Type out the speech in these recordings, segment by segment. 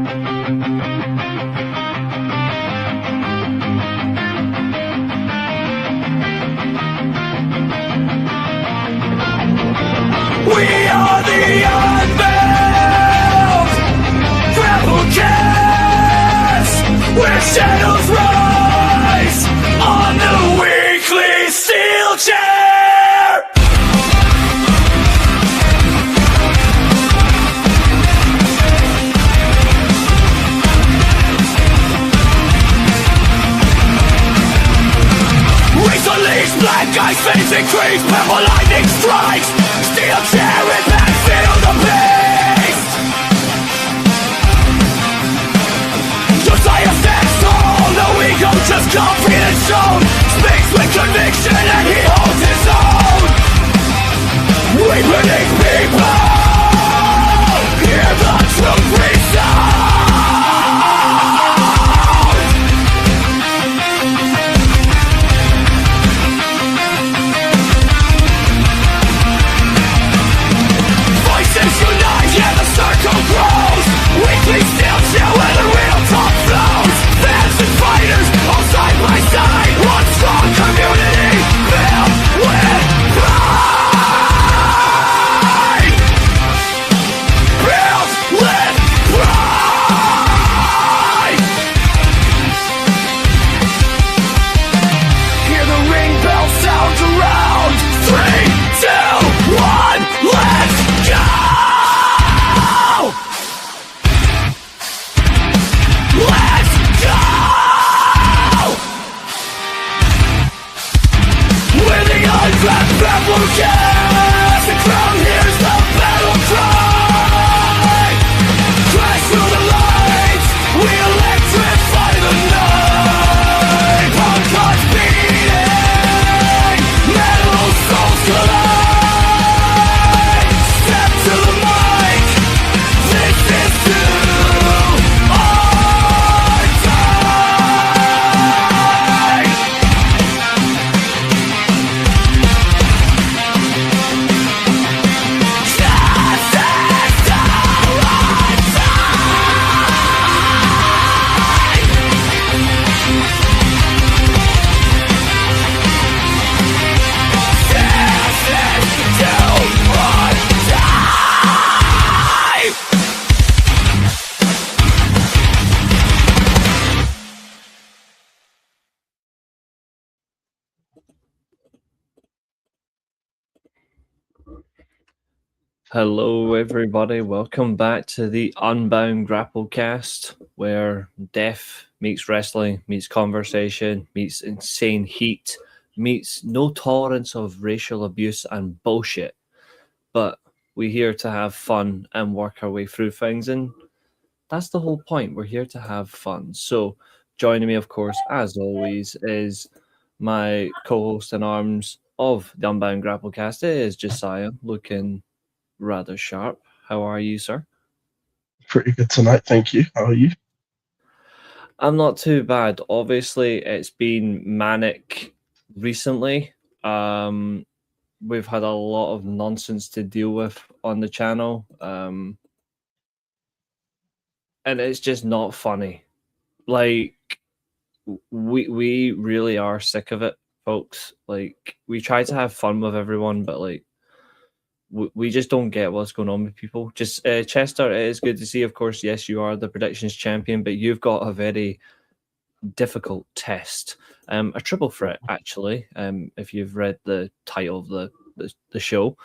We are the Unbound Grapplecast, where shadows rise on the weekly Steelchair. Reece unleashed, black ice face increase, purple lightning strikes. Steelchair and back feel the beast. Josiah stands tall, no ego, just confidence shown. Speaks with conviction and he holds his own. We predict people, hear the truth resound. Circle grows, weekly Steelchair where the real talk flows. Fans and fighters, all side by side. One strong community, filled with pride. Filled with pride. Hear the ring bell sound around. 3, 2, 1, let's go! Grapplecast, the crowd hears the battle cry. Crash through the lights, we electrify the night. Punk hearts beating, metal souls collide. Step to the mic, this is to our time. Hello, everybody. Welcome back to the Unbound Grapplecast, where death meets wrestling, meets conversation, meets insane heat, meets no tolerance of racial abuse and bullshit. But we're here to have fun and work our way through things, and that's the whole point. We're here to have fun. So joining me, of course, as always, is my co-host in arms of the Unbound Grapplecast. It is Josiah, looking rather sharp. How are you, sir? Pretty good tonight, thank you. How are you? I'm not too bad. Obviously, it's been manic recently. We've had a lot of nonsense to deal with on the channel. And it's just not funny. Like, we really are sick of it, folks. Like, we try to have fun with everyone, but like, we just don't get what's going on with people. Just Chester, it is good to see. Of course, yes, you are the predictions champion, but you've got a very difficult test, a triple threat actually. If you've read the title of the show,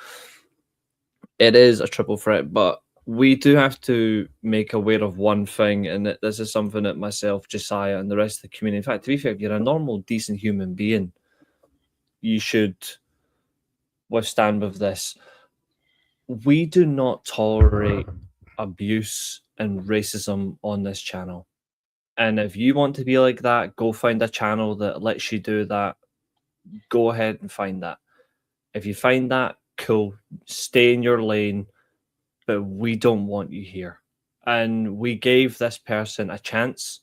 it is a triple threat. But we do have to make aware of one thing, and that this is something that myself, Josiah, and the rest of the community. In fact, to be fair, if you're a normal, decent human being, you should withstand with this. We do not tolerate abuse and racism on this channel. And if you want to be like that, go find a channel that lets you do that. Go ahead and find that. If you find that, cool. Stay in your lane. But we don't want you here. And we gave this person a chance.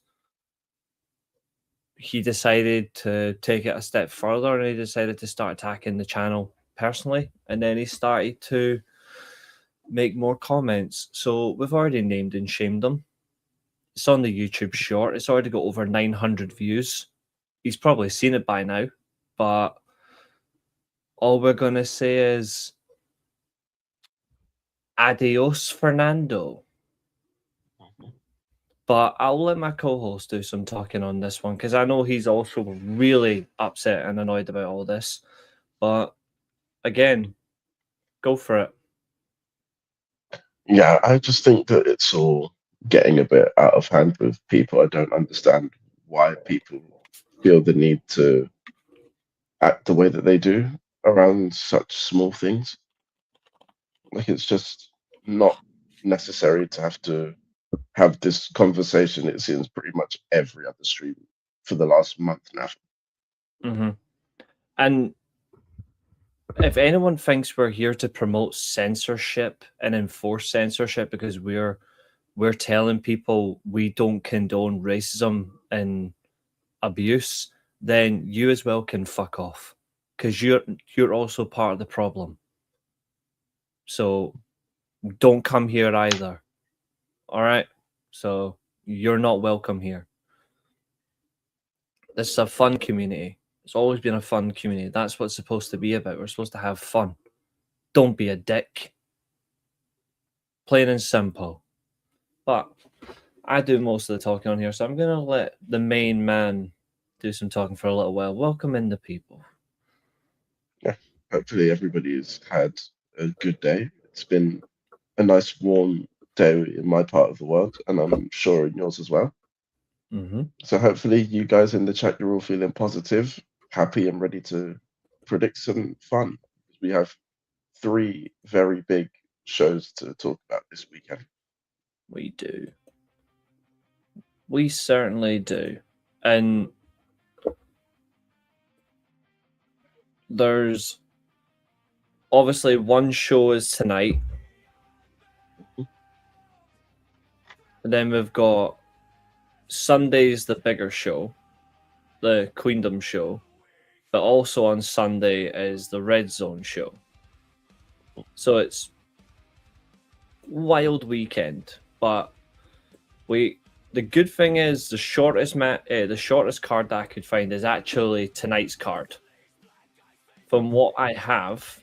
He decided to take it a step further, and he decided to start attacking the channel personally. And then he started to make more comments. So we've already named and shamed him. It's on the YouTube short. It's already got over 900 views. He's probably seen it by now, but all we're going to say is adios, Fernando. But I'll let my co-host do some talking on this one because I know he's also really upset and annoyed about all this. But again, go for it. Yeah, I just think that it's all getting a bit out of hand with people. I don't understand why people feel the need to act the way that they do around such small things. Like, it's just not necessary to have this conversation. It seems pretty much every other stream for the last month now. Mm-hmm. And if anyone thinks we're here to promote censorship and enforce censorship because we're telling people we don't condone racism and abuse, then you as well can fuck off because you're also part of the problem. So don't come here either. All right? So you're not welcome here. This is a fun community. It's always been a fun community. That's what it's supposed to be about. We're supposed to have fun. Don't be a dick. Plain and simple. But I do most of the talking on here, so I'm going to let the main man do some talking for a little while. Welcome in the people. Yeah, hopefully everybody's had a good day. It's been a nice warm day in my part of the world, and I'm sure in yours as well. Mm-hmm. So hopefully you guys in the chat, you're all feeling positive, happy, and ready to predict some fun. We have 3 very big shows to talk about this weekend. We do. We certainly do. And there's obviously one show is tonight. And then we've got Sunday's the bigger show, the Queendom show. But also on Sunday is the Red Zone show. So it's wild weekend. But the good thing is the shortest card that I could find is actually tonight's card. From what I have,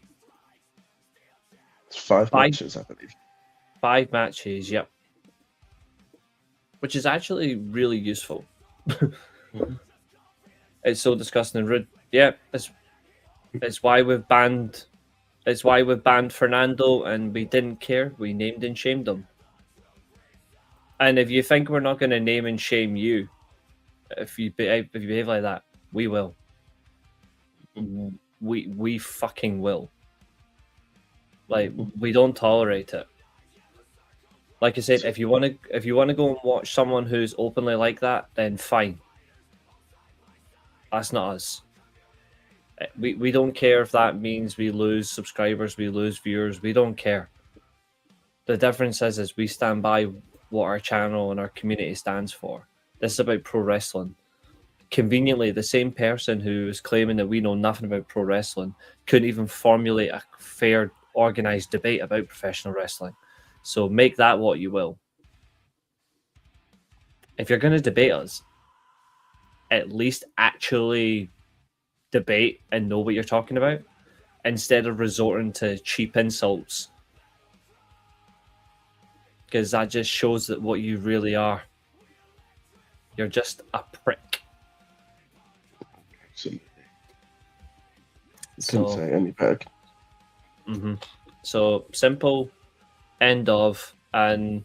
It's 5 matches, I believe. 5 matches, yep. Which is actually really useful. Mm-hmm. It's so disgusting and rude. Yeah, it's why we've banned Fernando, and we didn't care. We named and shamed him. And if you think we're not going to name and shame you, if you behave like that, we will. We fucking will. Like, we don't tolerate it. Like I said, if you want to go and watch someone who's openly like that, then fine. That's not us. We don't care if that means we lose subscribers, we lose viewers. We don't care. The difference is we stand by what our channel and our community stands for. This is about pro wrestling. Conveniently, the same person who is claiming that we know nothing about pro wrestling couldn't even formulate a fair, organized debate about professional wrestling. So make that what you will. If you're going to debate us, at least actually debate and know what you're talking about instead of resorting to cheap insults, because that just shows that what you really are. You're just a prick. Absolutely. Couldn't say any better. Mm-hmm. So simple, end of. And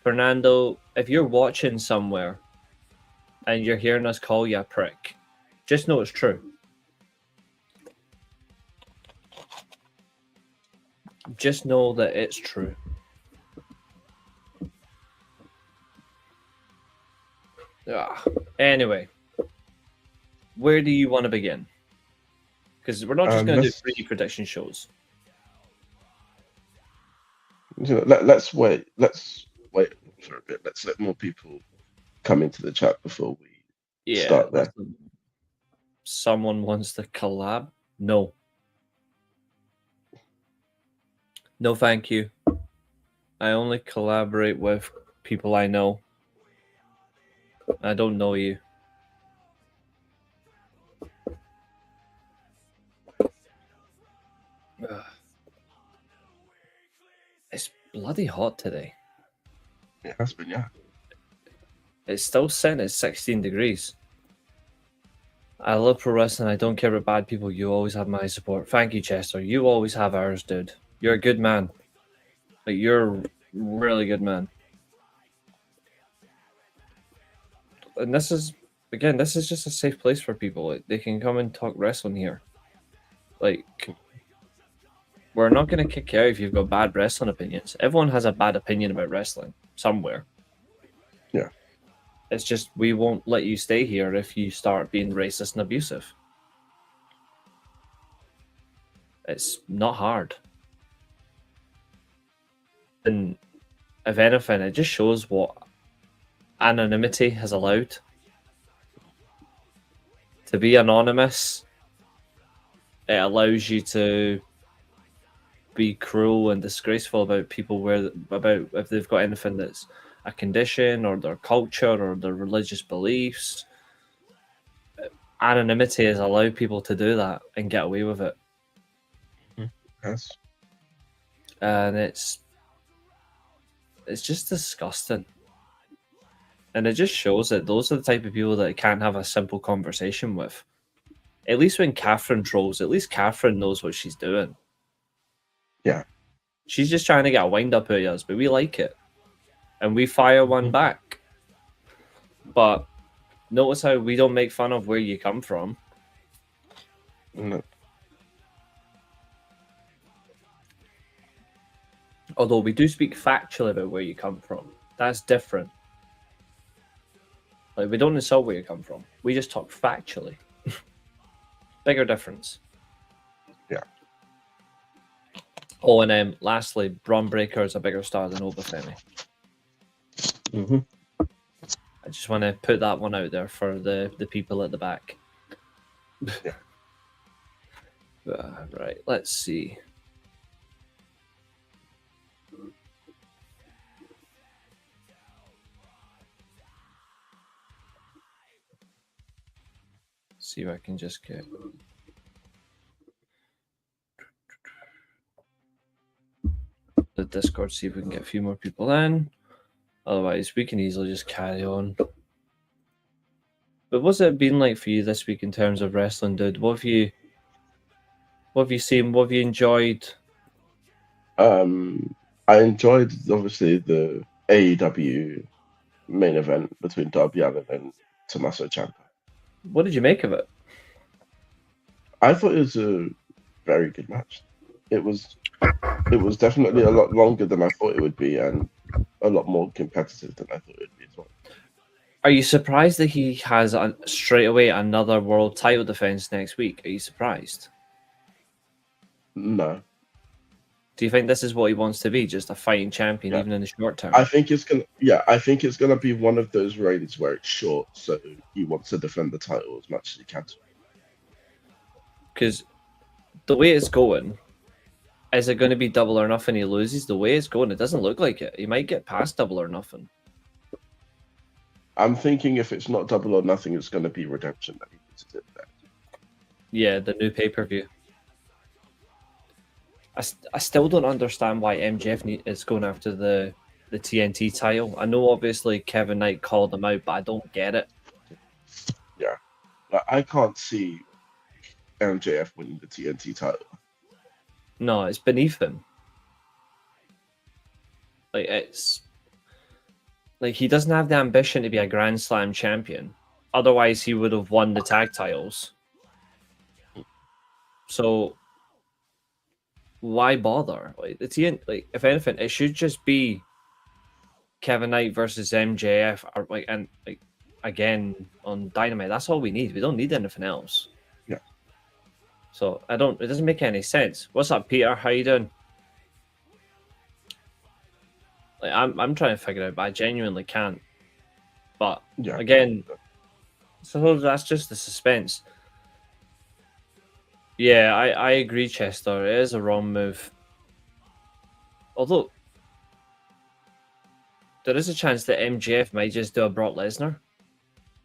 Fernando, if you're watching somewhere and you're hearing us call you a prick, just know it's true. Just know that it's true. Anyway, where do you want to begin? Because we're not just going to do 3 prediction shows. You know, let's wait. Let's wait for a bit. Let's let more people come into the chat before we start there. Someone wants to collab? No. No, thank you. I only collaborate with people I know. I don't know you. Ugh. It's bloody hot today. It has been, yeah. It's still sitting at 16 degrees. I love pro wrestling. I don't care about bad people. You always have my support. Thank you, Chester. You always have ours, dude. You're a good man. Like, you're a really good man. And this is, again, this is just a safe place for people. Like, they can come and talk wrestling here. Like, we're not going to kick you out if you've got bad wrestling opinions. Everyone has a bad opinion about wrestling somewhere. Yeah. It's just we won't let you stay here if you start being racist and abusive. It's not hard. And if anything, it just shows what anonymity has allowed. To be anonymous, it allows you to be cruel and disgraceful about people about if they've got anything that's a condition or their culture or their religious beliefs. Anonymity has allowed people to do that and get away with it. Yes. And it's just disgusting. And it just shows that those are the type of people that I can't have a simple conversation with. At least when Katherine trolls, at least Katherine knows what she's doing. Yeah. She's just trying to get a wind up at us, but we like it. And we fire one back. But notice how we don't make fun of where you come from. No. Although we do speak factually about where you come from. That's different. Like, we don't insult where you come from. We just talk factually. Bigger difference. Yeah. Oh, and lastly, Braun Breaker is a bigger star than Obafemi. I just want to put that one out there for the people at the back. Yeah. Right, let's see. See if I can just get the Discord, see if we can get a few more people in. Otherwise, we can easily just carry on. But what's it been like for you this week in terms of wrestling, dude? What have you seen? What have you enjoyed? I enjoyed, obviously, the AEW main event between Darby Allin and Tommaso Ciampa. What did you make of it? I thought it was a very good match. It was definitely a lot longer than I thought it would be, and a lot more competitive than I thought it would be as well. Are you surprised that he has straight away another world title defense next week? Are you surprised? No. Do you think this is what he wants to be, just a fighting champion, even in the short term? I think it's gonna be one of those reigns where it's short, so he wants to defend the title as much as he can. Because the way it's going, is it going to be double or nothing? He loses. The way it's going, it doesn't look like it. He might get past double or nothing. I'm thinking if it's not double or nothing, it's going to be redemption that he loses it there. Yeah, the new pay-per-view. I still don't understand why MJF is going after the TNT title. I know obviously Kevin Knight called him out, but I don't get it. Yeah, I can't see MJF winning the TNT title. No, it's beneath him. Like, it's like he doesn't have the ambition to be a Grand Slam champion. Otherwise, he would have won the tag titles. So why bother? Like, the TNT, like, if anything, it should just be Kevin Knight versus MJF, or again on Dynamite. That's all we need. We don't need anything else. Yeah. So it doesn't make any sense. What's up, Peter? How you doing? Like, I'm trying to figure it out, but I genuinely can't. But Yeah. again, so that's just the suspense. Yeah, I agree, Chester. It is a wrong move. Although there is a chance that MJF might just do a Brock Lesnar.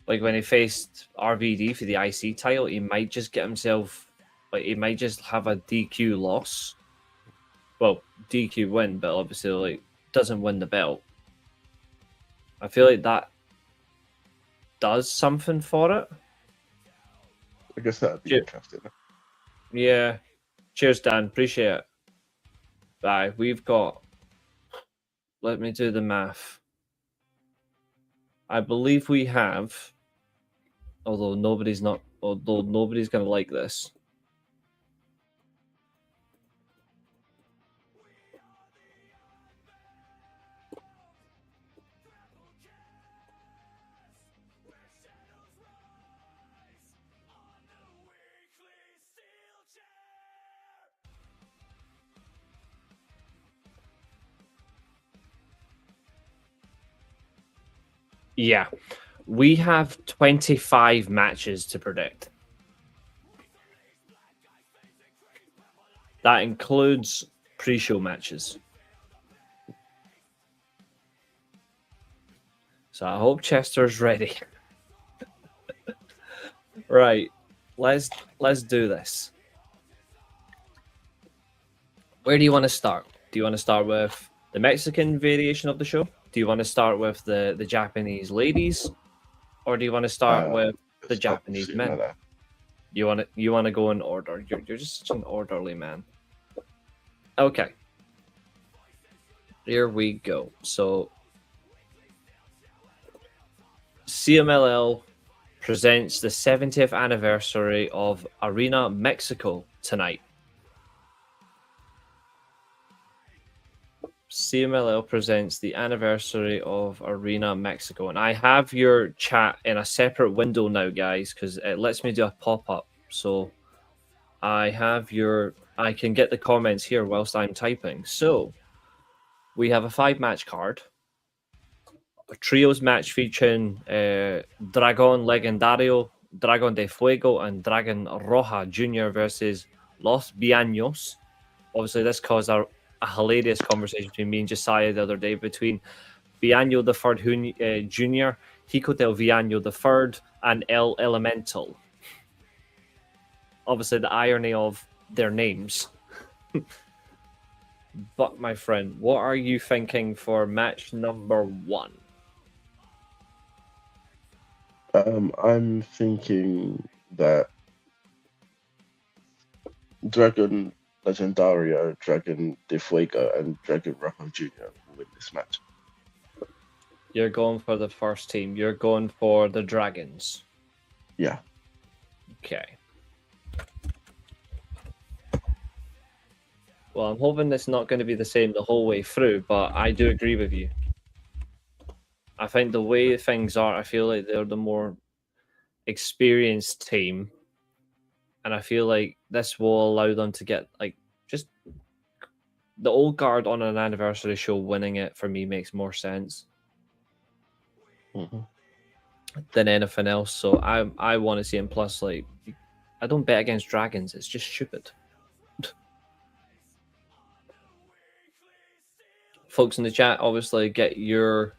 like when he faced RVD for the IC title, he might just get himself, like he might just have a DQ loss. Well, DQ win, but obviously like doesn't win the belt. I feel like that does something for it. I guess that'd be interesting. Yeah. Cheers, Dan. Appreciate it. Bye. We've got. Let me do the math. I believe we have. Although nobody's going to like this. Yeah, we have 25 matches to predict. That includes pre-show matches. So I hope Chester's ready. Right, let's do this. Where do you want to start? Do you want to start with the Mexican variation of the show? Do you want to start with the Japanese ladies, or do you want to start with the Japanese men? You want to go in order. You're just such an orderly man. Okay. Here we go. So CMLL presents the 70th anniversary of Arena Mexico tonight. CMLL presents the anniversary of Arena Mexico. And I have your chat in a separate window now, guys, because it lets me do a pop-up. So I can get the comments here whilst I'm typing. So we have a 5-match card. A trios match featuring Dragon Legendario, Dragon de Fuego, and Dragon Roja Jr. versus Los Bianos. Obviously, this caused a hilarious conversation between me and Josiah the other day between Biano the Third Jr., Hijo del Viano the Third, and El Elemental. Obviously, the irony of their names. But, my friend, what are you thinking for match number 1? I'm thinking that Dragon Legendario, Dragon de Fuego, and Dragon Rojo Jr. will win this match. You're going for the first team. You're going for the Dragons. Yeah. Okay. Well, I'm hoping it's not going to be the same the whole way through, but I do agree with you. I think the way things are, I feel like they're the more experienced team. And I feel like this will allow them to get, like, just the old guard on an anniversary show winning it, for me, makes more sense than anything else. So I want to see him. Plus, like, I don't bet against dragons. It's just stupid. Folks in the chat, obviously, get your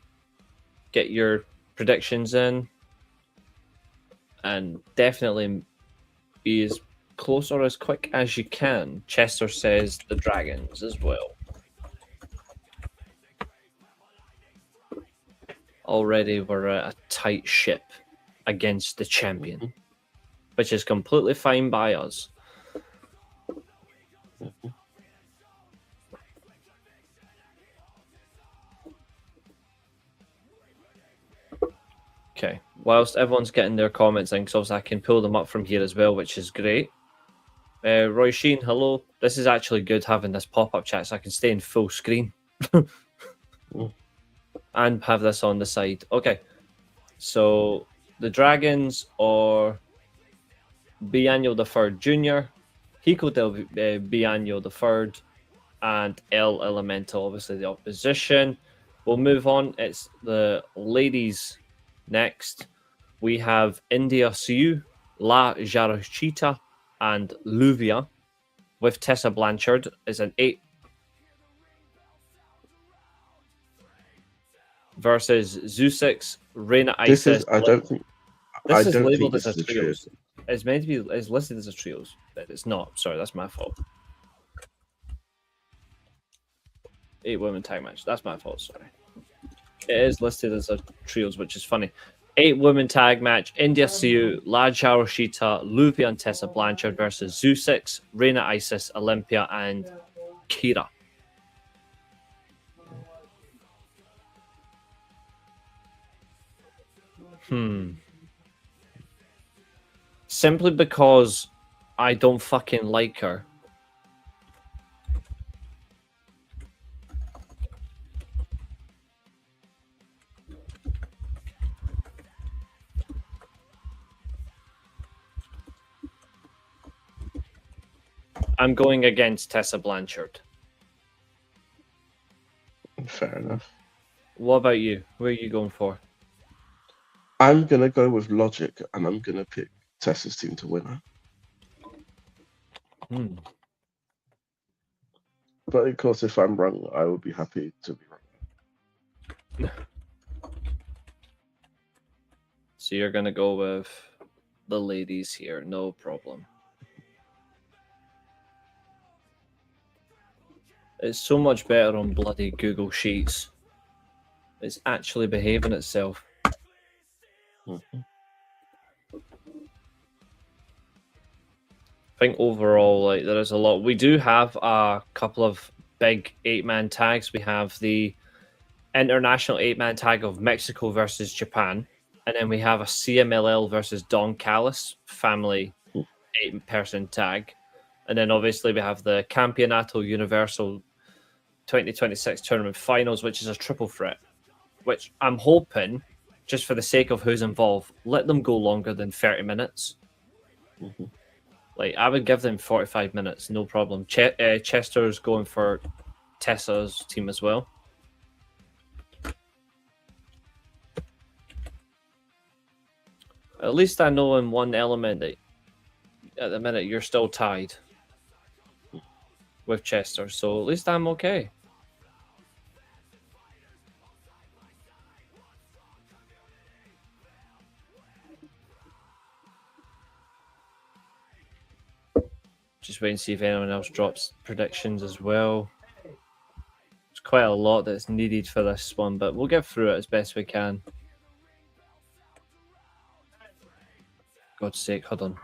predictions in, and definitely be as close or as quick as you can. Chester says the Dragons as well. Already we're a tight ship against the champion, which is completely fine by us. Okay, whilst everyone's getting their comments in, because I can pull them up from here as well, which is great. Roy Sheen, hello. This is actually good having this pop-up chat, so I can stay in full screen. And have this on the side. Okay, so the Dragons are Biano the Third Jr., Hijo del Biano the Third, and El Elemental, obviously the opposition. We'll move on. It's the ladies next. We have India Sioux, La Jarochita, and Luvia, with Tessa Blanchard as an 8 versus Zusix, Reina Isis. I don't think I This is don't think labeled this as is a a trio. trios. It's meant to be. It's listed as a trios, but it's not. Sorry, that's my fault. 8-women tag match. That's my fault. Sorry. It is listed as a trios, which is funny. 8-women tag match: India Sioux, Laja Roshita, Lupi and Tessa Blanchard versus Zusix, Reina Isis, Olympia, and Kira. Simply because I don't fucking like her. I'm going against Tessa Blanchard. Fair enough. What about you? Where are you going for? I'm gonna go with logic, and I'm gonna pick Tessa's team to win her. But of course, if I'm wrong, I will be happy to be wrong. So you're gonna go with the ladies here, no problem. It's so much better on bloody Google Sheets. It's actually behaving itself. Mhm. I think overall, like, there is a lot. We do have a couple of big 8-man tags. We have the international 8-man tag of Mexico versus Japan, and then we have a CMLL versus Don Callis family 8-person tag, and then obviously we have the Campeonato Universal 2026 tournament finals, which is a triple threat, which I'm hoping, just for the sake of who's involved, let them go longer than 30 minutes. Mhm. Like, I would give them 45 minutes, no problem. Chester's going for Tessa's team as well. At least I know in one element that at the minute you're still tied with Chester, so at least I'm okay. Just wait and see if anyone else drops predictions as well. There's quite a lot that's needed for this one, but we'll get through it as best we can. God's sake, hold on.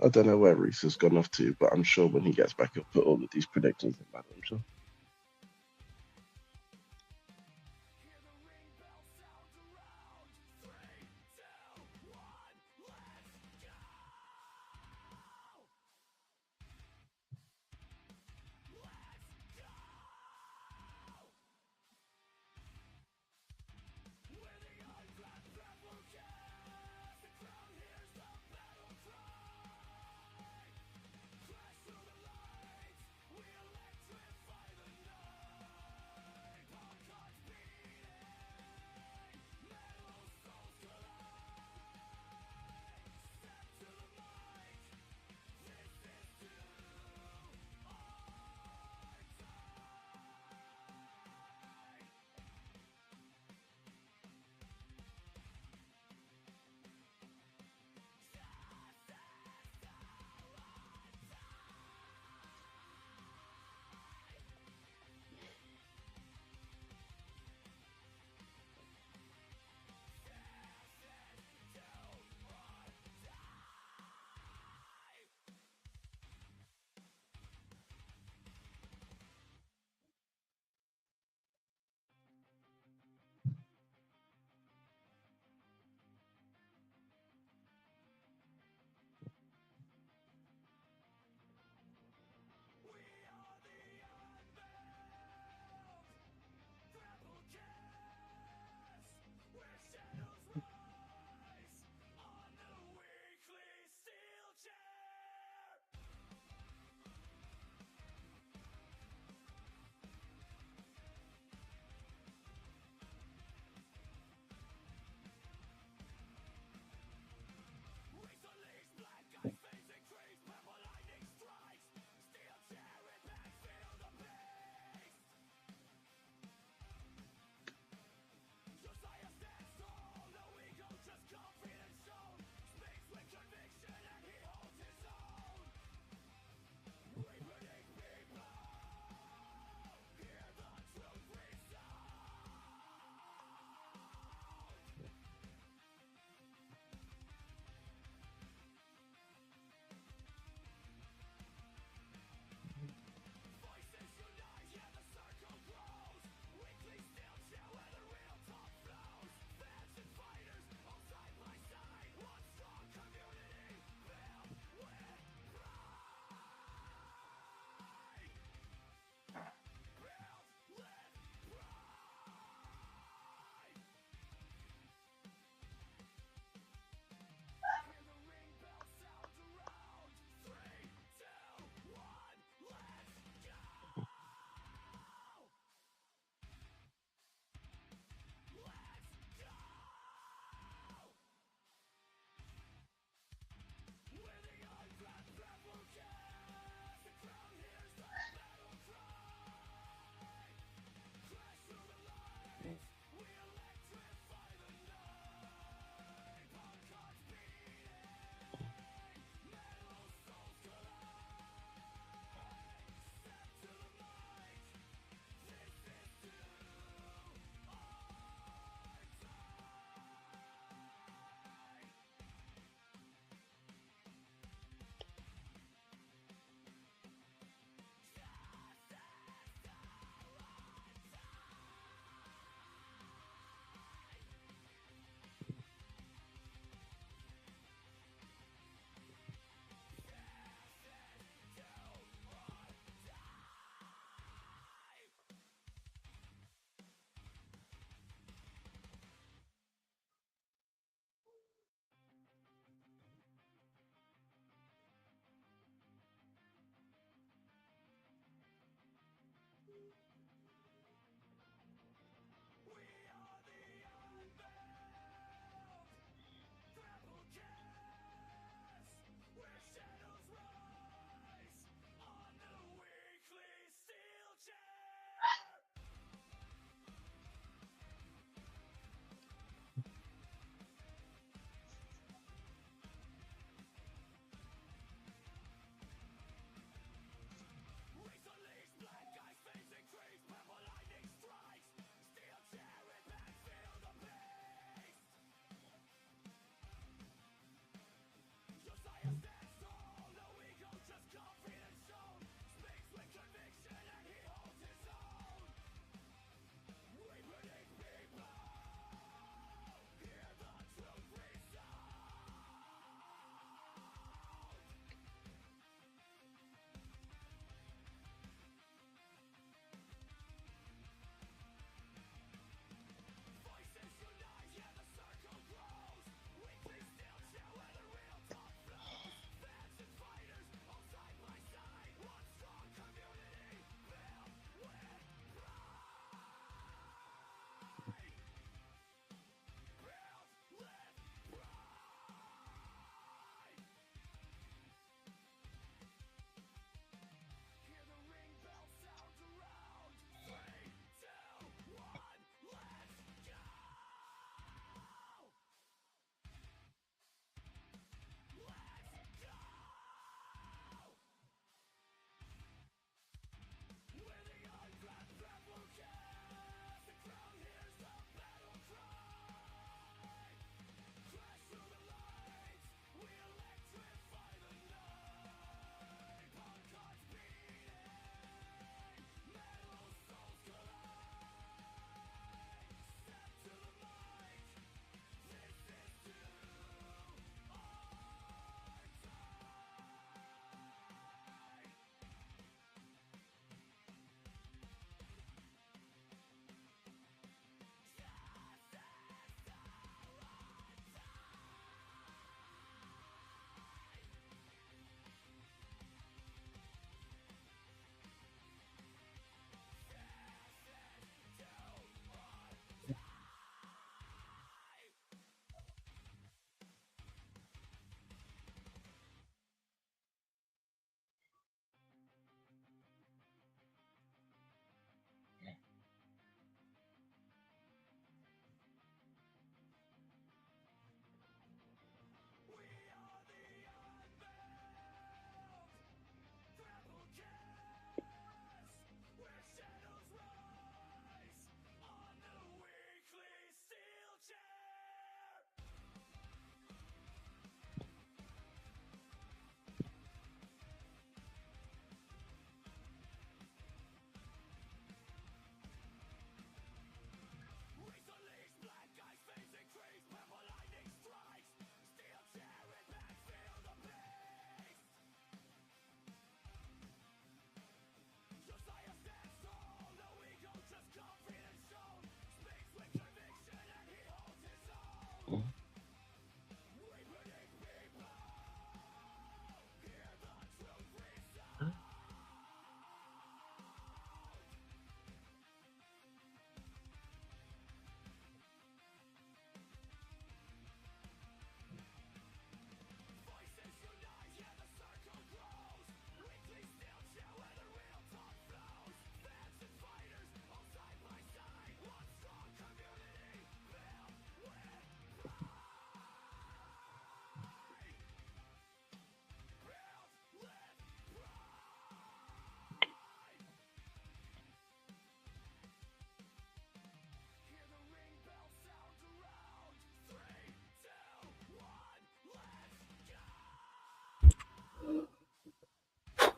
I don't know where Reece has gone off to, but I'm sure when he gets back, he'll put all of these predictions in, man. I'm sure.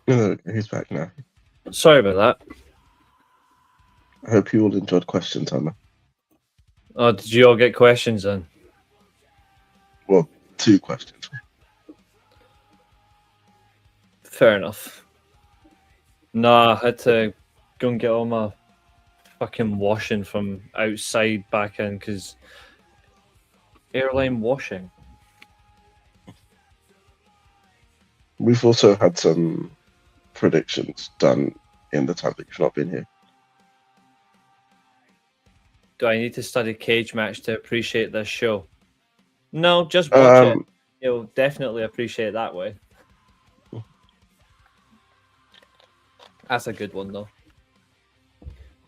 No, he's back now. Sorry about that. I hope you all enjoyed question time. Oh, did you all get questions then? Well, 2 questions. Fair enough. Nah, I had to go and get all my fucking washing from outside back in because airline washing. We've also had some predictions done in the time that you've not been here. Do I need to study cage match to appreciate this show? No, just watch it. You'll definitely appreciate it that way. That's a good one, though.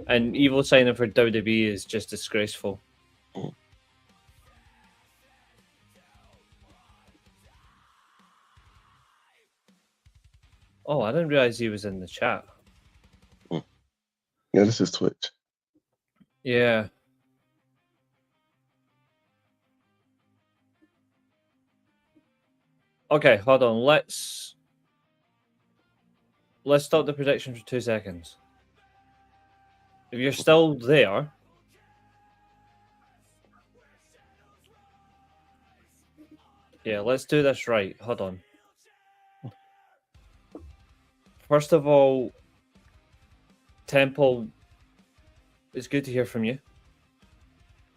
And evil signing for WWE is just disgraceful. Oh, I didn't realize he was in the chat. Yeah, this is Twitch. Yeah. Okay, hold on. Let's stop the prediction for 2 seconds. If you're still there, yeah, let's do this right. Hold on. First of all, Temple, it's good to hear from you.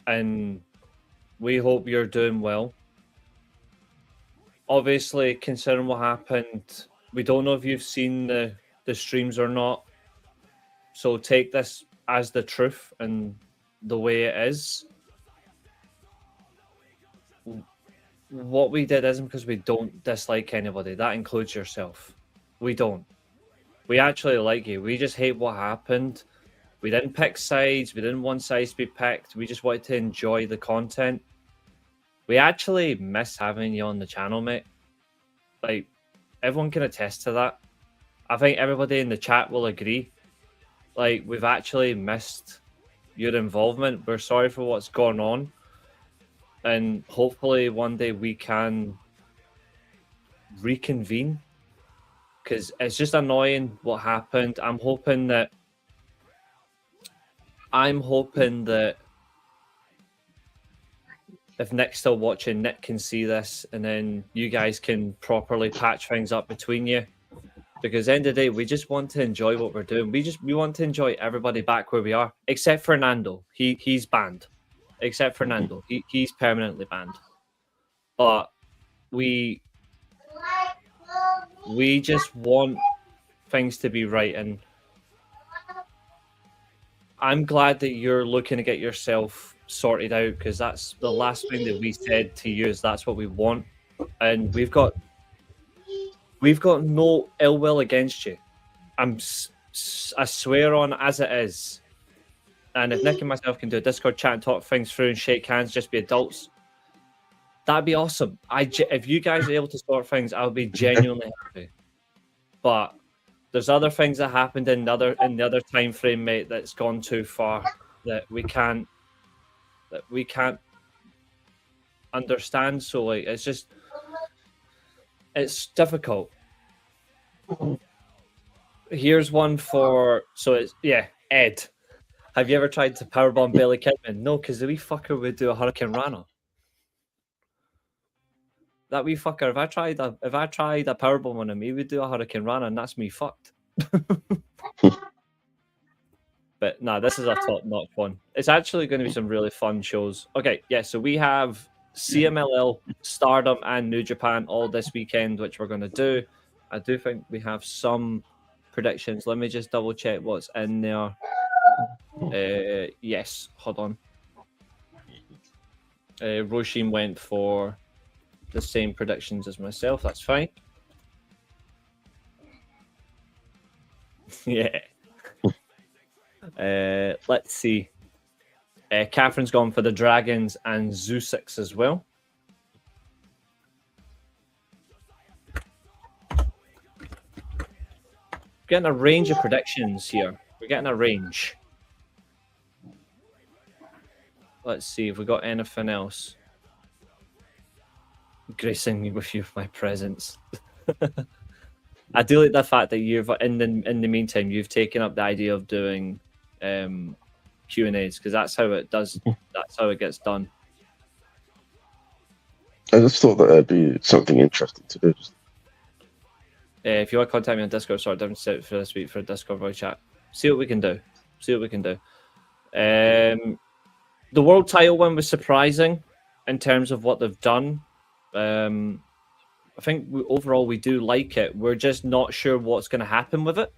And we hope you're doing well. Obviously, considering what happened, we don't know if you've seen the streams or not. So take this as the truth and the way it is. What we did isn't because we don't dislike anybody. That includes yourself. We don't. We actually like you. We just hate what happened. We didn't pick sides. We didn't want sides to be picked. We just wanted to enjoy the content. We actually miss having you on the channel, mate. Like, everyone can attest to that. I think everybody in the chat will agree. Like, we've actually missed your involvement. We're sorry for what's gone on. And hopefully one day we can reconvene. Because it's just annoying what happened. I'm hoping that if Nick's still watching, Nick can see this, and then you guys can properly patch things up between you. Because at the end of the day, we just want to enjoy what we're doing. We want to enjoy everybody back where we are, except for Nando. He's banned. Except for Nando, he's permanently banned. But we just want things to be right, and I'm glad that you're looking to get yourself sorted out, because that's the last thing that we said to you is that's what we want, and we've got no ill will against you. I swear on as it is. And if Nick and myself can do a Discord chat and talk things through and shake hands, just be adults, that'd be awesome. If you guys are able to sort things, I would be genuinely happy. But there's other things that happened in the other time frame, mate, that's gone too far that we can't understand. So like, it's difficult. Here's one for Ed. Have you ever tried to powerbomb Billy Kidman? No, because the wee fucker would do a Hurricane Rana. That wee fucker, if I tried a powerbomb on him, he would do a Hurricane Rana, and that's me fucked. But nah, this is a top-notch one. It's actually going to be some really fun shows. Okay, yeah, so we have CMLL, STARDOM, and New Japan all this weekend, which we're going to do. I do think we have some predictions. Let me just double-check what's in there. Yes, hold on. Roshin went for the same predictions as myself. That's fine. Yeah. Let's see. Catherine's gone for the Dragons and Zeusics as well. Getting a range of predictions here. We're getting a range. Let's see if we got anything else. Gracing me with you with my presence. I do like the fact that you've in the meantime you've taken up the idea of doing Q&As, because that's how it does. That's how it gets done. I just thought that it'd be something interesting to do. If you want to contact me on Discord, sorry, I haven't set it for this week for a Discord voice chat. See what we can do. The world title one was surprising in terms of what they've done. I think overall we do like it. We're just not sure what's going to happen with it.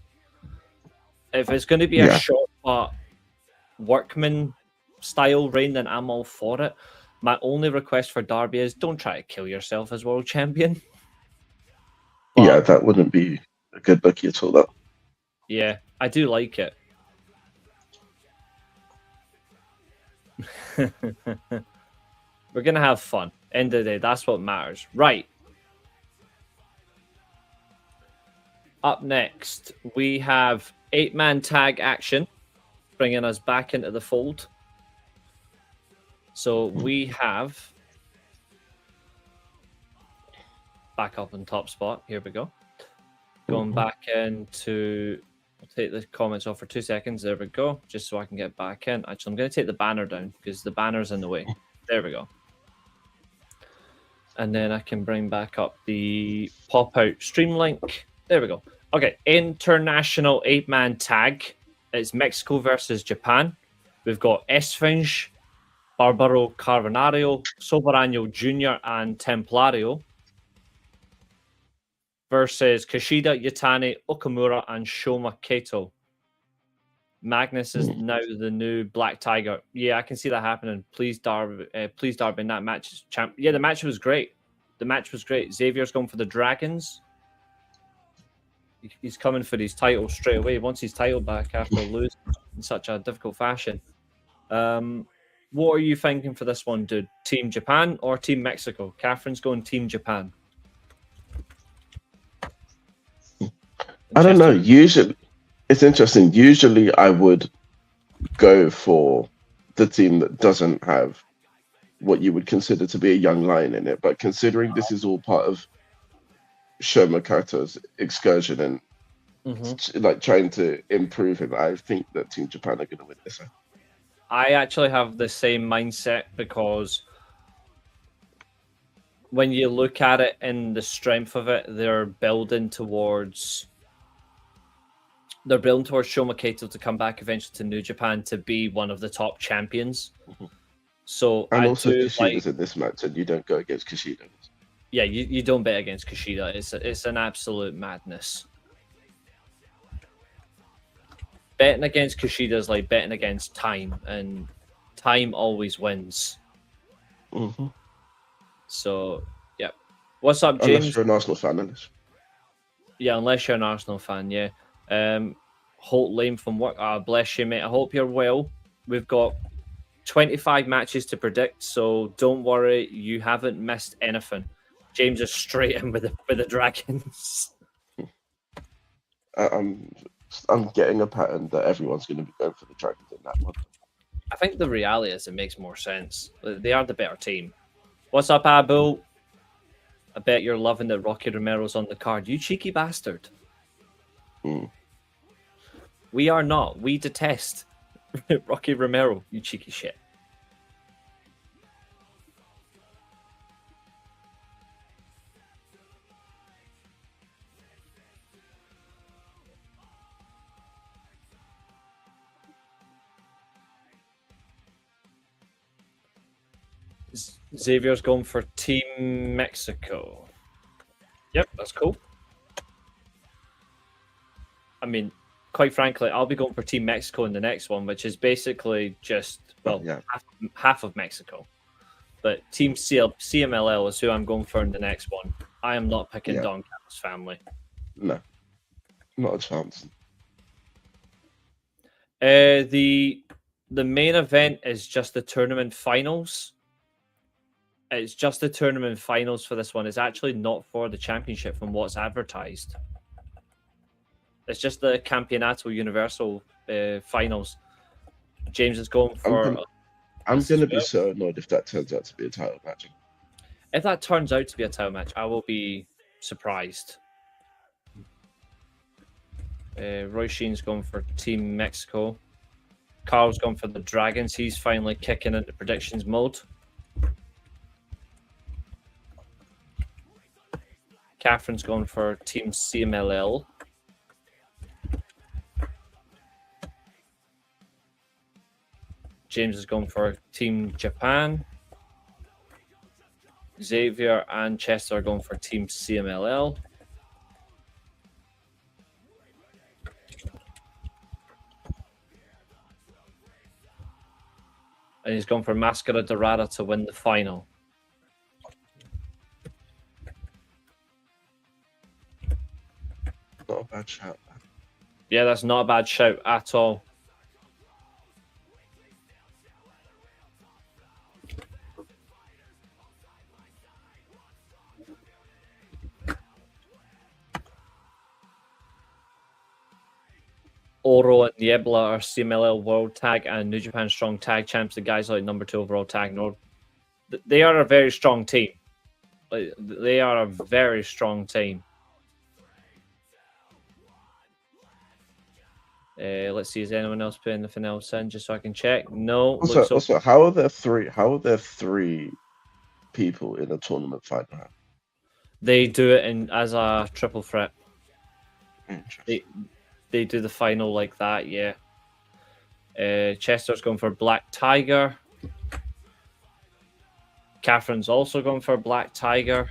If it's going to be a short but workman style reign, then I'm all for it. My only request for Darby is don't try to kill yourself as world champion. Yeah, that wouldn't be a good bookie at all, though. Yeah, I do like it. We're going to have fun. End of the day, that's what matters. Right. Up next, we have 8-man tag action, bringing us back into the fold. So we have... back up on top spot. Here we go. Going back into... I'll take the comments off for 2 seconds. There we go. Just so I can get back in. Actually, I'm going to take the banner down because the banner's in the way. There we go. And then I can bring back up the pop-out stream link. There we go. Okay, international 8-man tag. It's Mexico versus Japan. We've got Esfinge, Barbaro Carbonario, Soberano Jr. and Templario versus Kushida, Yutani, Okamura, and Shoma Kato. Magnus is now the new Black Tiger. Yeah, I can see that happening. Please, Darby, in that match. Yeah, the match was great. Xavier's going for the Dragons. He's coming for his title straight away. He wants his title back after losing in such a difficult fashion. What are you thinking for this one, dude? Team Japan or Team Mexico? Catherine's going Team Japan. I don't know. Usually, it's interesting. Usually, I would go for the team that doesn't have what you would consider to be a young lion in it. But considering this is all part of Shoma Kato's excursion and like trying to improve him, I think that Team Japan are going to win this. I actually have the same mindset because when you look at it and the strength of it, they're building towards Shoma Kato to come back eventually to New Japan to be one of the top champions. So and I also do Kushida's in this match, and you don't go against Kushida. Yeah, you don't bet against Kushida. It's an absolute madness. Betting against Kushida is like betting against time, and time always wins. So, yeah. What's up, James? Unless you're an Arsenal fan, Dennis. Yeah, unless you're an Arsenal fan, yeah. Holt Lane from work. Bless you, mate. I hope you're well. We've got 25 matches to predict, so don't worry, you haven't missed anything. James is straight in with the Dragons. I'm getting a pattern that everyone's going to be going for the Dragons in that one. I think the reality is it makes more sense. They are the better team. What's up, Abu? I bet you're loving that Rocky Romero's on the card. You cheeky bastard. We are not. We detest Rocky Romero, you cheeky shit. Xavier's going for Team Mexico. Yep, that's cool. I mean, quite frankly, I'll be going for Team Mexico in the next one, which is basically just, half of Mexico. But Team CMLL is who I'm going for in the next one. I am not picking Don Callis' family. No, not a chance. The main event is just the tournament finals. It's just the tournament finals for this one. It's actually not for the championship from what's advertised. It's just the Campeonato Universal finals. James is going for... I'm going to be so annoyed if that turns out to be a title match. If that turns out to be a title match, I will be surprised. Roy Sheen's going for Team Mexico. Carl's gone for the Dragons. He's finally kicking into predictions mode. Catherine's gone for Team CMLL. James has gone for Team Japan. Xavier and Chester are going for Team CMLL. And he's gone for Mascara Dorada to win the final. Not a bad shout. Yeah, that's not a bad shout at all. Oro and Niebla are CMLL World Tag and New Japan Strong Tag Champs. The guys like number 2 overall tag. Nord. They are a very strong team. They are a very strong team. Let's see, is anyone else putting anything else in just so I can check? No. Also, how are there three people in a tournament final? They do it as a triple threat. They do the final like that, yeah. Chester's going for Black Tiger. Catherine's also going for Black Tiger.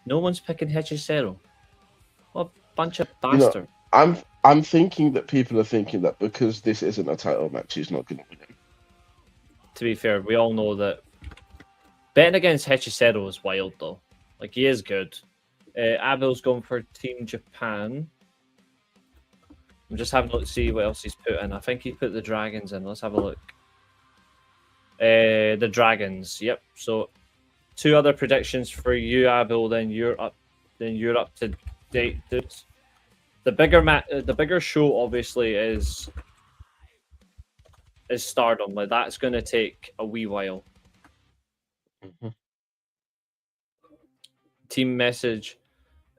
No one's picking Hechicero. What a bunch of bastards. I'm thinking that people are thinking that because this isn't a title match, he's not going to win it. To be fair, we all know that betting against Hechicero is wild, though. Like, he is good. Abel's going for Team Japan. I'm just having a look to see what else he's put in. I think he put the Dragons in. Let's have a look. The Dragons. Yep. So 2 other predictions for you, Abel. Then you're up to date, dudes. The bigger show obviously is Stardom. Like, that's going to take a wee while. Mm-hmm. Team Message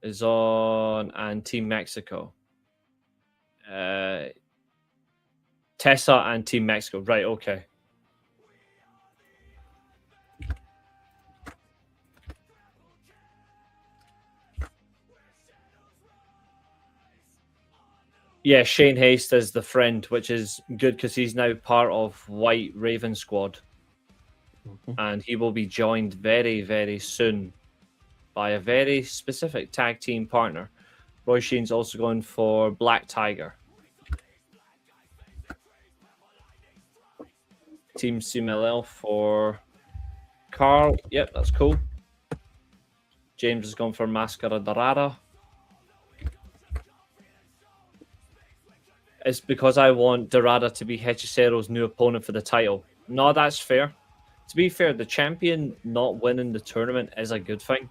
is on, and Team Mexico. Tessa and Team Mexico. Right, okay. Yeah, Shane Haste is the friend, which is good because he's now part of White Raven Squad. Mm-hmm. And he will be joined very, very soon by a very specific tag team partner. Roy Sheen's also going for Black Tiger. Team CMLL for Carl. Yep, that's cool. James has gone for Mascara Dorada. It's because I want Dorada to be Hechicero's new opponent for the title. No, that's fair. To be fair, the champion not winning the tournament is a good thing.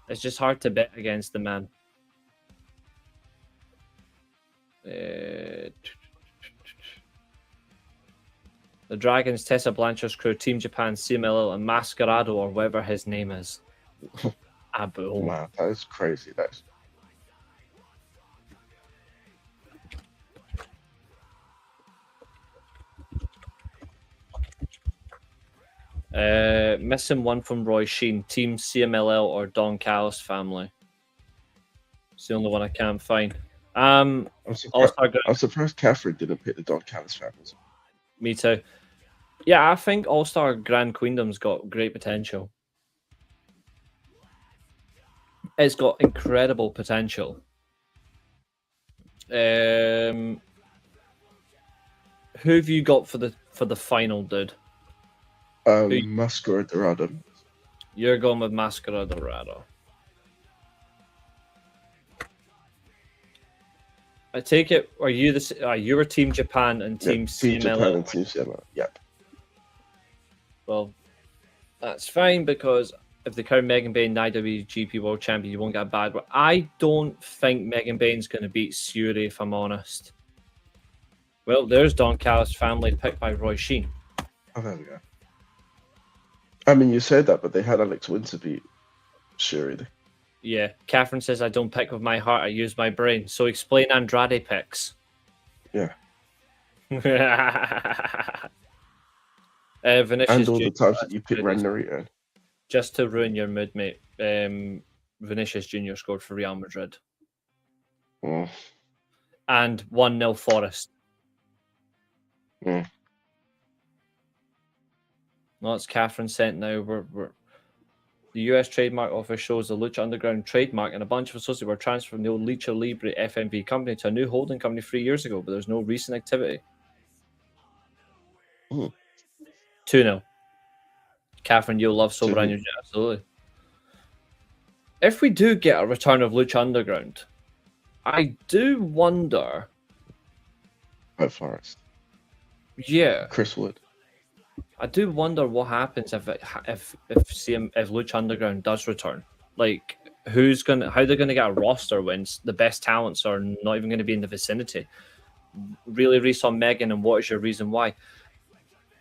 It's just hard to bet against the man. The Dragons, Tessa Blanchard's crew, Team Japan, CMLL, and Mascarado, or whatever his name is. Abu. Wow, that is crazy. That's missing one from Roy Sheen. Team CMLL or Don Callis family. It's the only one I can't find. I'm surprised Catherine didn't pick the Don Callis family. Me too. Yeah, I think All-Star Grand Queendom's got great potential. It's got incredible potential. Who have you got for the final, dude? Mascara Dorada. You're going with Mascara Dorada. I take it. Are you you were Team Japan and Team CMLL? Team Japan and Team CMLL. Yep. Well, that's fine because if they count Megan Bayne IWGP World Champion, you won't get a bad one. I don't think Megan Bayne's going to beat Suri, if I'm honest. Well, there's Don Callis family picked by Roy Sheen. Oh, there we go. I mean, you said that, but they had Alex Winter beat Shuri. Yeah, Katherine says I don't pick with my heart, I use my brain. So explain Andrade picks. Yeah. Vinicius And all Jr. the times that you pick Ranarito. Just to ruin your mood, mate. Vinicius Jr. scored for Real Madrid. Mm. And 1-0 Forest. Mm. No, it's Katherine sent now. The US trademark office shows the Lucha Underground trademark and a bunch of associates were transferred from the old Lucha Libre FMV company to a new holding company 3 years ago, but there's no recent activity. 2-0. Katherine, you'll love Sober Annual. Absolutely. If we do get a return of Lucha Underground, I do wonder. Forest. Yeah. Chris Wood. I do wonder what happens if Lucha Underground does return. Like, how they're gonna get a roster when the best talents are not even going to be in the vicinity? Really, Reece on Megan, and what is your reason why?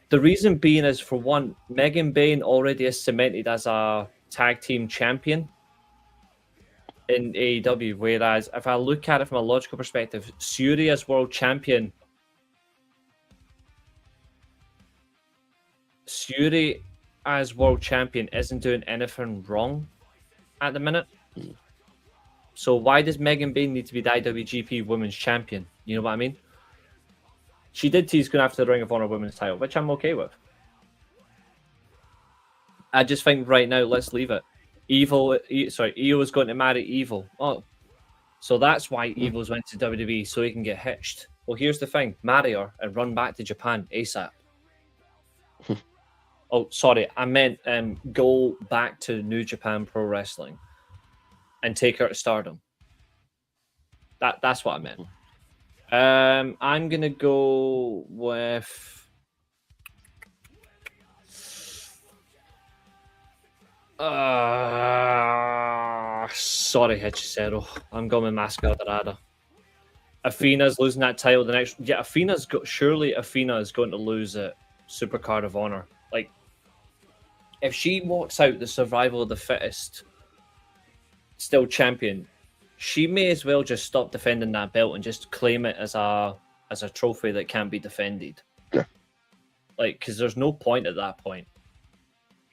The reason being is, for one, Megan Bain already is cemented as a tag team champion in AEW, whereas if I look at it from a logical perspective, Syuri as world champion. Syuri as world champion isn't doing anything wrong at the minute. So why does Megan Bain need to be the IWGP Women's Champion? You know what I mean? She did tease going after the Ring of Honor Women's title, which I'm okay with. I just think right now, let's leave it. Io is going to marry Evil. Oh, so that's why Evil's went to WWE, so he can get hitched. Well, here's the thing. Marry her and run back to Japan ASAP. Oh, sorry. I meant go back to New Japan Pro Wrestling and take her to Stardom. That's what I meant. I'm going to go with... sorry, Hechicero. I'm going with Mascarada. Athena's losing that title the next... Yeah, surely Athena is going to lose at Supercard of Honor. Like, if she walks out the survival of the fittest still champion, she may as well just stop defending that belt and just claim it as a trophy that can't be defended. Yeah. Like, because there's no point at that point.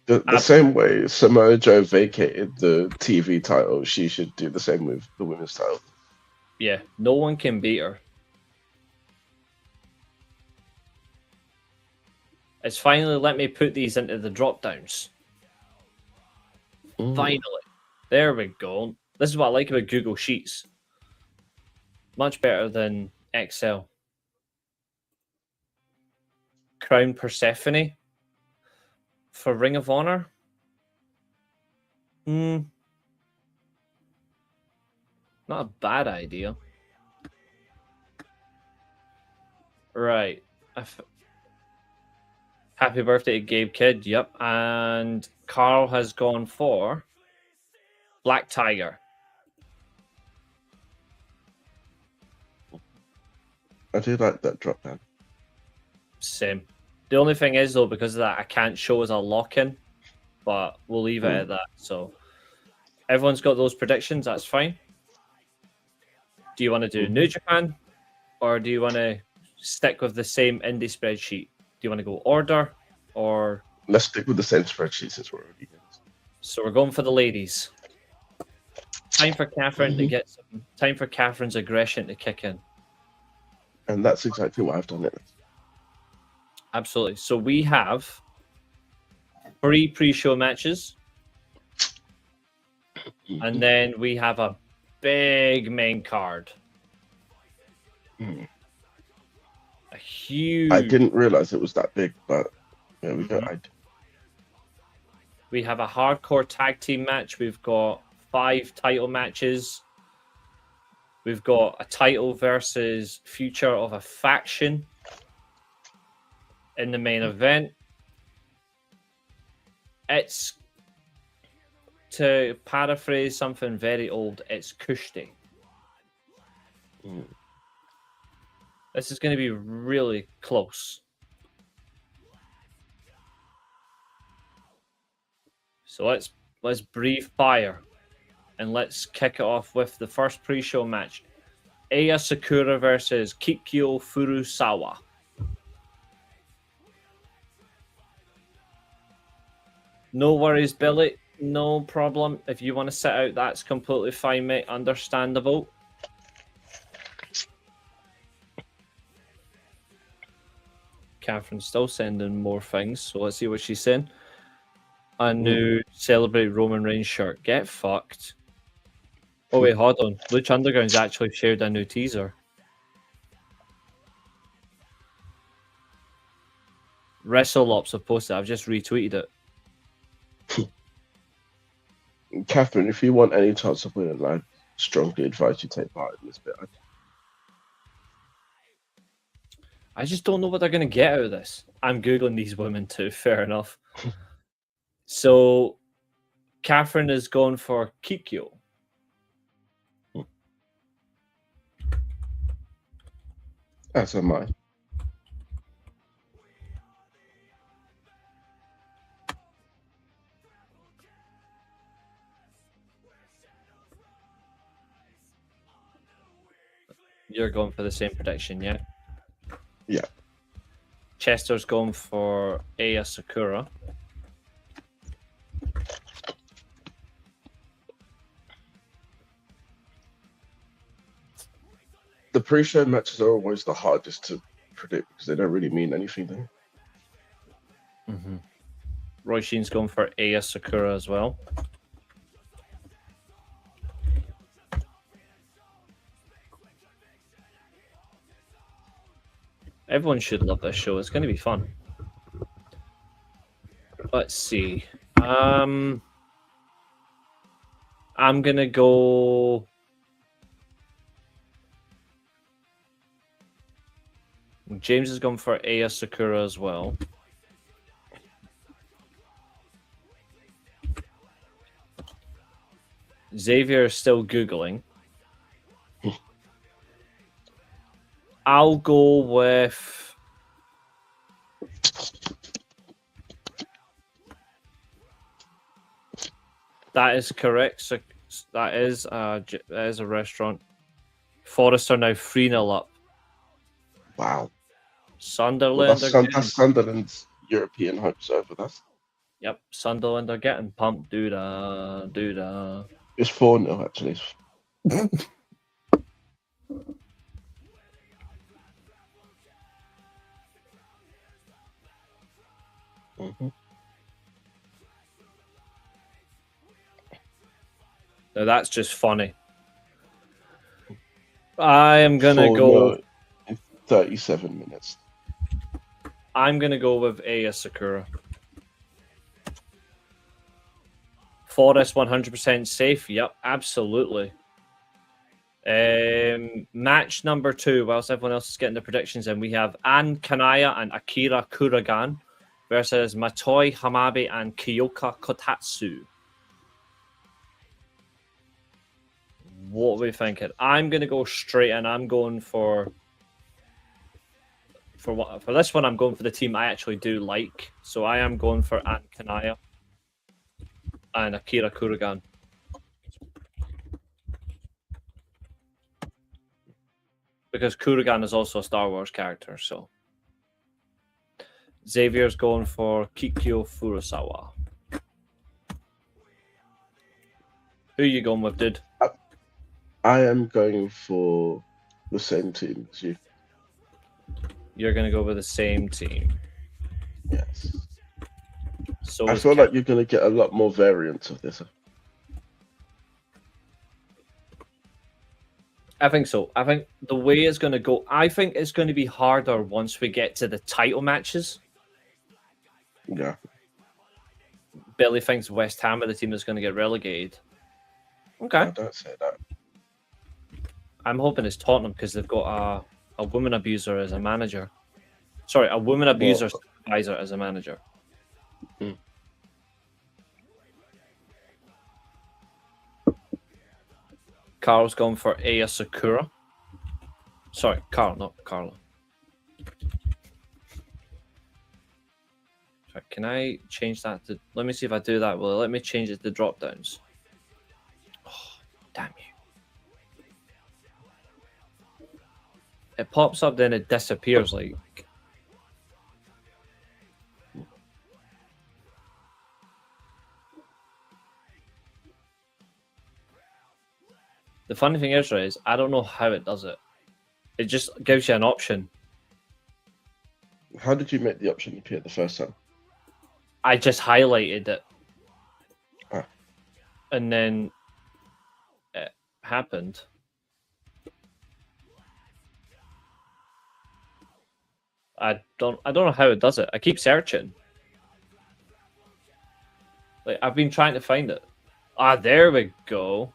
The same way Samoa Joe vacated the TV title, she should do the same with the women's title. Yeah, no one can beat her. It's finally let me put these into the drop downs. Finally. There we go. This is what I like about Google Sheets. Much better than Excel. Crown Persephone for Ring of Honor. Not a bad idea. Right. Happy birthday to Gabe Kidd. Yep. And Carl has gone for Black Tiger. I do like that drop down. Same. The only thing is, though, because of that, I can't show as a lock-in, but we'll leave it at that. So everyone's got those predictions. That's fine. Do you want to do New Japan, or do you want to stick with the same indie spreadsheet? Do you want to go order, or... Let's stick with the same spreadsheet since we're already here. So we're going for the ladies. Time for Katherine to get some... Time for Catherine's aggression to kick in. And that's exactly what I've done it. Absolutely. So we have 3 pre-show matches. And then we have a big main card. A huge... I didn't realize it was that big, but there we go. We have a hardcore tag team match. We've got 5 title matches. We've got a title versus future of a faction in the main event. It's, to paraphrase something very old, it's Kushti. This is going to be really close. So let's breathe fire and let's kick it off with the first pre-show match. Aya Sakura versus Kikyo Furusawa. No worries, Billy. No problem. If you want to sit out, that's completely fine, mate. Understandable. Catherine's still sending more things, so let's see what she's saying. A new Celebrate Roman Reigns shirt. Get fucked. Oh, wait, hold on. Lucha Underground's actually shared a new teaser. WrestleOps have posted. I've just retweeted it. Catherine, if you want any chance of winning, I strongly advise you take part in this bit. I just don't know what they're going to get out of this. I'm Googling these women too, fair enough. So, Catherine is going for Kikyo. As am I. You're going for the same prediction, yeah? Yeah. Chester's going for Aya Sakura. The pre-show matches are always the hardest to predict because they don't really mean anything there. Mm-hmm. Roy Sheen's going for Aya Sakura as well. Everyone should love this show. It's going to be fun. Let's see. I'm going to go... James is going for Aya Sakura as well. Xavier is still Googling. I'll go with... That is correct. So that is a restaurant. Forest are now 3-0 up. Wow. Sunderland. Well, that's Sunderland's European hopes over. Yep, Sunderland are getting pumped. Doo-da, doo-da. It's 4-0 actually. Mm-hmm. Now that's just funny. I am gonna go in 37 minutes. I'm gonna go with Aya Sakura. Forest 100% safe. Yep, absolutely. Match number 2. Whilst everyone else is getting the predictions in, we have Ann Kanaya and Akira Kuragan versus Matoi Hamabe and Kyoka Kotatsu. What are we thinking? I'm going to go straight in. I'm going for this one. I'm going for the team I actually do like. So I am going for Ann Kanaya and Akira Kuragan. Because Kuragan is also a Star Wars character, so. Xavier's going for Kikyo Furusawa. Who are you going with, dude? I am going for the same team as you. You're going to go with the same team. Yes. So I feel like you're going to get a lot more variants of this. I think so. I think the way it's going to go, I think it's going to be harder once we get to the title matches. Yeah. Billy thinks West Ham are the team that's going to get relegated. Okay. I don't say that. I'm hoping it's Tottenham because they've got a woman abuser as a manager. Sorry, a woman abuser supervisor as a manager. Hmm. Carl's gone for Aya Sakura. Sorry, Carl, not Carla. Sorry, can I change that to... Let me see if I do that. Will it let me change it to drop downs? Oh. Damn you. It pops up, then it disappears, like... The funny thing is, right, is I don't know how it does it. It just gives you an option. How did you make the option appear the first time? I just highlighted it. Ah. And then it happened. I don't know how it does it. I keep searching. Like, I've been trying to find it. Ah, there we go.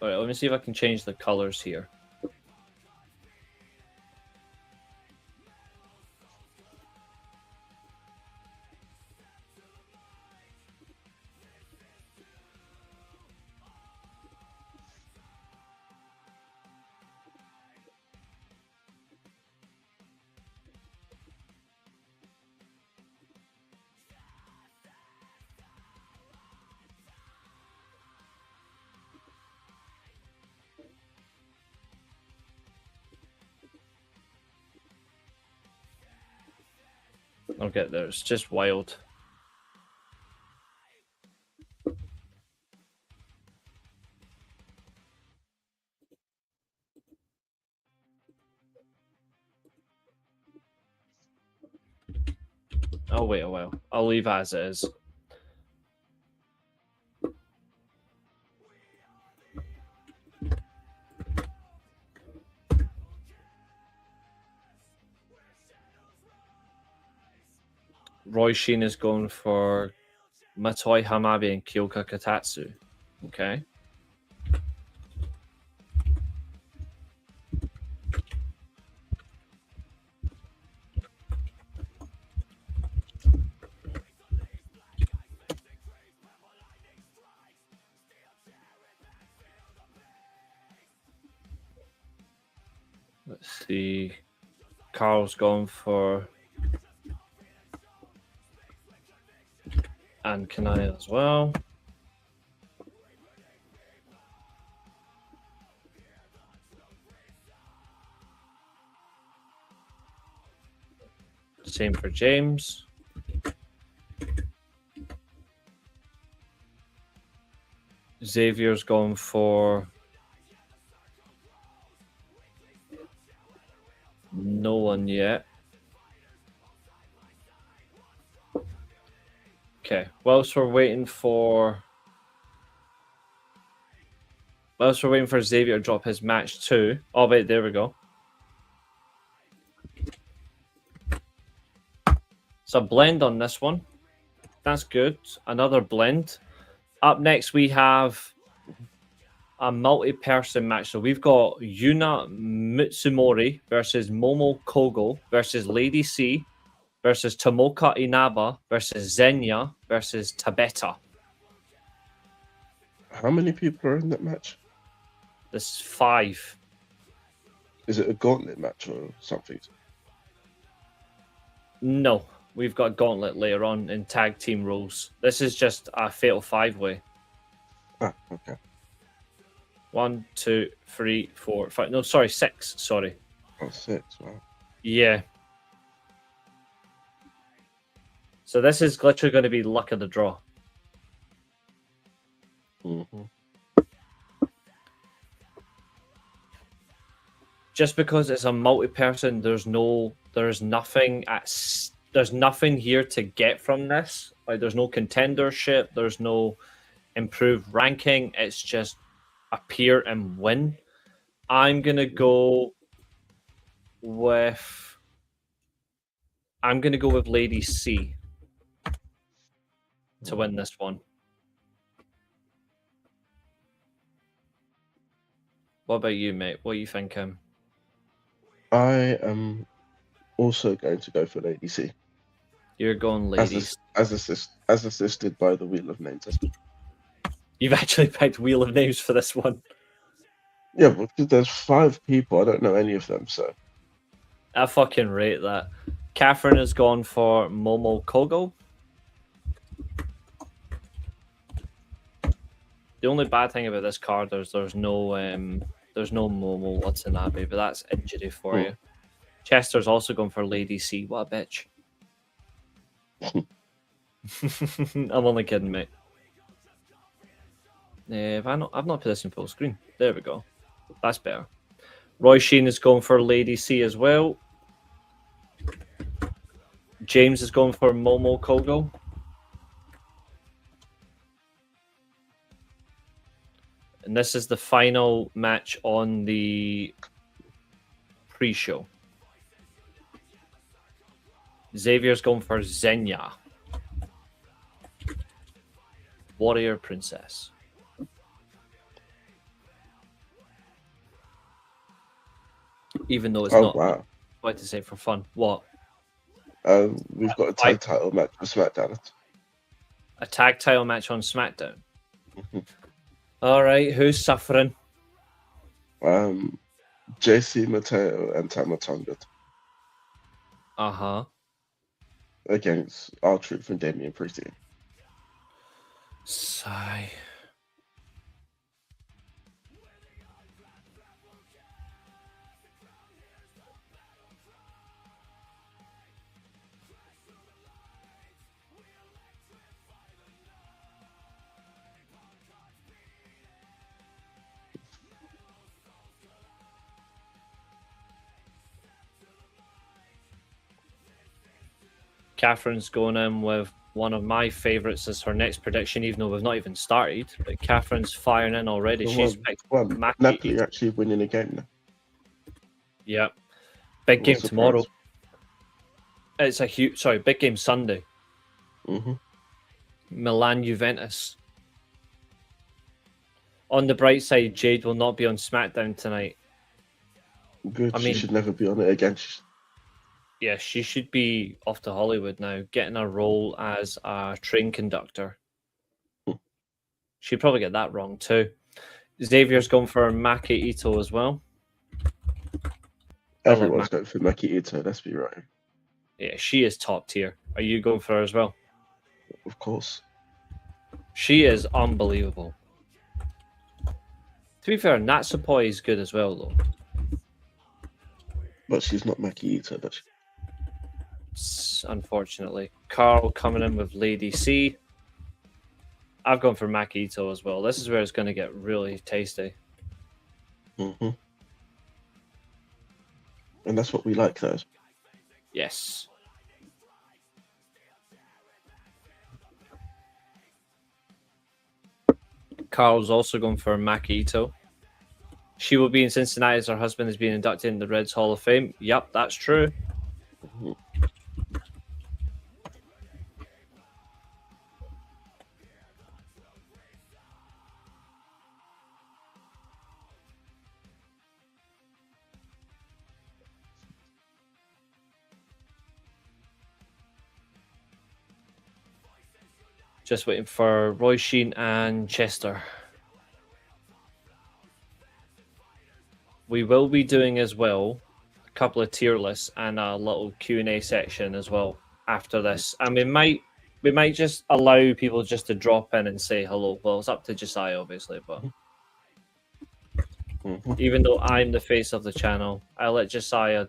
Alright, let me see if I can change the colors here. I'll get there. It's just wild. I'll wait a while. I'll leave as it is. Roy Sheen is going for Matoi Hamabe and Kyoka Katatsu. Okay. Let's see. Carl's going for and Kanai as well. Same for James. Xavier's going for no one yet. Okay, whilst we're waiting for Xavier to drop his match 2. Oh wait, there we go. It's a blend on this one. That's good. Another blend. Up next we have a multi-person match. So we've got Yuna Mitsumori versus Momo Kogo versus Lady C versus Tomoka Inaba versus Zenya versus Tabeta. How many people are in that match? This is 5. Is it a gauntlet match or something? No, we've got Gauntlet later on in tag team rules. This is just a fatal 5-way. Ah, okay. 1, 2, 3, 4, 5. No, sorry, 6. Sorry. Oh, 6. Wow. Yeah. So this is literally going to be luck of the draw. Mm-hmm. Just because it's a multi-person, there's nothing here to get from this. Like, there's no contendership, there's no improved ranking. It's just appear and win. I'm gonna go with Lady C to win this one. What about you, mate? What are you thinking? I am also going to go for Lady C. You're going ladies. As assisted by the Wheel of Names. You've actually picked Wheel of Names for this one. Yeah, because there's 5 people. I don't know any of them, so. I fucking rate that. Katherine has gone for Momo Kogo. The only bad thing about this card is there's no Momo Watanabe, but that's injury for you. Chester's also going for Lady C. What a bitch. I'm only kidding, mate. I've not put this in full screen. There we go. That's better. Roy Sheen is going for Lady C as well. James is going for Momo Kogo. And this is the final match on the pre-show. Xavier's going for Xenia. Warrior Princess. Even though it's not. Wow. I like to say for fun. What? We've got a tag title match for SmackDown. A tag title match on SmackDown. All right, who's suffering? JC Mateo and Tama Tonga against R-Truth and Damian Priest. Sigh. Catherine's going in with one of my favourites as her next prediction, even though we've not even started. But Catherine's firing in already. She's picked Napoli actually winning a game now. Yeah. Big game tomorrow. It's a huge, big game Sunday. Milan Juventus. On the bright side, Jade will not be on SmackDown tonight. Good. She should never be on it again. Yeah, she should be off to Hollywood now, getting a role as a train conductor. She'd probably get that wrong too. Xavier's going for Maki Ito as well. Everyone's going for Maki Ito, let's be right. Yeah, she is top tier. Are you going for her as well? Of course. She is unbelievable. To be fair, Natsupoi is good as well, though. But she's not Maki Ito, does she? Unfortunately. Carl coming in with Lady C. I've gone for Maki Ito as well. This is where it's going to get really tasty. And that's what we like, though. Yes. Carl's also going for Maki Ito. She will be in Cincinnati as her husband is being inducted in the Reds Hall of Fame. Yep, that's true. Just waiting for Roy Sheen and Chester. We will be doing as well a couple of tier lists and a little Q&A section as well after this. And we might just allow people just to drop in and say hello. Well, it's up to Josiah, obviously, but even though I'm the face of the channel, I'll let Josiah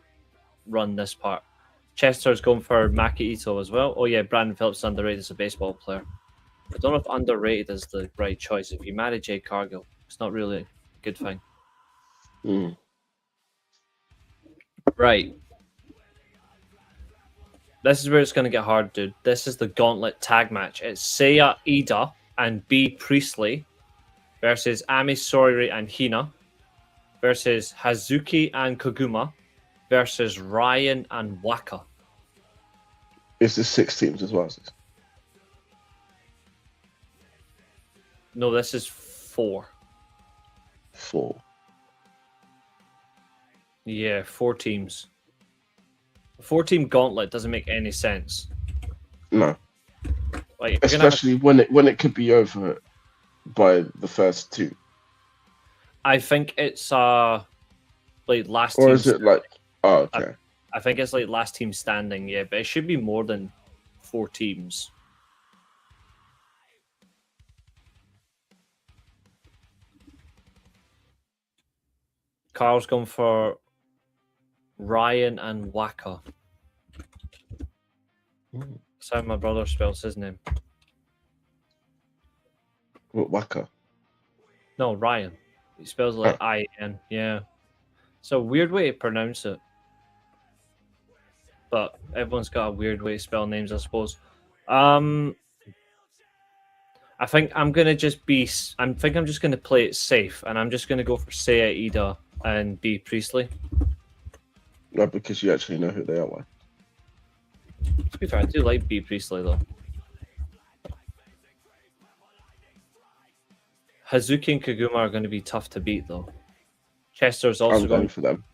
run this part. Chester's going for Maki Ito as well. Oh yeah, Brandon Phillips underrated as a baseball player. I don't know if underrated is the right choice. If you marry Jade Cargill, it's not really a good thing. Right. This is where it's going to get hard, dude. This is the gauntlet tag match. It's Seiya Ida and B Priestley versus Ami Soiri and Hina versus Hazuki and Koguma versus Ryan and Waka. Is this 6 teams as well? No, this is 4. 4. Yeah, 4 teams. A 4-team gauntlet doesn't make any sense. No. Like, especially when it could be over by the first 2. I think it's like last. Or is it like? Oh, okay. I think it's like last team standing. Yeah, but it should be more than 4 teams. Carl's gone for Ryan and Waka. That's how my brother spells his name. What, Waka? No, Ryan. He spells it like I-N. Yeah. It's a weird way to pronounce it. But everyone's got a weird way to spell names, I suppose. I think I'm gonna just gonna play it safe, and I'm just gonna go for Saya, Ida, and B Priestley. No, because you actually know who they are. Why? To be fair, I do like B Priestley though. Hazuki and Kaguma are going to be tough to beat though. Chester's also I'm going for them.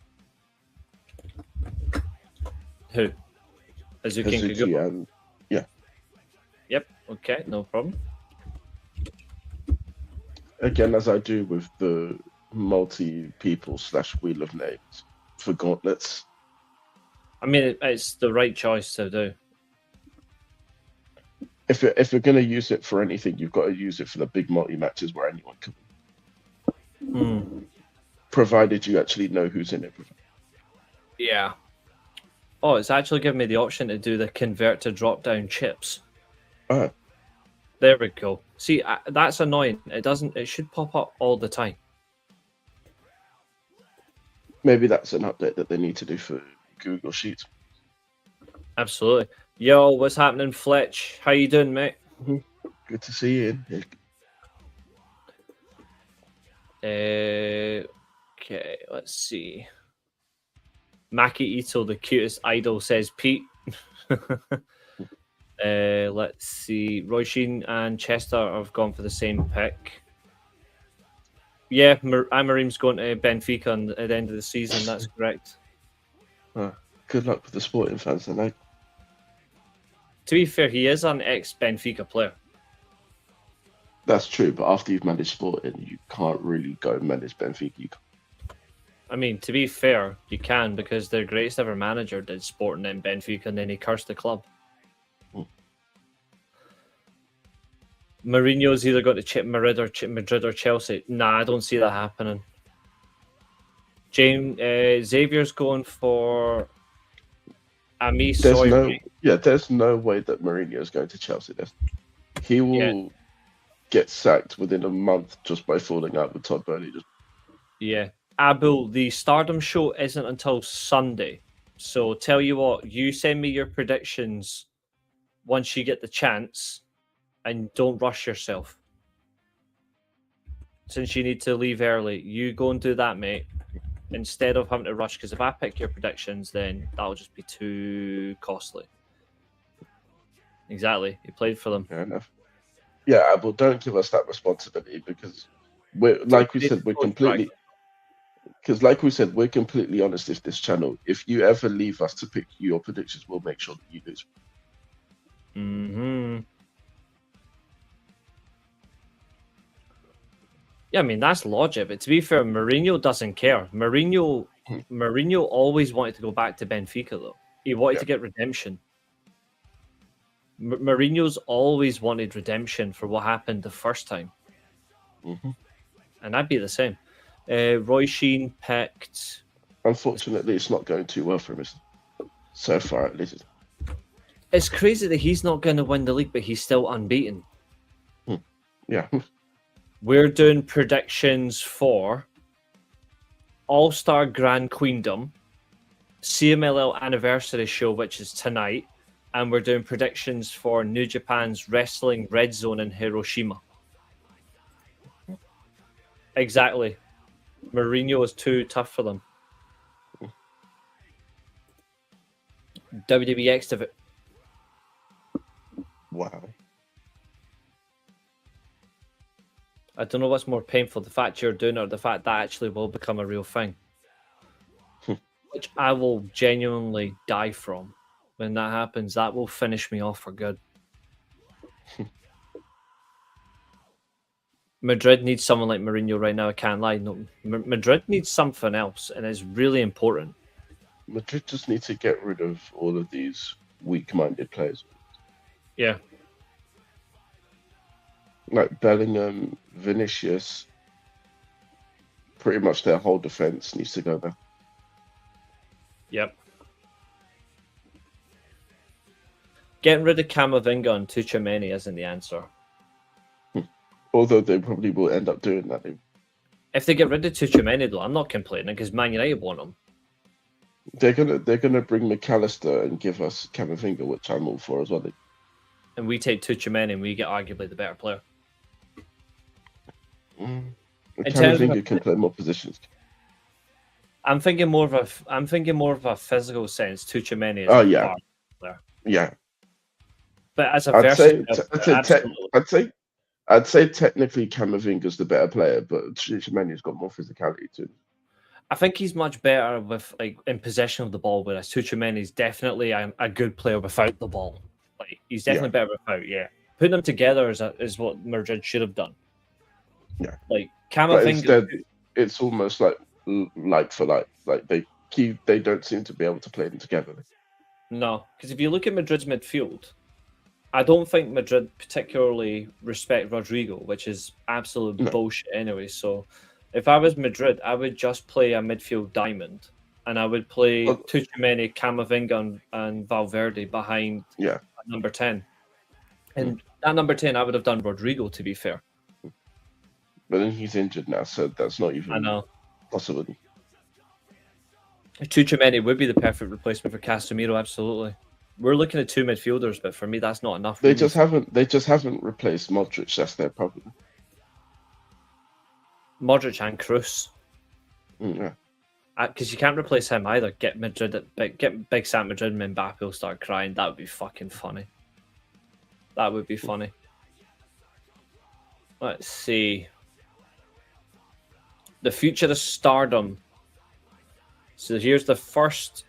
Who? Hazuki and Kaguma. And yeah. Yep. Okay. No problem. Again, as I do with the multi-people / wheel of names for gauntlets. I mean, it's the right choice to do. If you're going to use it for anything, you've got to use it for the big multi-matches where anyone can win. Provided you actually know who's in it. Yeah. Oh, it's actually giving me the option to do the convert to drop-down chips. Oh. There we go. See, that's annoying. It should pop up all the time. Maybe that's an update that they need to do for Google Sheets. Absolutely. Yo, what's happening, Fletch? How you doing, mate? Good to see you. Okay, let's see. Maki Ito, the cutest idol, says Pete. Let's see. Roisin and Chester have gone for the same pick. Yeah, Amarim's going to Benfica at the end of the season. That's correct. Good luck with the sporting fans tonight. To be fair, he is an ex-Benfica player. That's true, but after you've managed Sporting, you can't really go and manage Benfica. I mean, to be fair, you can, because their greatest ever manager did Sporting and Benfica, and then he cursed the club. Mourinho's either got to chip Madrid or Chelsea. Nah, I don't see that happening. Xavier's going for Ami Soy. There's no way that Mourinho is going to Chelsea. He will get sacked within a month just by falling out with Todd Bowley. Yeah. Abul, the Stardom show isn't until Sunday. So tell you what, you send me your predictions once you get the chance, and don't rush yourself. Since you need to leave early, you go and do that, mate. Instead of having to rush, because if I pick your predictions, then that'll just be too costly. Exactly. You played for them. Fair enough. Yeah, well, don't give us that responsibility because we're completely honest with this channel. If you ever leave us to pick your predictions, we'll make sure that you lose. Yeah, I mean, that's logic. But to be fair, Mourinho doesn't care. Mourinho always wanted to go back to Benfica, though. He wanted to get redemption. Mourinho's always wanted redemption for what happened the first time. And I'd be the same. Roy Sheen picked... Unfortunately, it's not going too well for him so far, at least. It's crazy that he's not going to win the league, but he's still unbeaten. Yeah. We're doing predictions for All-Star Grand Queendom, CMLL Anniversary Show, which is tonight, and we're doing predictions for New Japan's Wrestling Red Zone in Hiroshima. Exactly. Mourinho is too tough for them. WWX to it. Wow. I don't know what's more painful, the fact you're doing it or the fact that actually will become a real thing. Which I will genuinely die from. When that happens, that will finish me off for good. Madrid needs someone like Mourinho right now, I can't lie. No, Madrid needs something else, and it's really important. Madrid just need to get rid of all of these weak-minded players. Yeah. Like Bellingham, Vinicius, pretty much their whole defense needs to go there. Yep. Getting rid of Camavinga and Tuchemeni isn't the answer. Although they probably will end up doing that. If they get rid of Tuchemeni, though, I'm not complaining because Man United want him. They're gonna bring McAllister and give us Camavinga, which I'm all for as well. And we take Tuchemeni and we get arguably the better player. Camavinga can play more positions. I'm thinking more of a physical sense. Tuchemeni is Oh a yeah, far player. Yeah. But as a versatile player, I'd say technically Camavinga's the better player, but Tuchemeni's got more physicality too. I think he's much better with like in possession of the ball, whereas Tuchemeni is definitely a good player without the ball. Like he's definitely better without. Yeah, putting them together is what Madrid should have done. Yeah, like but Camavinga. instead, it's almost like for like. Like they don't seem to be able to play them together. No, because if you look at Madrid's midfield, I don't think Madrid particularly respect Rodrigo, which is absolute bullshit anyway. So if I was Madrid, I would just play a midfield diamond, and I would play Tuchemeni, Camavinga, and Valverde behind number 10. And that number 10, I would have done Rodrigo, to be fair. But then he's injured now, so that's not even possible. Tuchemeni would be the perfect replacement for Casemiro, absolutely. We're looking at two midfielders, but for me, that's not enough. They just haven't replaced Modric. That's their problem. Modric and Kroos. Yeah. Because you can't replace him either. Get Big Sam Madrid and Mbappe will start crying. That would be fucking funny. That would be funny. Let's see. The future of Stardom. So here's the first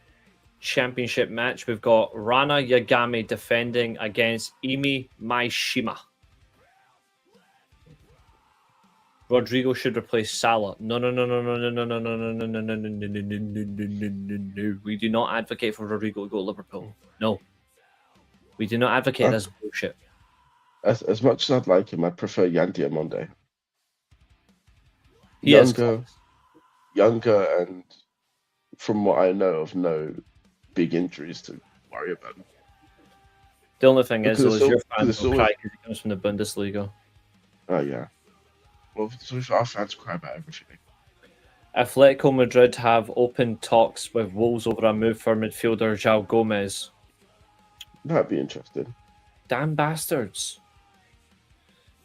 championship match. We've got Rana Yagami defending against Imi Maishima. Rodrigo should replace Salah. No. We do not advocate for Rodrigo to go to Liverpool. No. We do not advocate this bullshit. As much as I'd like him, I prefer Yandy Amonde. Younger, and from what I know of, no big injuries to worry about. The only thing is, your fans will cry because he comes from the Bundesliga. Oh, yeah. Well, so our fans cry about everything. Atletico Madrid have opened talks with Wolves over a move for midfielder João Gomez. That'd be interesting. Damn bastards.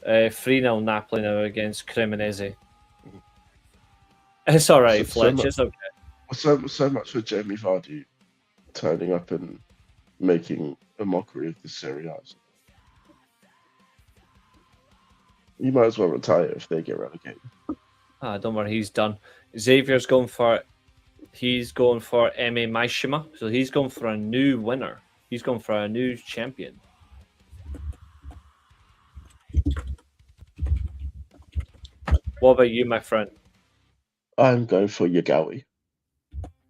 3-0 Napoli now against Cremonese. It's alright, Fletch. It's okay. So much for Jamie Vardy turning up and making a mockery of the Serie A. You might as well retire if they get relegated. Don't worry, he's done. Xavier's going for Emi Maishima, so he's going for a new winner. He's going for a new champion. What about you, my friend? I'm going for Yagawi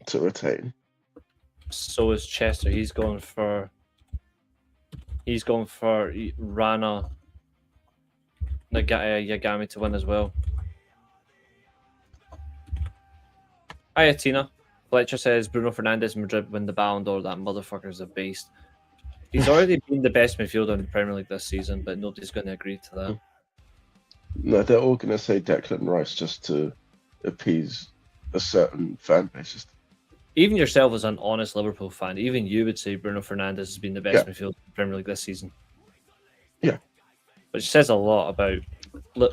to retain. So is Chester. He's going for Rana Yagami to win as well. Hiya, Tina. Fletcher says Bruno Fernandes and Madrid win the Ballon d'Or. That motherfucker's a beast. He's already been the best midfielder in the Premier League this season, but nobody's going to agree to that. No, they're all going to say Declan Rice just to appease a certain fan base. Even yourself as an honest Liverpool fan, even you would say Bruno Fernandes has been the best midfielder in the Premier League this season. Yeah. Which says a lot about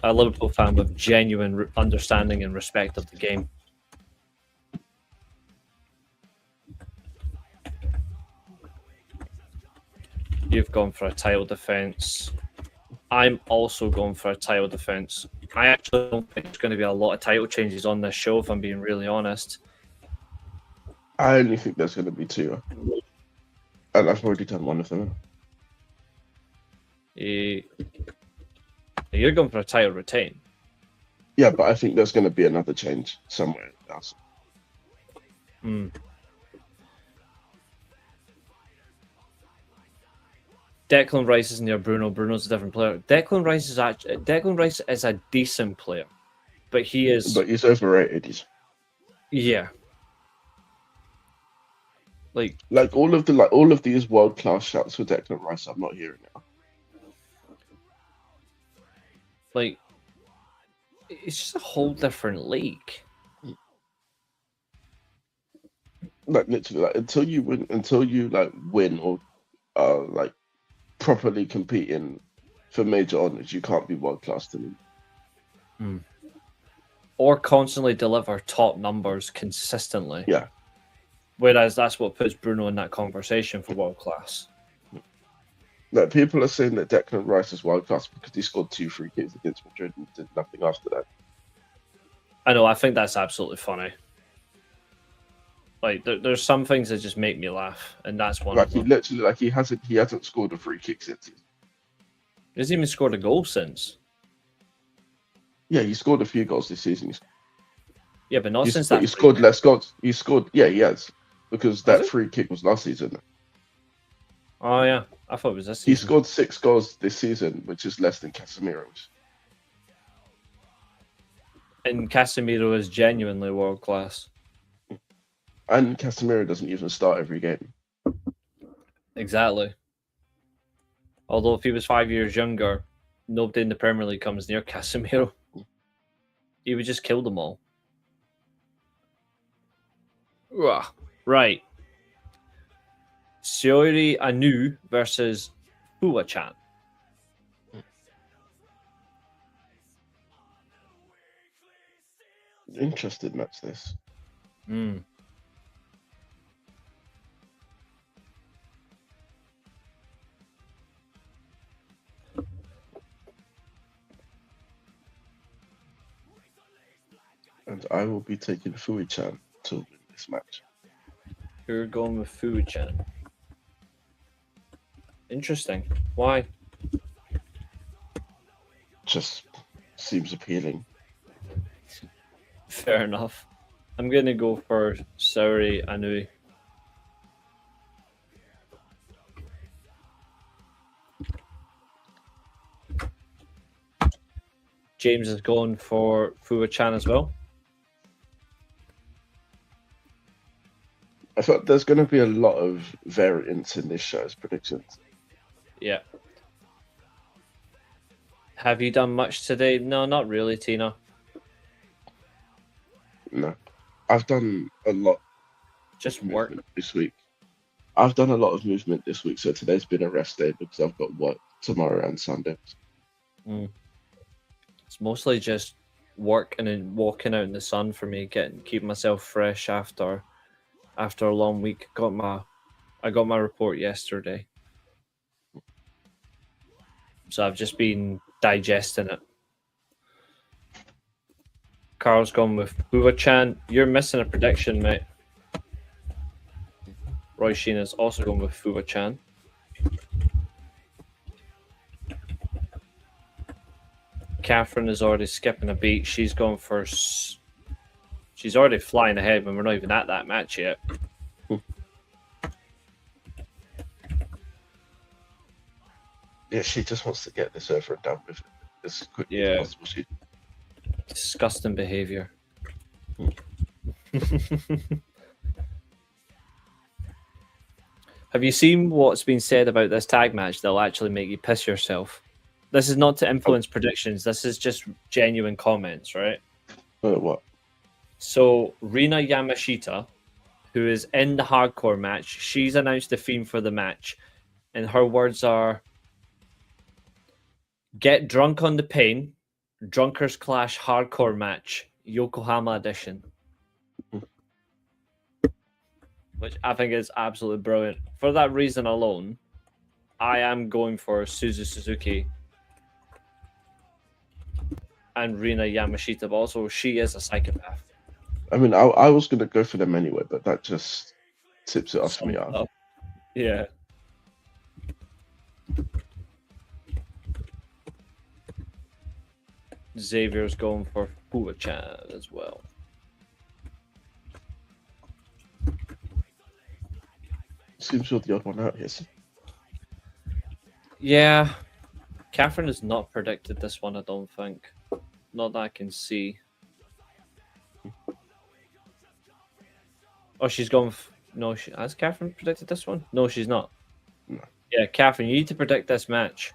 a Liverpool fan with genuine understanding and respect of the game. You've gone for a title defence. I'm also going for a title defence. I actually don't think there's going to be a lot of title changes on this show, if I'm being really honest. I only think there's going to be 2. And I've already done one of them. You're going for a title retain. Yeah, but I think there's going to be another change somewhere else. Declan Rice is near Bruno. Bruno's a different player. Declan Rice is a decent player. but he is. But he's overrated. Yeah. Like all of these world class shots for Declan Rice, I'm not hearing now. Like, it's just a whole different league. Like literally, like until you win or like properly competing for major honors, you can't be world class to me. Or constantly deliver top numbers consistently. Yeah. Whereas that's what puts Bruno in that conversation for world class. Like people are saying that Declan Rice is world class because he scored 2 free kicks against Madrid and did nothing after that. I know, I think that's absolutely funny. Like there's some things that just make me laugh, and that's one Like of he them. literally, like he hasn't scored a free kick since. He hasn't even scored a goal since. Yeah, he scored a few goals this season. Yeah, but not since But that. he scored less goals. He has, because that it? free kick was last season. Oh yeah, I thought it was this He season. scored 6 goals this season, which is less than Casemiro's. And Casemiro is genuinely world class. And Casemiro doesn't even start every game. Exactly. Although if he was 5 years younger, nobody in the Premier League comes near Casemiro. He would just kill them all. Ugh. Right. Seori Anu versus Fuwachan. Interested match this. And I will be taking Fui-chan to win this match. You're going with Fuwachan. Interesting. Why? Just seems appealing. Fair enough. I'm going to go for Seori Anu. James is going for Fuwachan as well. I thought there's going to be a lot of variance in this show's predictions. Yeah. Have you done much today? No, not really, Tina. No, I've done a lot. Just of work. movement this week. I've done a lot of movement this week, so today's been a rest day because I've got work tomorrow and Sunday. It's mostly just work and then walking out in the sun for me, keeping myself fresh after a long week. I got my report yesterday, so I've just been digesting it. Carl's gone with Fuwachan. You're missing a prediction, mate. Roy Sheen is also going with Fuwachan. Katherine is already skipping a beat. She's going for. She's already flying ahead when we're not even at that match yet. Yeah, she just wants to get this over and done with as quickly as possible. Disgusting behavior. Have you seen what's been said about this tag match that'll actually make you piss yourself? This is not to influence predictions. This is just genuine comments, right? What? So, Rina Yamashita, who is in the hardcore match, she's announced the theme for the match. And her words are, "Get drunk on the pain, Drunkers Clash hardcore match, Yokohama edition." Which I think is absolutely brilliant. For that reason alone, I am going for Suzu Suzuki and Rina Yamashita, but also she is a psychopath. I mean, I was going to go for them anyway, but that just tips it off me off. Yeah. Xavier's going for Fuwachan as well. Seems you're the odd one out here. Yeah. Katherine has not predicted this one, I don't think. Not that I can see. Oh, she's going. No, has Catherine predicted this one? No, she's not. No. Yeah, Catherine, you need to predict this match.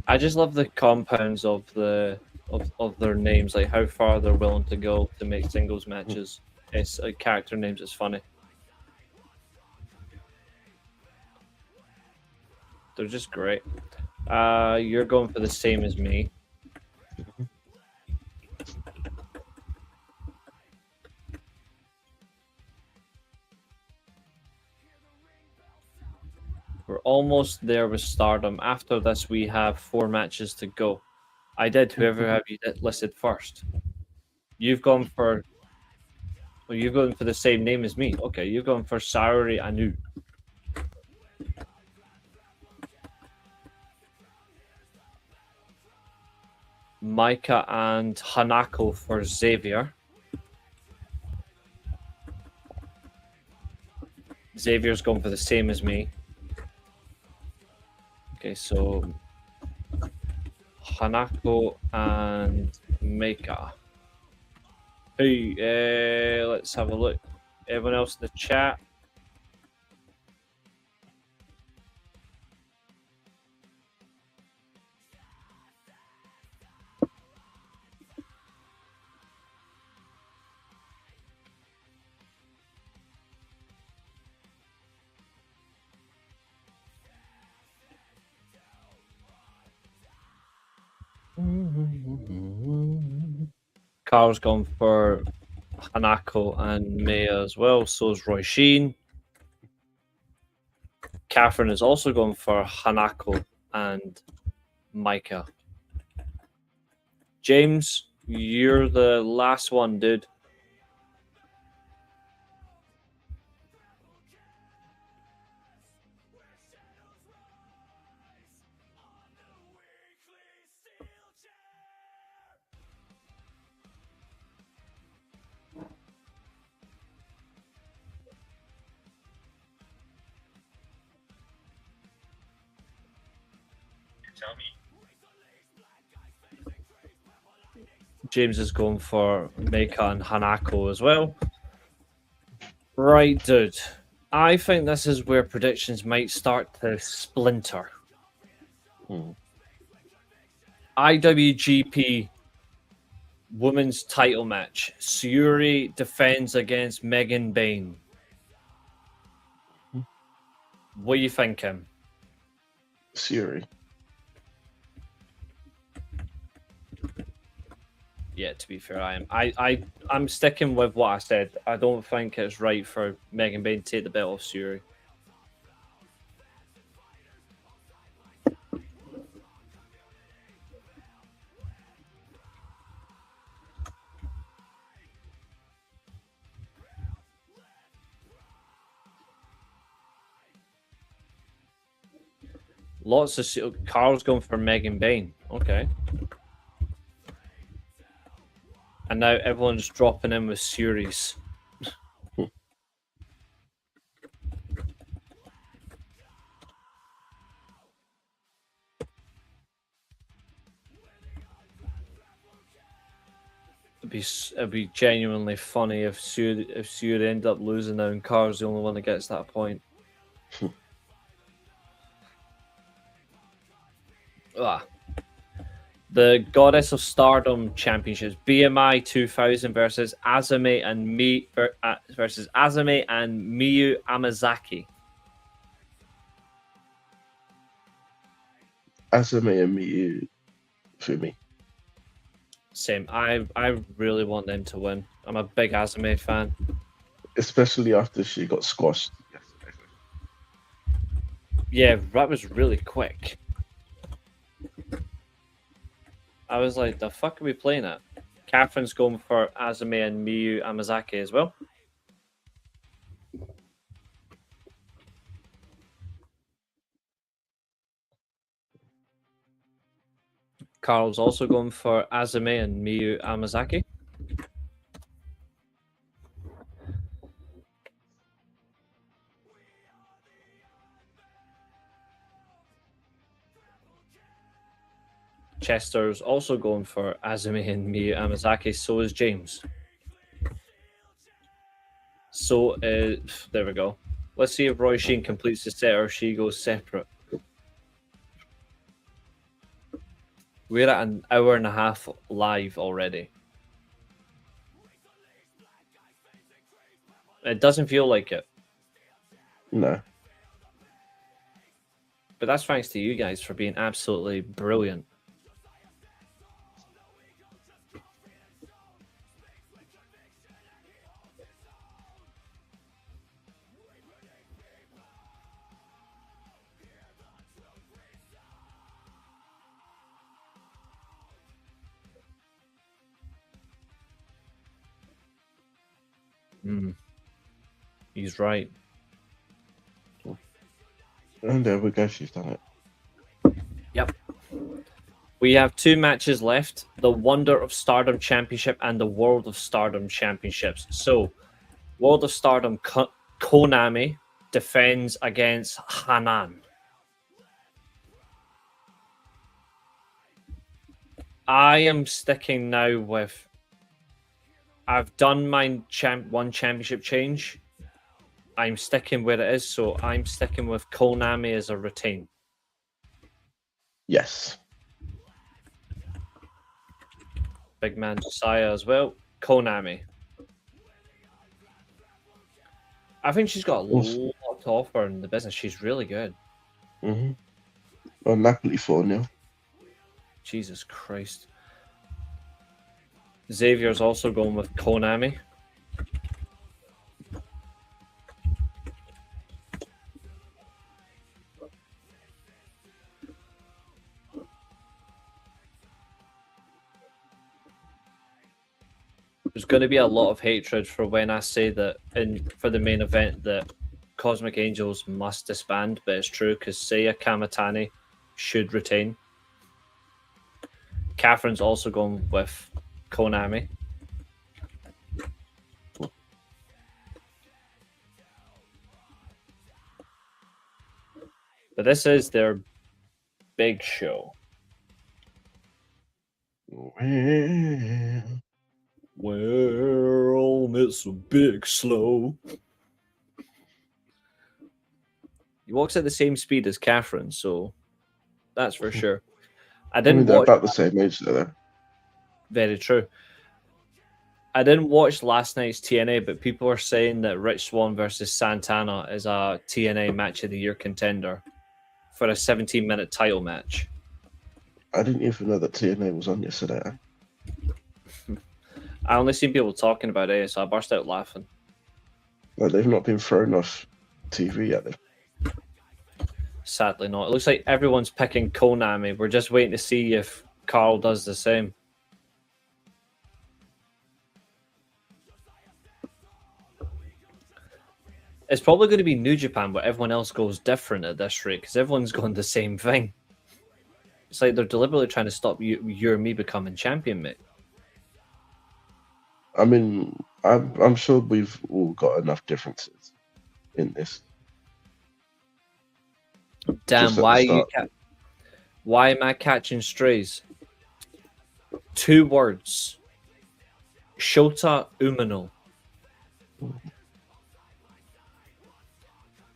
I just love the compounds of of their names, like how far they're willing to go to make singles matches. It's character names. It's funny. They're just great. You're going for the same as me. We're almost there with Stardom. After this, we have 4 matches to go. I did. Whoever have you listed first? You've gone for. Well, you're going for the same name as me. Okay, you're going for Saori Anu. Micah and Hanako for Xavier. Xavier's going for the same as me. Okay, so Hanako and Micah. Hey, let's have a look. Everyone else in the chat. Carl's gone for Hanako and Maya as well. So is Roy Sheen. Catherine is also going for Hanako and Micah. James, you're the last one, dude. James is going for Meika and Hanako as well. Right, dude. I think this is where predictions might start to splinter. IWGP Women's title match. Syuri defends against Megan Bayne. What are you thinking? Syuri. Yeah, to be fair, I'm sticking with what I said. I don't think it's right for Megan Bayne to take the belt off Syuri. Lots of Carl's going for Megan Bayne. Okay. And now everyone's dropping in with Syuri's. It'd be genuinely funny if Syuri ended up losing now and Carl's the only one that gets that point. The Goddess of Stardom Championships, BMI 2000 versus Azumi and Miyu Amazaki. Azumi and Miyu for me. Same. I really want them to win. I'm a big Azumi fan. Especially after she got squashed yesterday. Yeah, that was really quick. I was like, the fuck are we playing at? Catherine's going for Azumi and Miyu Amazaki as well. Carl's also going for Azumi and Miyu Amazaki. Chester's also going for Azumi and Miyu Amazaki. So is James. So there we go. Let's see if Roy Sheen completes the set or she goes separate. We're at an hour and a half live already. It doesn't feel like it. No. But that's thanks to you guys for being absolutely brilliant. He's right. And there we go, she's done it. Yep. We have 2 matches left. The Wonder of Stardom Championship and the World of Stardom Championships. So, World of Stardom, Konami defends against Hanan. I am sticking now with... I've done my one championship change. I'm sticking where it is, so I'm sticking with Konami as a retain. Yes. Big man Josiah as well. Konami. I think she's got a lot to offer in the business. She's really good. Mm-hmm. Well, Napoli 4-0. Jesus Christ. Xavier's also going with Konami. There's going to be a lot of hatred for when I say that for the main event that Cosmic Angels must disband, but it's true because Seiya Kamatani should retain. Catherine's also going with Konami. But this is their big show. Well, it's a big slow. He walks at the same speed as Catherine, so that's for sure. They're about the same age, though. Very true. I didn't watch last night's TNA, but people are saying that Rich Swann versus Santana is a TNA Match of the Year contender for a 17-minute title match. I didn't even know that TNA was on yesterday. I only seen people talking about it, so I burst out laughing. No, they've not been thrown off TV yet. Sadly not. It looks like everyone's picking Konami. We're just waiting to see if Carl does the same. It's probably going to be New Japan, but everyone else goes different at this rate because everyone's going the same thing. It's like they're deliberately trying to stop you or me becoming champion, mate. I mean, I'm sure we've all got enough differences in this. Damn, why am I catching strays? 2 words. Shota Umino.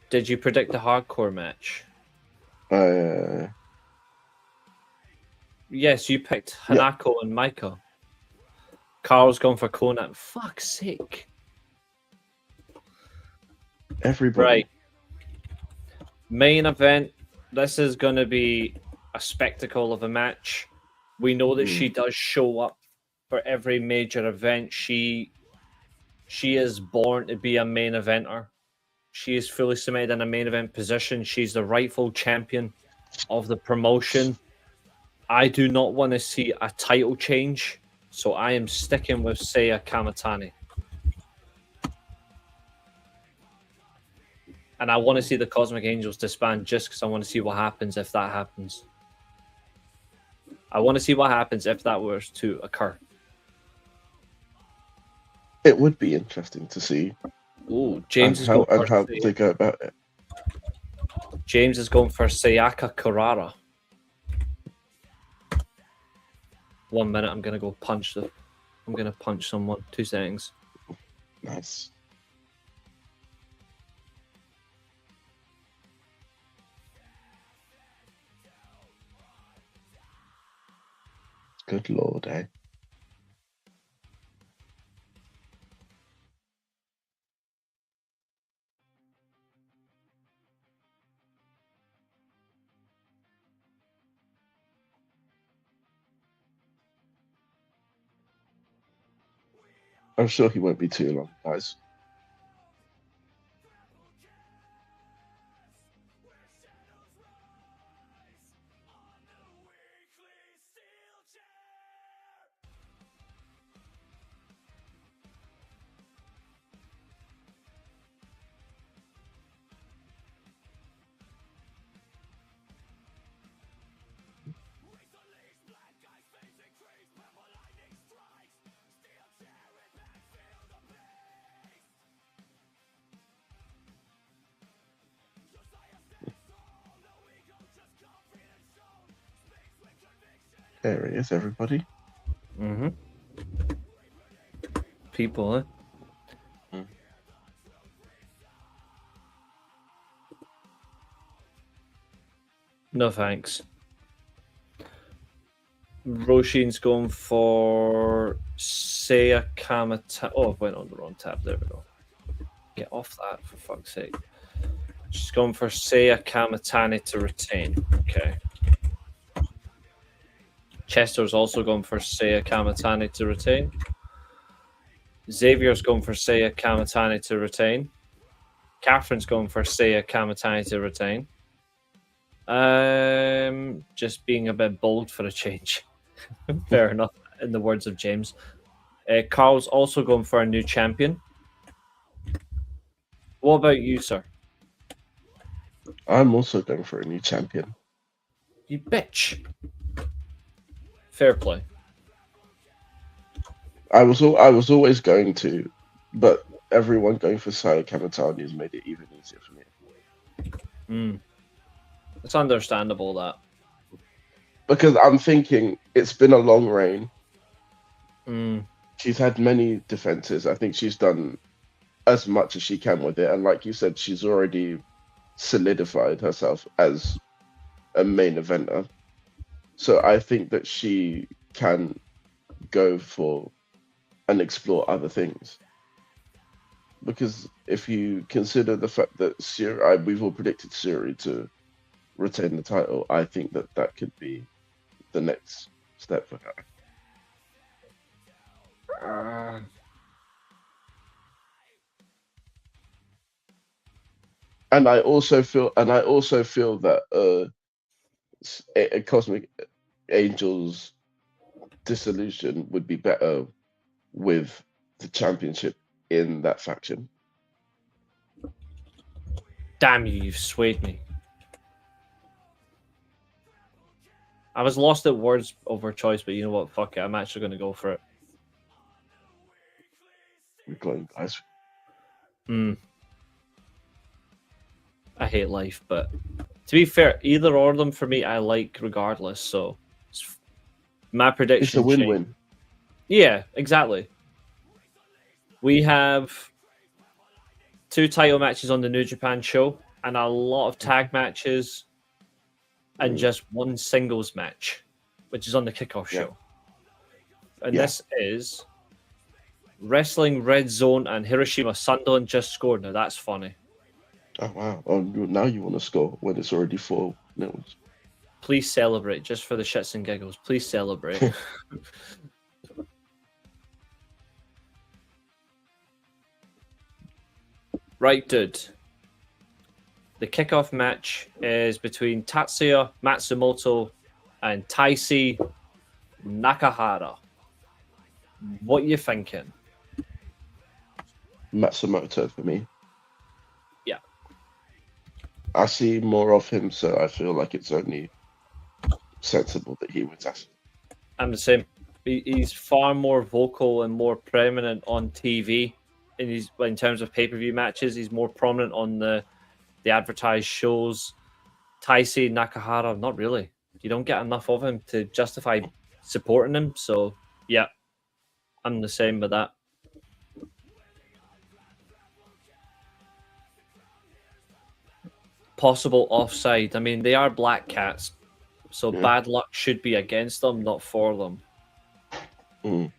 Did you predict the hardcore match? Yes, you picked Hanako and Maika. Carl's gone for Conan. Fuck's sake. Everybody. Right. Main event. This is going to be a spectacle of a match. We know that she does show up for every major event. She is born to be a main eventer. She is fully cemented in a main event position. She's the rightful champion of the promotion. I do not want to see a title change, so I am sticking with Seiya Kamatani. And I want to see the Cosmic Angels disband just because I want to see what happens if that happens. I want to see what happens if that were to occur. It would be interesting to see. Ooh, James is how going for they go about it. James is going for Sayaka Kurara. 1 minute. I'm gonna go punch I'm gonna punch someone. 2 seconds. Nice. Good lord, eh? I'm sure he won't be too long, guys. There he is, everybody. Mm-hmm. People, eh? Mm. No thanks. Roshin's going for Seiya Kamata. Oh, I went on the wrong tab. There we go. Get off that, for fuck's sake. She's going for Seiya Kamatani to retain. Okay. Chester's also going for Seiya Kamatani to retain. Xavier's going for Seiya Kamatani to retain. Catherine's going for Seiya Kamatani to retain. Just being a bit bold for a change. Fair enough, in the words of James. Carl's also going for a new champion. What about you, sir? I'm also going for a new champion. You bitch. Fair play. I was always going to, but everyone going for Saya Kamatani has made it even easier for me. It's understandable that. Because I'm thinking it's been a long reign. Mm. She's had many defenses. I think she's done as much as she can with it. And like you said, she's already solidified herself as a main eventer. So I think that she can go for and explore other things. Because if you consider the fact that we've all predicted Suri to retain the title, I think that that could be the next step for her. And I also feel that a Cosmic Angel's dissolution would be better with the championship in that faction. Damn you, you've swayed me. I was lost at words over choice, but you know what? Fuck it. I'm actually going to go for it. We're going, guys. I hate life, but to be fair, either or of them for me, I like regardless. So my prediction. It's a win-win. Yeah, exactly. We have 2 title matches on the New Japan show and a lot of tag matches and just 1 singles match, which is on the kickoff show. And this is Wrestling Red Zone and Hiroshima. Sunderland just scored. Now that's funny. Oh, wow. Oh, now you want to score when it's already 4-0. Please celebrate, just for the shits and giggles. Please celebrate. Right, dude. The kickoff match is between Tatsuya Matsumoto and Taisi Nakahara. What you thinking? Matsumoto for me. Yeah. I see more of him, so I feel like it's only sensible that he wins that. I'm the same. He's far more vocal and more prominent on TV. In terms of pay-per-view matches, he's more prominent on the advertised shows. Taisi Nakahara, not really. You don't get enough of him to justify supporting him. So yeah, I'm the same with that. Possible offside. I mean, they are black cats, so bad luck should be against them, not for them. Mm.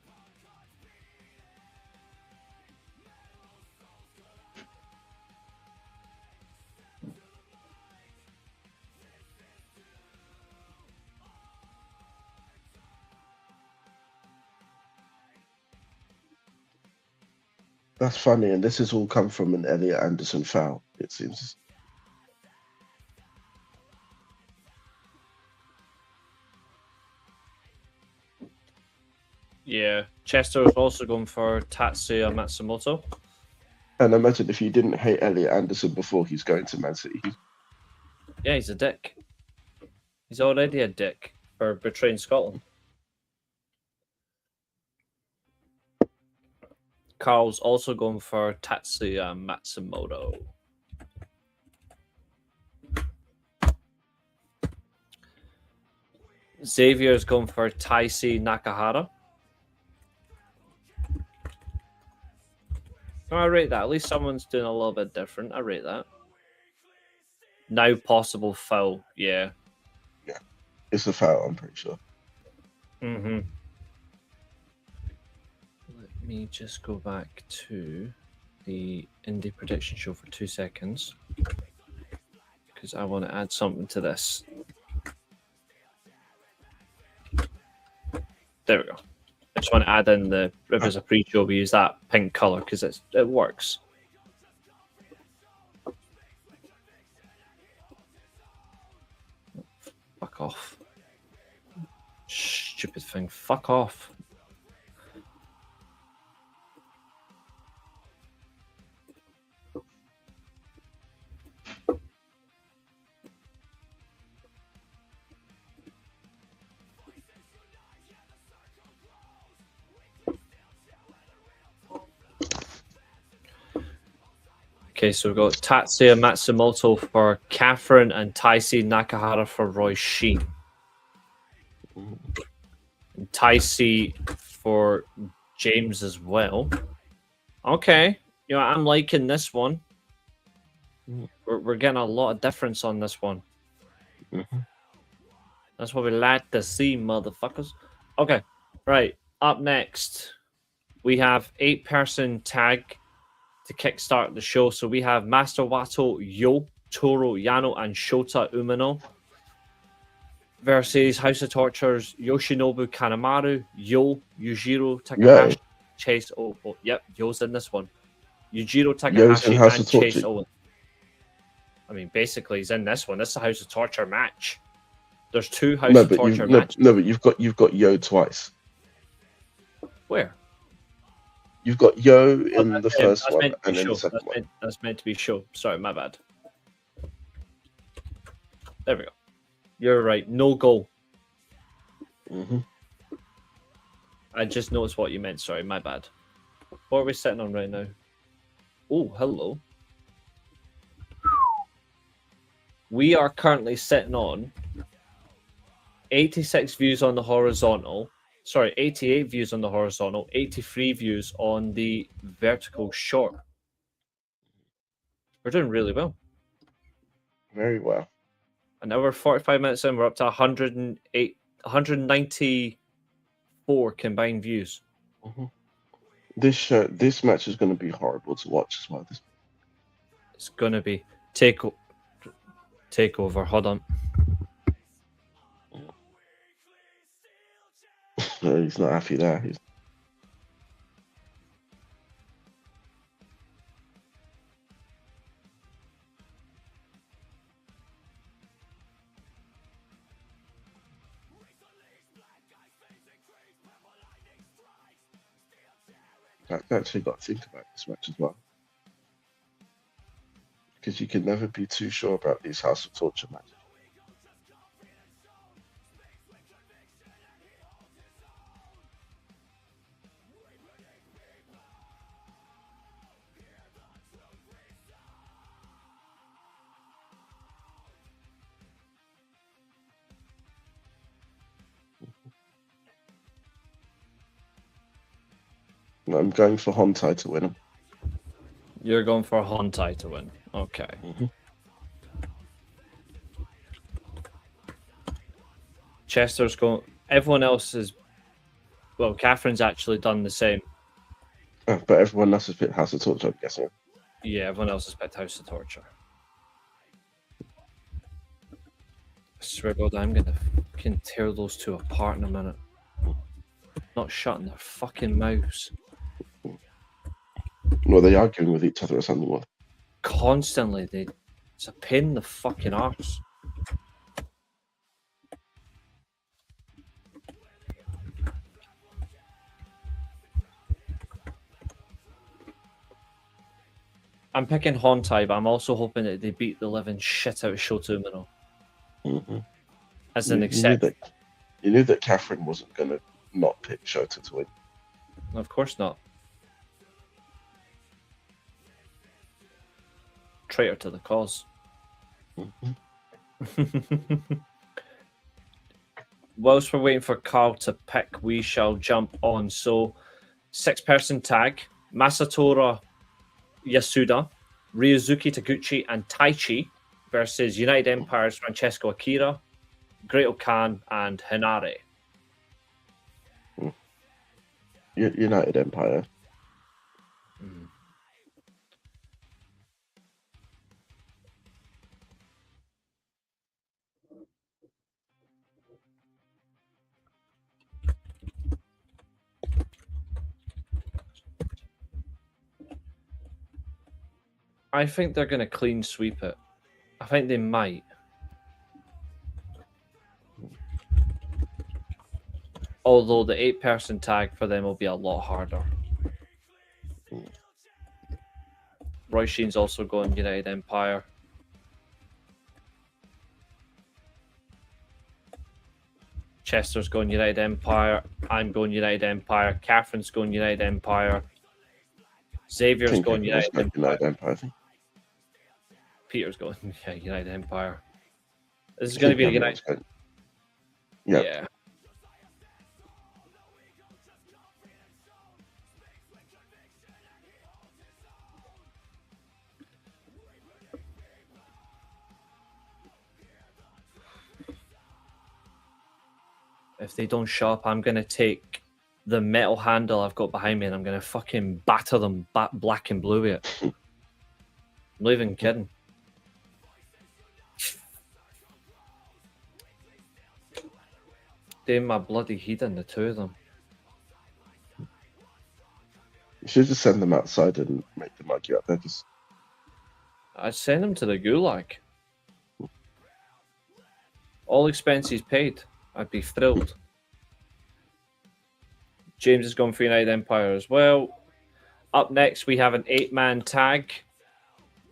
That's funny, and this has all come from an Elliot Anderson foul, it seems. Yeah, Chester was also going for Tatsuya Matsumoto. And imagine if you didn't hate Elliot Anderson before he's going to Man City. Yeah, he's a dick. He's already a dick for betraying Scotland. Carl's also going for Tatsuya Matsumoto. Xavier's going for Taisi Nakahara. Oh, I rate that. At least someone's doing a little bit different. I rate that. Now possible foul. Yeah. Yeah. It's a foul, I'm pretty sure. Mm-hmm. Let me just go back to the indie prediction show for 2 seconds. Because I want to add something to this. There we go. I just want to add in the, if it's a pre-show, we use that pink color because it works. Fuck off. Stupid thing. Fuck off. Okay, so we've got Tatsuya Matsumoto for Katherine and Taisi Nakahara for Roy Sheen. And Taisi for James as well. Okay, you know, I'm liking this one. We're getting a lot of difference on this one. Mm-hmm. That's what we like to see, motherfuckers. Okay, right. Up next, we have 8-person tag to kickstart the show. So we have Master Wato, Yo, Toro, Yano, and Shota Umino versus House of Torture's Yoshinobu Kanemaru, Yo, Yujiro Takahashi, Chase Owen. Oh, yep, Yo's in this one. Yujiro Takahashi and Chase Owen. I mean, basically, he's in this one. This is a House of Torture match. There's 2 House of Torture matches. No, but you've got Yo twice. Where? You've got Yo in the first one and then the second one. That's meant to be show. Sorry, my bad. There we go. You're right. No goal. Mm-hmm. I just noticed what you meant. Sorry, my bad. What are we sitting on right now? Oh, hello. We are currently sitting on 86 views on the horizontal. Sorry, 88 views on the horizontal, 83 views on the vertical short. We're doing really well. Very well. And now we're 45 minutes in. We're up to 194 combined views. Mm-hmm. This match is going to be horrible to watch as well. It's going to be takeover. Hold on. He's not happy there. I've actually got to think about this match as well. Because you can never be too sure about these House of Torture matches. I'm going for Hontai to win him. You're going for Hontai to win. Okay. Chester's going. Everyone else is. Well, Catherine's actually done the same. But everyone else has picked House of Torture, I'm guessing. Yeah, everyone else has picked House of Torture. I swear to God, I'm gonna fucking tear those two apart in a minute. Not shutting their fucking mouths. Well, they are arguing with each other or something. Well, Constantly, it's a pain in the fucking arse. I'm picking Hontai, but I'm also hoping that they beat the living shit out of Shota Umino. As an exception. You knew that Catherine wasn't going to not pick Shota to win. Of course not. Traitor to the cause. Whilst we're waiting for Carl to pick, we shall jump on. So, 6-person tag: Masatora Yasuda, Ryozuki Taguchi, and Taichi versus United Empire's Francesco Akira, Great Khan, and Hinare. United Empire. I think they're going to clean sweep it. I think they might. Although the 8-person tag for them will be a lot harder. Roy Sheen's also going United Empire. Chester's going United Empire. I'm going United Empire. Catherine's going United Empire. Xavier's going United Empire. Peter's going United Empire. This is going to be a United. Yeah. If they don't show up, I'm going to take the metal handle I've got behind me and I'm going to fucking batter them black and blue with it. I'm not even kidding. Doing my bloody heathen, the two of them. You should just send them outside and make them argue out there. I'd send them to the gulag. All expenses paid. I'd be thrilled. James is going for United Empire as well. Up next, we have an 8-man tag.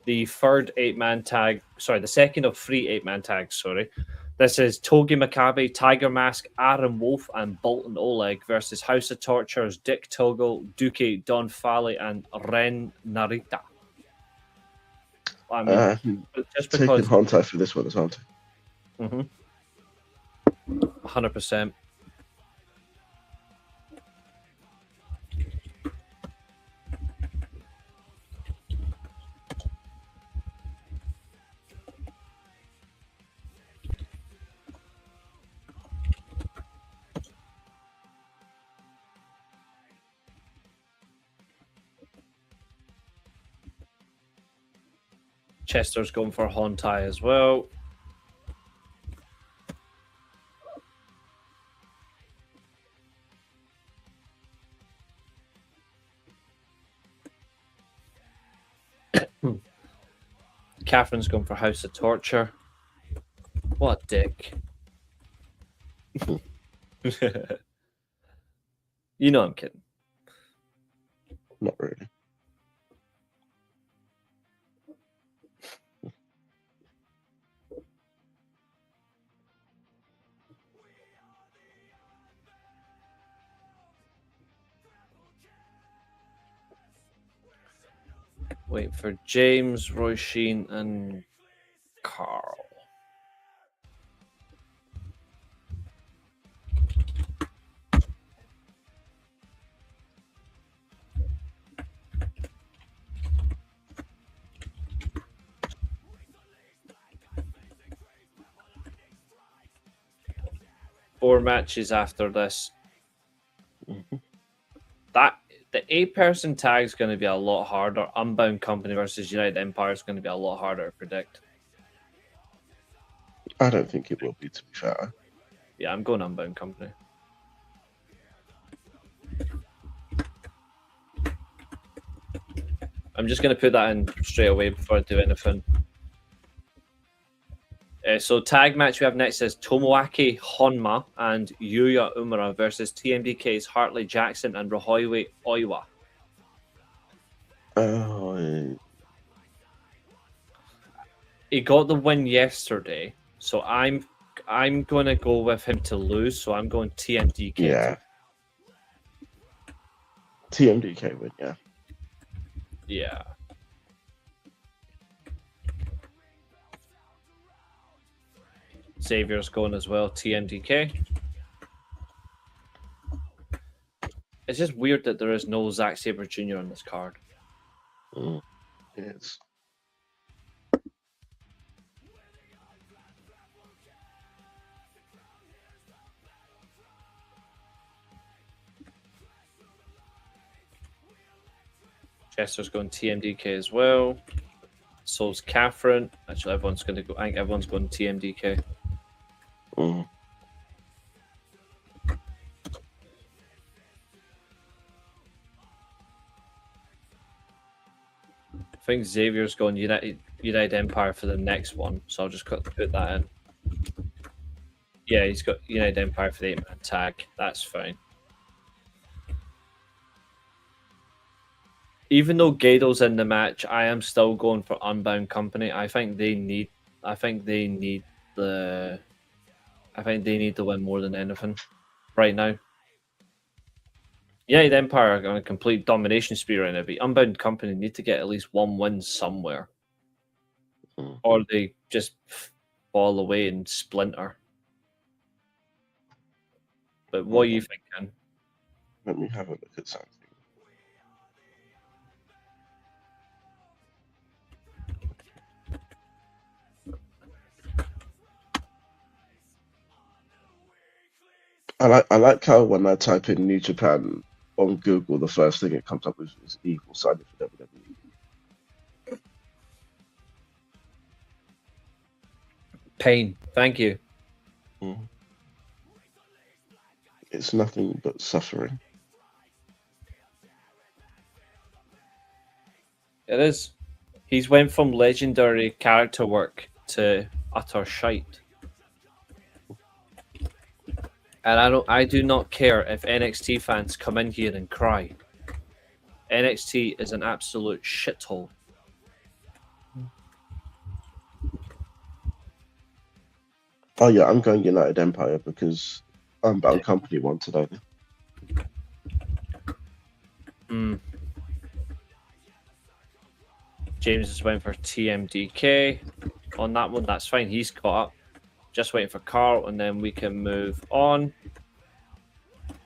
The third 8-man tag. Sorry, the second of 3 8-man tags, sorry. This is Togi Makabe, Tiger Mask, Aaron Wolf, and Bolton Oleg versus House of Tortures, Dick Togo, Duque, Don Fale, and Ren Narita. I mean, just because... Taking Hontai for this one as well. 100%. Chester's going for Hontai as well. Catherine's going for House of Torture. What a dick. You know I'm kidding. Not really. Wait for James, Roy Sheen, and Carl. 4 matches after this. Mhm. The 8-person tag is going to be a lot harder. Unbound Company versus United Empire is going to be a lot harder to predict. I don't think it will be, to be fair. Yeah, I'm going Unbound Company. I'm just going to put that in straight away before I do anything. So tag match we have next is Tomoaki Honma and Yuya Umura versus TMDK's Hartley Jackson and Rohoiwe Oiwa. He got the win yesterday, so I'm gonna go with him to lose. So I'm going TMDK. Yeah. TMDK win, yeah. Yeah. Xavier's going as well, TMDK. It's just weird that there is no Zack Sabre Jr. on this card. It is. Chester's going TMDK as well. So's Katherine. Actually, everyone's going to go. I think everyone's going TMDK. Mm. I think Xavier's going United Empire for the next one, so I'll just quickly put that in. Yeah, he's got United Empire for the 8-man tag. That's fine. Even though Gado's in the match, I am still going for Unbound Company. I think they need to win more than anything right now. United Empire are on a complete domination spree right now, but Unbound Company need to get at least one win somewhere. Or they just fall away and splinter. But what are you thinking? Let me have a look at something. I like how when I type in New Japan on Google, the first thing it comes up with is Eagle signing for WWE. Pain. Thank you. It's nothing but suffering. It is. He's went from legendary character work to utter shite. And I do not care if NXT fans come in here and cry. NXT is an absolute shithole. Oh yeah, I'm going United Empire because Unbound Company won today. James is waiting for TMDK on that one. That's fine. He's caught up. Just waiting for Carl, and then we can move on. I'm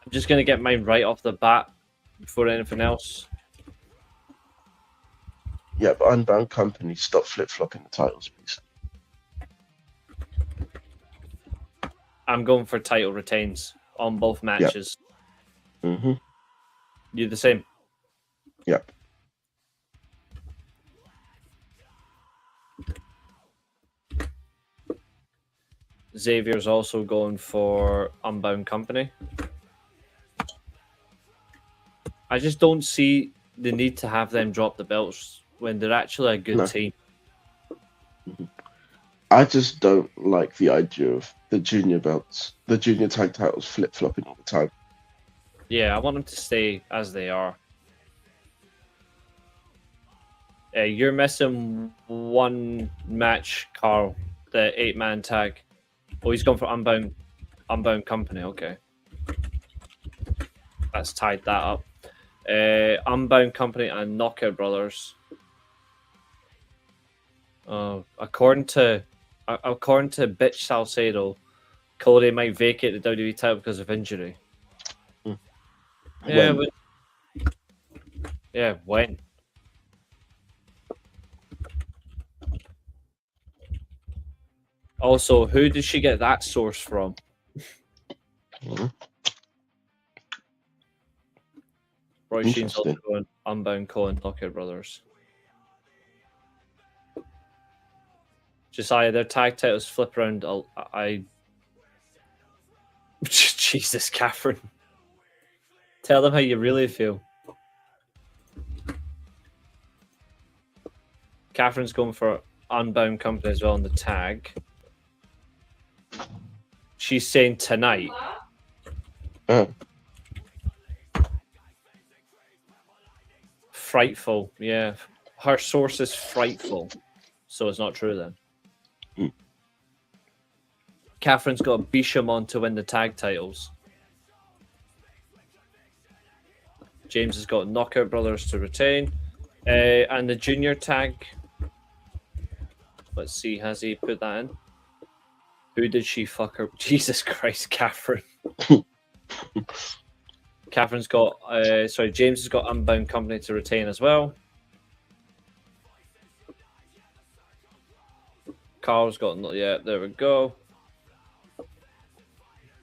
just going to get mine right off the bat before anything else. Yeah, but Unbound Company, stop flip-flopping the titles, please. I'm going for title retains on both matches. Yep. Mm-hmm. You the same? Yep. Xavier's also going for Unbound Company. I just don't see the need to have them drop the belts when they're actually a good team. I just don't like the idea of the junior belts, the junior tag titles flip-flopping all the time. Yeah, I want them to stay as they are. You're missing one match, Carl. The 8-man tag. Oh, he's gone for Unbound Company. Okay, that's tied that up. Unbound Company and Knockout Brothers. According to Bitch Salcedo, Cody might vacate the WWE title because of injury. Yeah, when? Also, who did she get that source from? Mhm. Roy Sheen's also Interesting. going Unbound Cohen Knockout Brothers. Josiah, their tag titles flip around. I Jesus, Catherine. Tell them how you really feel. Catherine's going for Unbound Company as well on the tag. She's saying tonight. Oh, Frightful, yeah. Her source is frightful. So it's not true then. Hmm. Catherine's got Bisham on to win the tag titles. James has got Knockout Brothers to retain. And the junior tag. Let's see, has he put that in? Who did she fuck her? Jesus Christ, Catherine. Catherine's got, James has got Unbound Company to retain as well. Carl's got, yeah, there we go.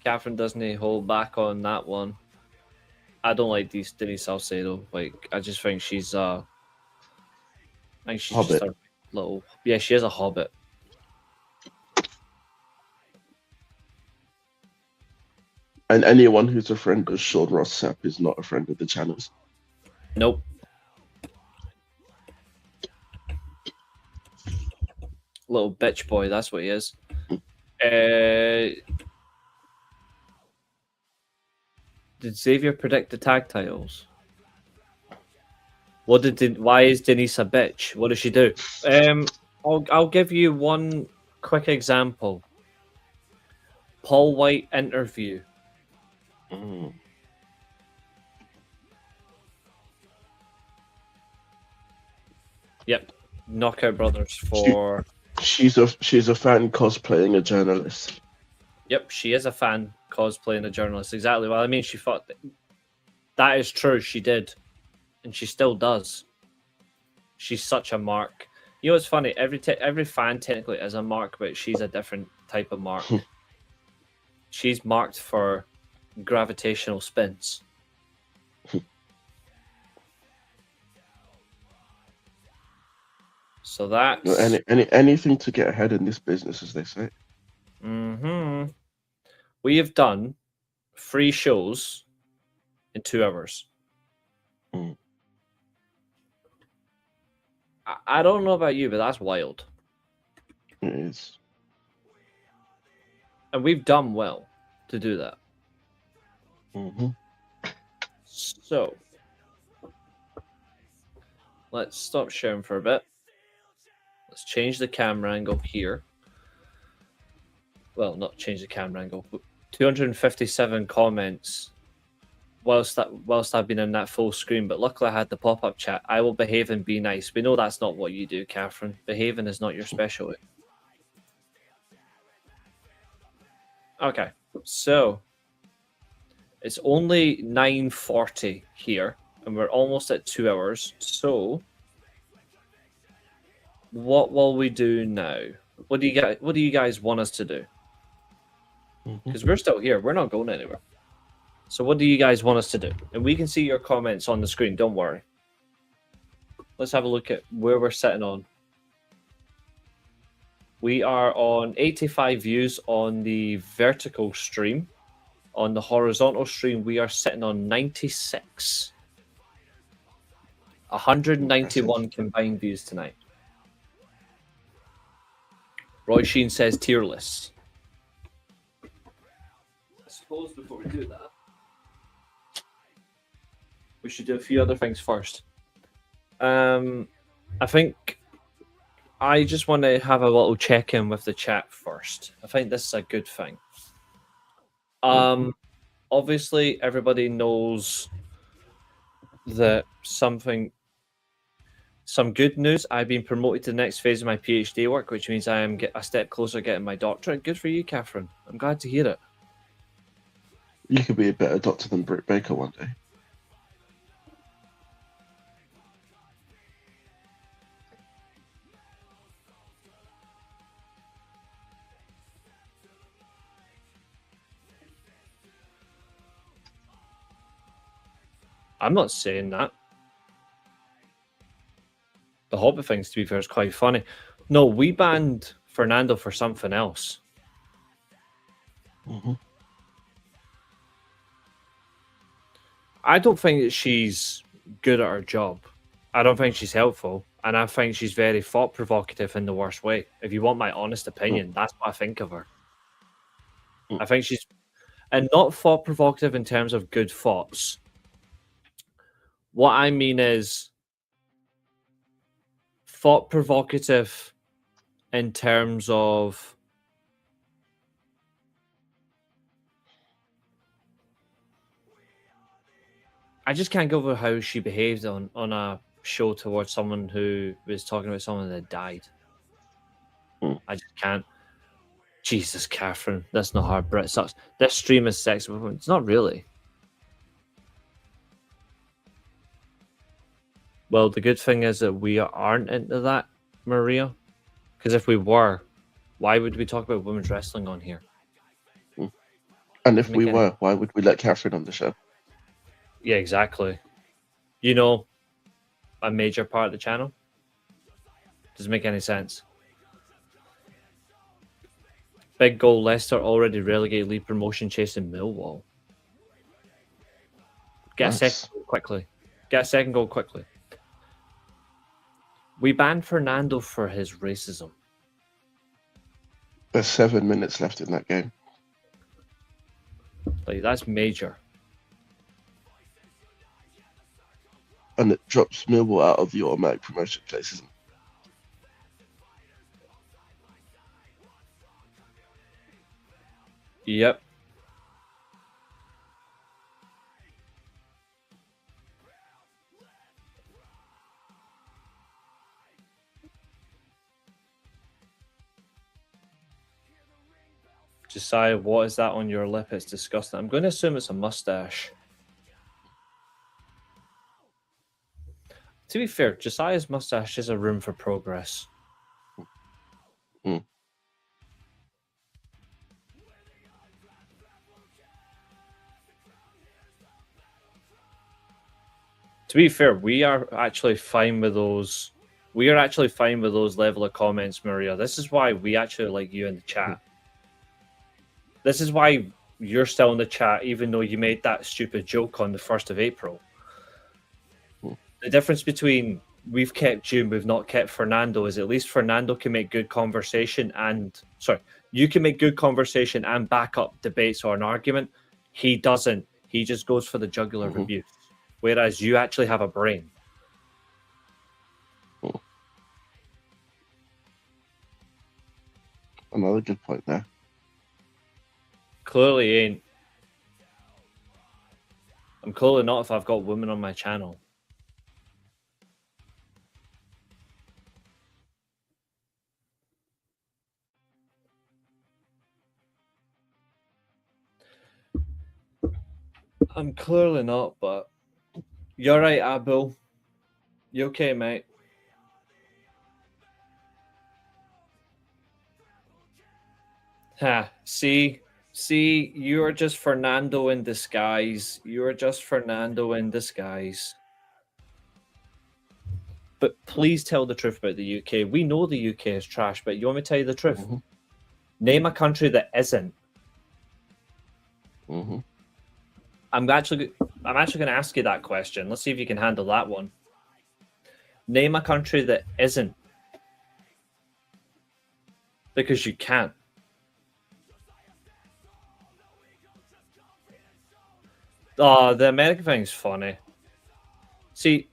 Catherine doesn't hold back on that one. I don't like Denise Salcedo. Like, I just think she's, I think she's Hobbit. just a little, yeah, she is a hobbit. And anyone who's a friend of Sean Ross Sapp is not a friend of the channels. Nope. Little bitch boy, that's what he is. Did Xavier predict the tag titles? Why is Denise a bitch? What does she do? I'll give you one quick example. Paul White interview. Mm. Yep. Knockout Brothers for... She's a fan cosplaying a journalist. Yep, she is a fan cosplaying a journalist. Exactly. Well, I mean, she thought that is true. She did, and she still does. She's such a mark. You know, it's funny. Every fan technically is a mark, but she's a different type of mark. She's marked for gravitational spins. So that's anything to get ahead in this business, as they say. Mm-hmm. We have done 3 shows in 2 hours. Mm. I don't know about you, but that's wild. It is. And we've done well to do that. Mm-hmm. So, let's stop sharing for a bit. Let's change the camera angle here. Well, not change the camera angle. 257 comments whilst I've been in that full screen, but luckily I had the pop-up chat. I will behave and be nice. We know that's not what you do, Catherine. Behaving is not your specialty. Okay, so it's only 9:40 here, and we're almost at 2 hours. So, what will we do now? What do you guys want us to do? Because we're still here. We're not going anywhere. So what do you guys want us to do? And we can see your comments on the screen. Don't worry. Let's have a look at where we're sitting on. We are on 85 views on the vertical stream. On the horizontal stream, we are sitting on 96. 191 combined views tonight. Roy Sheen says tier list. I suppose before we do that, we should do a few other things first. I think I just want to have a little check-in with the chat first. I think this is a good thing. Obviously, everybody knows that some good news. I've been promoted to the next phase of my PhD work, which means I am a step closer to getting my doctorate. Good for you, Catherine. I'm glad to hear it. You could be a better doctor than Britt Baker one day. I'm not saying that. The Hobbit things, to be fair, is quite funny. No, we banned Fernando for something else. Mm-hmm. I don't think that she's good at her job. I don't think she's helpful. And I think she's very thought provocative in the worst way. If you want my honest opinion, that's what I think of her. I think she's, and not thought provocative in terms of good thoughts. What I mean is thought provocative in terms of I just can't go over how she behaved on a show towards someone who was talking about someone that died. I just can't. Jesus, Catherine, that's not hard. Brett sucks. This stream is sex. It's not really. Well, the good thing is that we aren't into that, Maria. Because if we were, why would we talk about women's wrestling on here? And if we were, why would we let Catherine on the show? Yeah, exactly. You know, a major part of the channel. Doesn't make any sense. Big goal, Leicester already relegated lead promotion chasing Millwall. Get a second goal quickly. Get a second goal quickly. We banned Fernando for his racism. There's 7 minutes left in that game. Like, that's major. And it drops Millwall out of the automatic promotion places. Yep. Josiah, what is that on your lip? It's disgusting. I'm going to assume it's a mustache. To be fair, Josiah's mustache is a room for progress. To be fair, we are actually fine with those. We are actually fine with those level of comments, Maria. This is why we actually like you in the chat. This is why you're still in the chat, even though you made that stupid joke on the 1st of April. The difference between we've kept you and we've not kept Fernando is at least Fernando can make good conversation and... Sorry, you can make good conversation and back up debates or an argument. He doesn't. He just goes for the jugular of abuse. Whereas you actually have a brain. Another good point there. Clearly ain't. I'm clearly not if I've got women on my channel. I'm clearly not, but you're right, Abu. You okay, mate? Ha, see, you're just Fernando in disguise. You're just Fernando in disguise. But please tell the truth about the UK. We know the UK is trash, but you want me to tell you the truth? Name a country that isn't. I'm actually going to ask you that question. Let's see if you can handle that one. Name a country that isn't. Because you can't. Oh, the American thing's funny. See,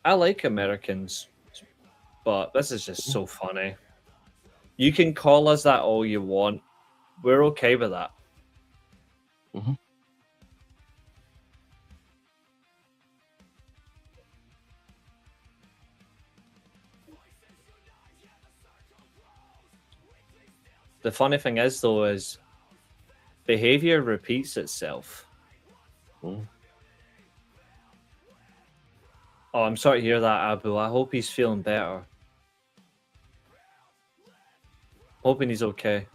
I like Americans, but this is just so funny. You can call us that all you want. We're okay with that. The funny thing is, though, is behavior repeats itself. Oh, I'm sorry to hear that, Abu. I hope he's feeling better. Hoping he's okay.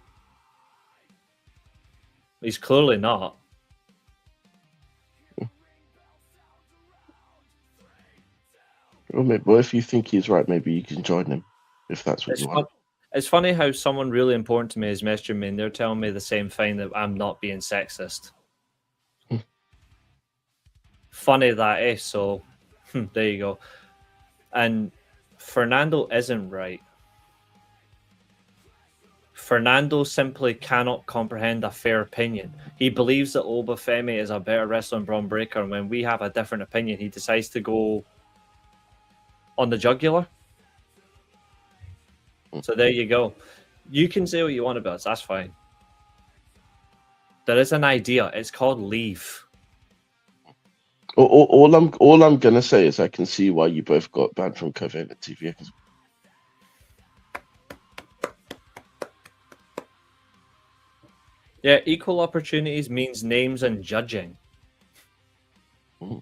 He's clearly not. Well, if you think he's right, maybe you can join him if that's what It's you fun. want. It's funny how someone really important to me is messaging me and they're telling me the same thing, that I'm not being sexist. Funny that, eh? So, there you go. And Fernando isn't right. Fernando simply cannot comprehend a fair opinion. He believes that Obafemi is a better wrestler than Braun Breaker, and when we have a different opinion, he decides to go on the jugular. So there you go. You can say what you want about us. That's fine. There is an idea. It's called leave. All I'm gonna say is I can see why you both got banned from Covalent TV. Yeah, equal opportunities means names and judging. Mhm.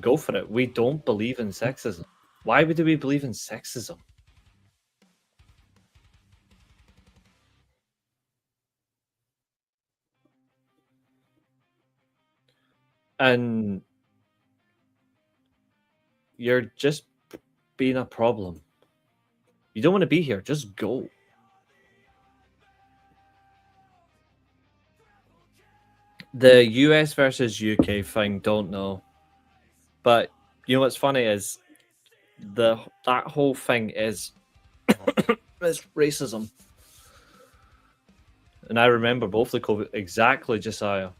Go for it. We don't believe in sexism. Why would we believe in sexism? And you're just being a problem. You don't want to be here. Just go. The US versus UK thing, don't know. But you know what's funny is that whole thing is it's racism. And I remember both the COVID exactly, Josiah.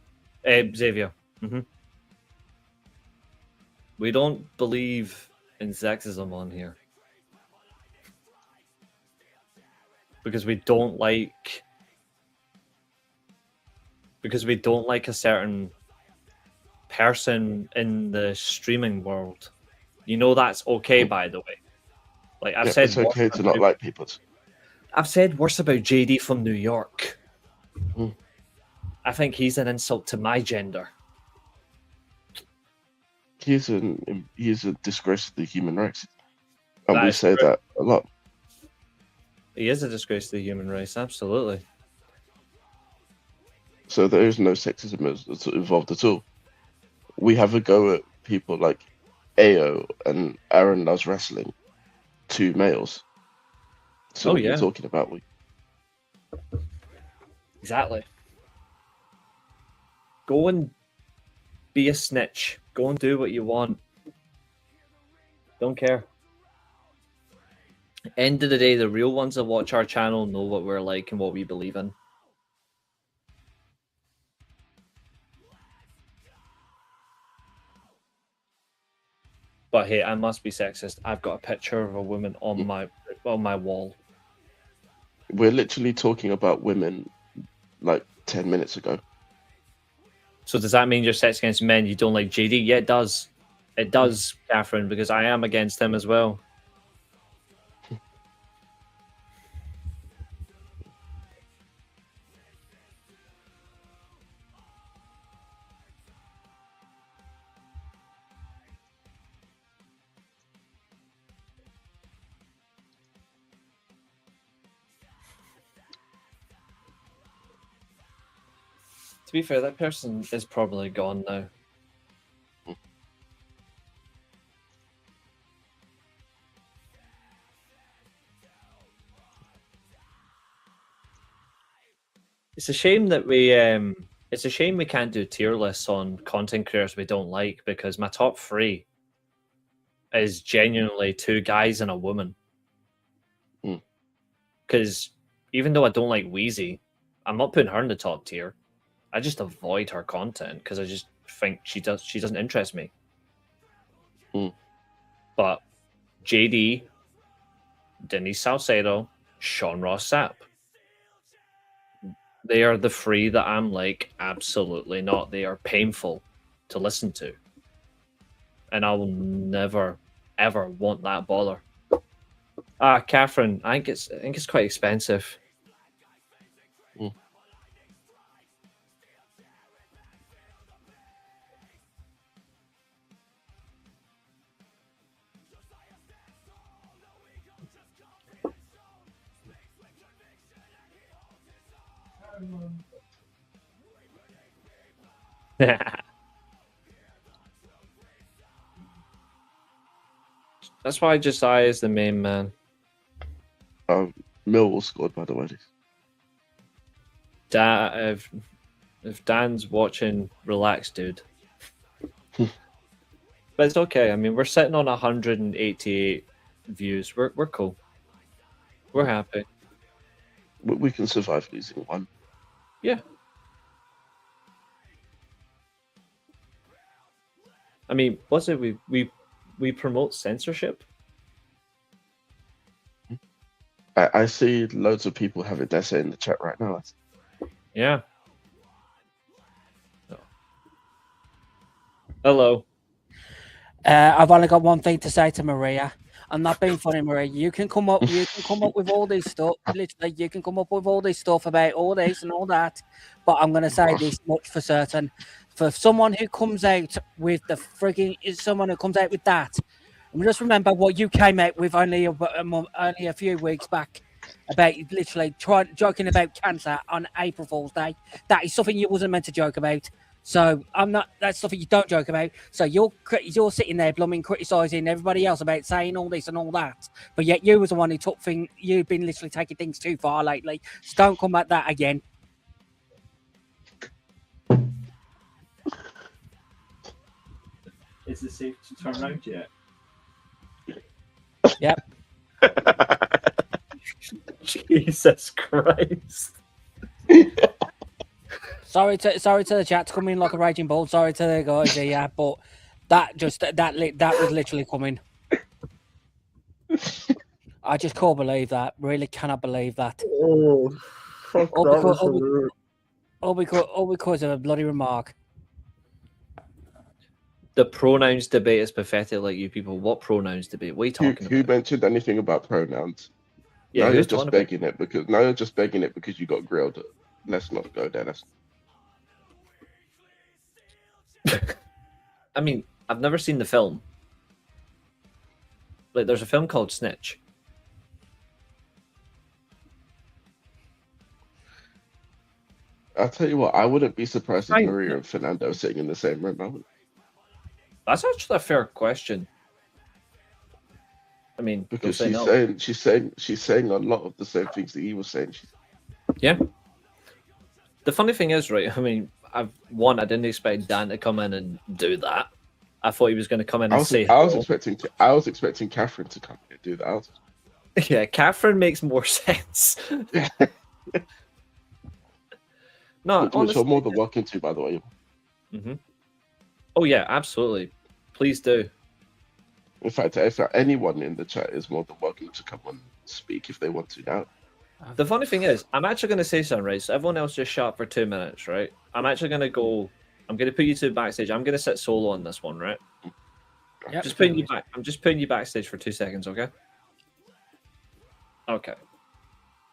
Xavier. We don't believe in sexism on here. Because we don't like a certain person in the streaming world. You know that's okay, by the way. Like I've said it's okay to not like people. I've said worse about JD from New York. Mm. I think he's an insult to my gender. He's a disgrace to the human race, and That we is say true. that a lot. He is a disgrace to the human race, absolutely. So there is no sexism involved at all. We have a go at people like Ao and Aaron Loves Wrestling, two males. So Oh what are you yeah, talking about? exactly. Go and be a snitch. Go and do what you want. Don't care. End of the day, the real ones that watch our channel know what we're like and what we believe in. But hey, I must be sexist. I've got a picture of a woman on my wall. We're literally talking about women like 10 minutes ago. So does that mean you're sexist against men? You don't like JD? Yeah, it does. It does, Catherine, because I am against him as well. To be fair, that person is probably gone now. It's a shame that it's a shame we can't do tier lists on content creators we don't like, because my top 3 is genuinely 2 guys and a woman. Because even though I don't like Wheezy, I'm not putting her in the top tier. I just avoid her content because I just think she doesn't interest me. But JD, Denise Salcedo, Sean Ross Sapp, they are the 3 that I'm like, absolutely not. They are painful to listen to. And I will never, ever want that bother. Catherine, I think it's quite expensive. That's why Josiah is the main man. Millwall scored, by the way. If Dan's watching, relax, dude. But it's okay. I mean, we're sitting on 188 views. We're cool. We're happy. We can survive losing one. Yeah. I mean, what's it? We promote censorship. I see loads of people having their say in the chat right now. Yeah. Hello. I've only got one thing to say to Maria. I'm not being funny, Maria. You can come up with all this stuff. Literally, you can come up with all this stuff about all this and all that. But I'm gonna say this much for certain: for someone who comes out with that, and just remember what you came out with only a few weeks back about literally joking about cancer on April Fool's Day. That is something you wasn't meant to joke about. So that's something you don't joke about. So you're sitting there blooming criticising everybody else about saying all this and all that, but yet you was the one who you've been literally taking things too far lately. So don't come at that again. Is it safe to turn around yet? Yep. Jesus Christ. Sorry to the chat to come in like a raging bull. Sorry to the guys here, but that was literally coming. I just can't believe that. Really cannot believe that. Oh, fuck, all because of a bloody remark. The pronouns debate is pathetic. Like, you people, what pronouns debate? What are you talking about? Who mentioned anything about pronouns? Yeah, now who's you're just begging it because you got grilled. Let's not go there. I mean, I've never seen the film. Like, there's a film called Snitch. I'll tell you what, I wouldn't be surprised if Maria and Fernando are sitting in the same room. That's actually a fair question. I mean, because she's saying a lot of the same things that he was saying. Yeah. The funny thing is, right? I mean, I didn't expect Dan to come in and do that. I thought he was going to come in and say. I was expecting Katherine to come in and do that. Yeah, Katherine makes more sense. No, which I'm more than welcome to, by the way. Mm-hmm. Oh yeah, absolutely. Please do. In fact, anyone in the chat is more than welcome to come and speak if they want to now. The funny thing is, I'm actually going to say something, right? So everyone else just shut up for 2 minutes, right? I'm actually going to go. I'm going to put you two backstage. I'm going to sit solo on this one, right? Yep. Just putting you back. I'm just putting you backstage for 2 seconds, okay? Okay.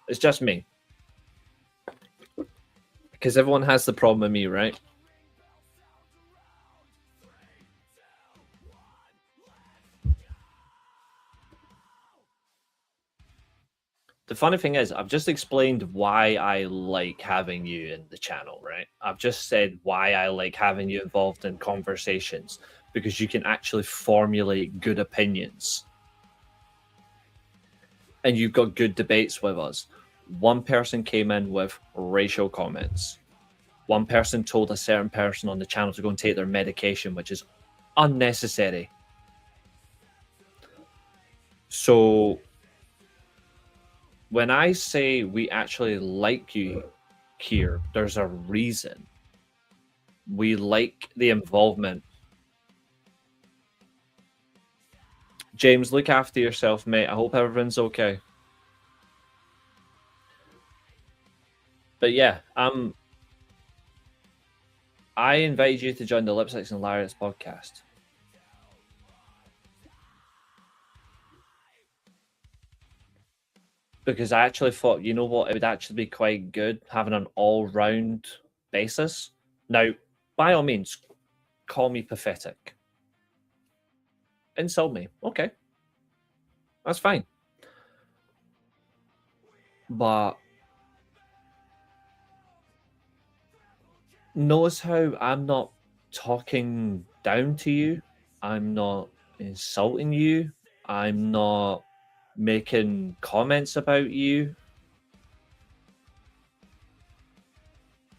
It's just me. Because everyone has the problem with me, right? The funny thing is, I've just explained why I like having you in the channel, right? I've just said why I like having you involved in conversations, because you can actually formulate good opinions. And you've got good debates with us. One person came in with racial comments. One person told a certain person on the channel to go and take their medication, which is unnecessary. So when I say we actually like you here, there's a reason. We like the involvement. James, look after yourself, mate. I hope everyone's okay. But yeah, I invited you to join the Lipsticks and Lariats podcast. Because I actually thought, you know what, it would actually be quite good having an all-round basis. Now, by all means, call me pathetic. Insult me. Okay. That's fine. But notice how I'm not talking down to you. I'm not insulting you. I'm not making comments about you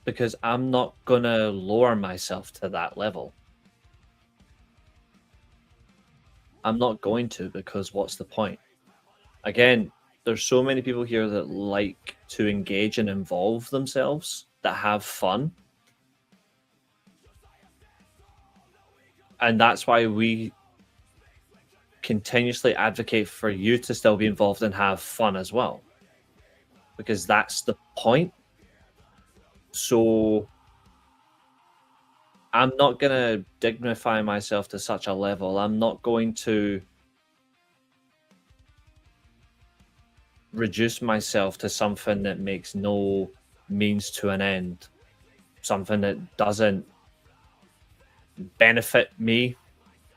because I'm not going to lower myself to that level. I'm not going to, because what's the point? Again, there's so many people here that like to engage and involve themselves, that have fun. And that's why we continuously advocate for you to still be involved and have fun as well. Because that's the point. So I'm not going to dignify myself to such a level. I'm not going to reduce myself to something that makes no means to an end. Something that doesn't benefit me,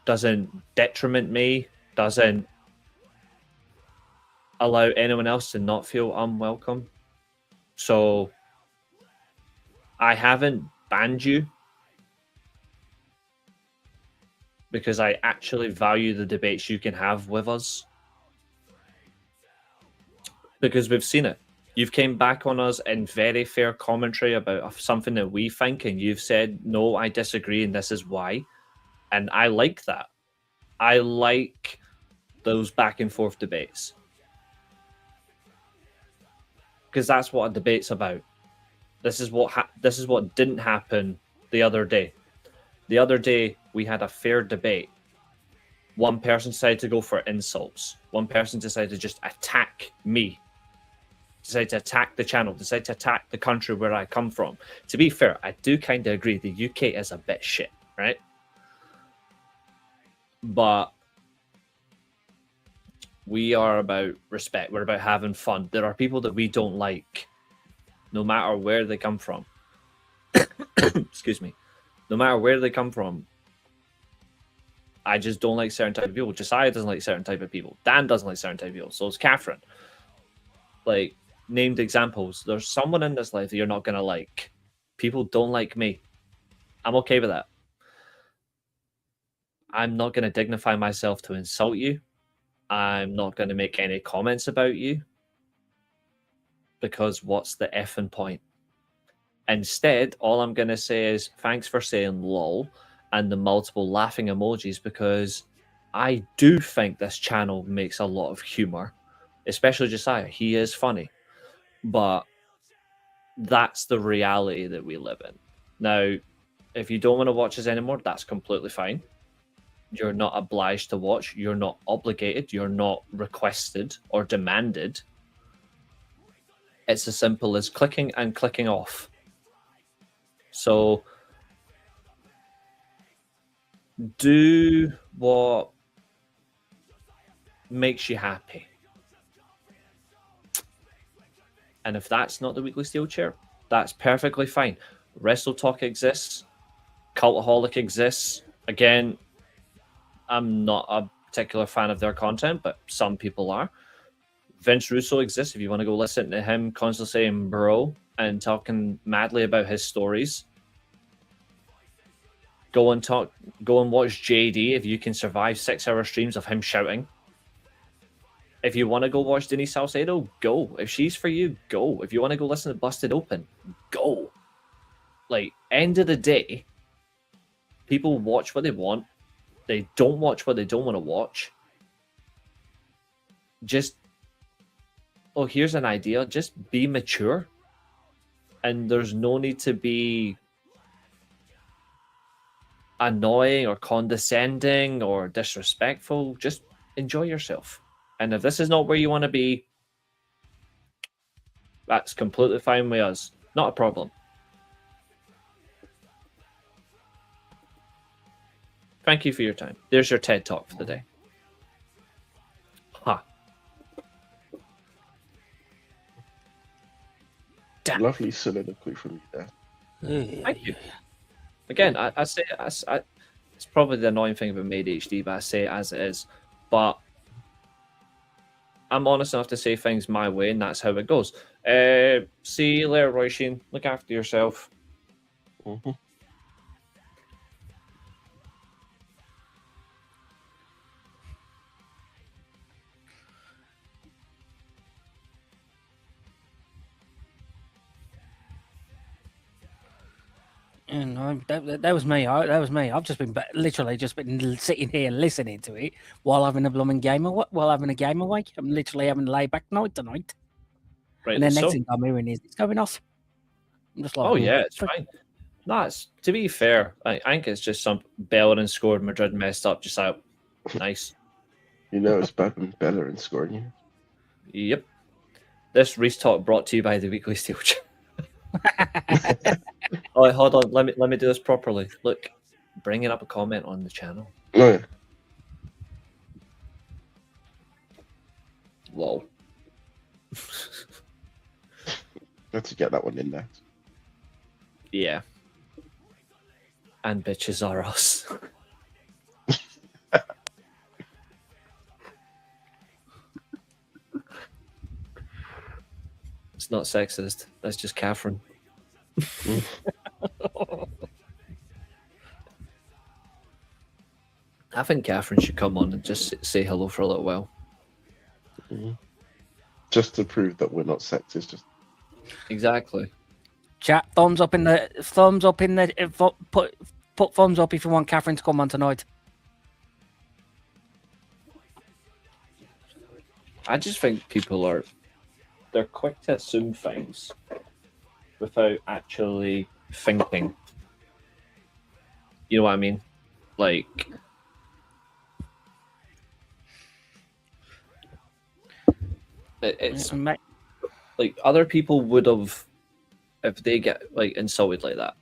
doesn't detriment me, doesn't allow anyone else to not feel unwelcome. So I haven't banned you because I actually value the debates you can have with us. Because we've seen it. You've came back on us in very fair commentary about something that we think, and you've said, no, I disagree, and this is why. And I like that. I like those back and forth debates. Because that's what a debate's about. This is what didn't happen the other day. The other day, we had a fair debate. One person decided to go for insults. One person decided to just attack me. Decided to attack the channel. Decided to attack the country where I come from. To be fair, I do kind of agree. The UK is a bit shit, right? But we are about respect. We're about having fun. There are people that we don't like, no matter where they come from. Excuse me. No matter where they come from, I just don't like certain type of people. Josiah doesn't like certain type of people. Dan doesn't like certain type of people. So is Katherine. Like, named examples. There's someone in this life that you're not going to like. People don't like me. I'm okay with that. I'm not going to dignify myself to insult you. I'm not going to make any comments about you. Because what's the effing point? Instead, all I'm going to say is thanks for saying lol and the multiple laughing emojis, because I do think this channel makes a lot of humor, especially Josiah. He is funny, but that's the reality that we live in. Now, if you don't want to watch us anymore, that's completely fine. You're not obliged to watch. You're not obligated. You're not requested or demanded. It's as simple as clicking and clicking off. So do what makes you happy. And if that's not the weekly Steelchair, that's perfectly fine. Wrestle Talk exists. Cultaholic exists. Again, I'm not a particular fan of their content, but some people are. Vince Russo exists if you want to go listen to him constantly saying bro and talking madly about his stories. Go and watch JD if you can survive 6-hour streams of him shouting. If you want to go watch Denise Salcedo, go. If she's for you, go. If you want to go listen to Busted Open, go. Like, end of the day, people watch what they want. They don't watch what they don't want to watch. Just, oh, here's an idea. Just be mature. And there's no need to be annoying or condescending or disrespectful. Just enjoy yourself. And if this is not where you want to be, that's completely fine with us. Not a problem. Thank you for your time. There's your TED Talk for the day. Ha. Damn. Lovely soliloquy from you there. Thank you. Again, I say it's probably the annoying thing about Made HD, but I say it as it is. But I'm honest enough to say things my way, and that's how it goes. See you later, Roy Sheen. Look after yourself. Mm-hmm. No, that was me. That was me. I've just been literally just been sitting here listening to it while having a blooming game while having a game away. I'm literally having a layback night tonight. Right. And then next So, thing I'm hearing is it's going off. I'm just like, oh yeah, it's fine. No, it's, to be fair, I think it's just some Bellerin scored, Madrid messed up, just out. Nice. You know it's bad when Bellerin scoring you. Yep. This Reece talk brought to you by the Weekly Steelchair. Oh, hold on. Let me do this properly. Look, bringing up a comment on the channel. Oh, yeah. Lol. Got to get that one in there. Yeah. And bitches are us. It's not sexist. That's just Katherine. I think Katherine should come on and just say hello for a little while. Just to prove that we're not sexist. Just Exactly. chat thumbs up in the put thumbs up if you want Katherine to come on tonight. I just think people they're quick to assume things without actually thinking. You know what I mean? Like, it's like other people would have, if they get like insulted like that,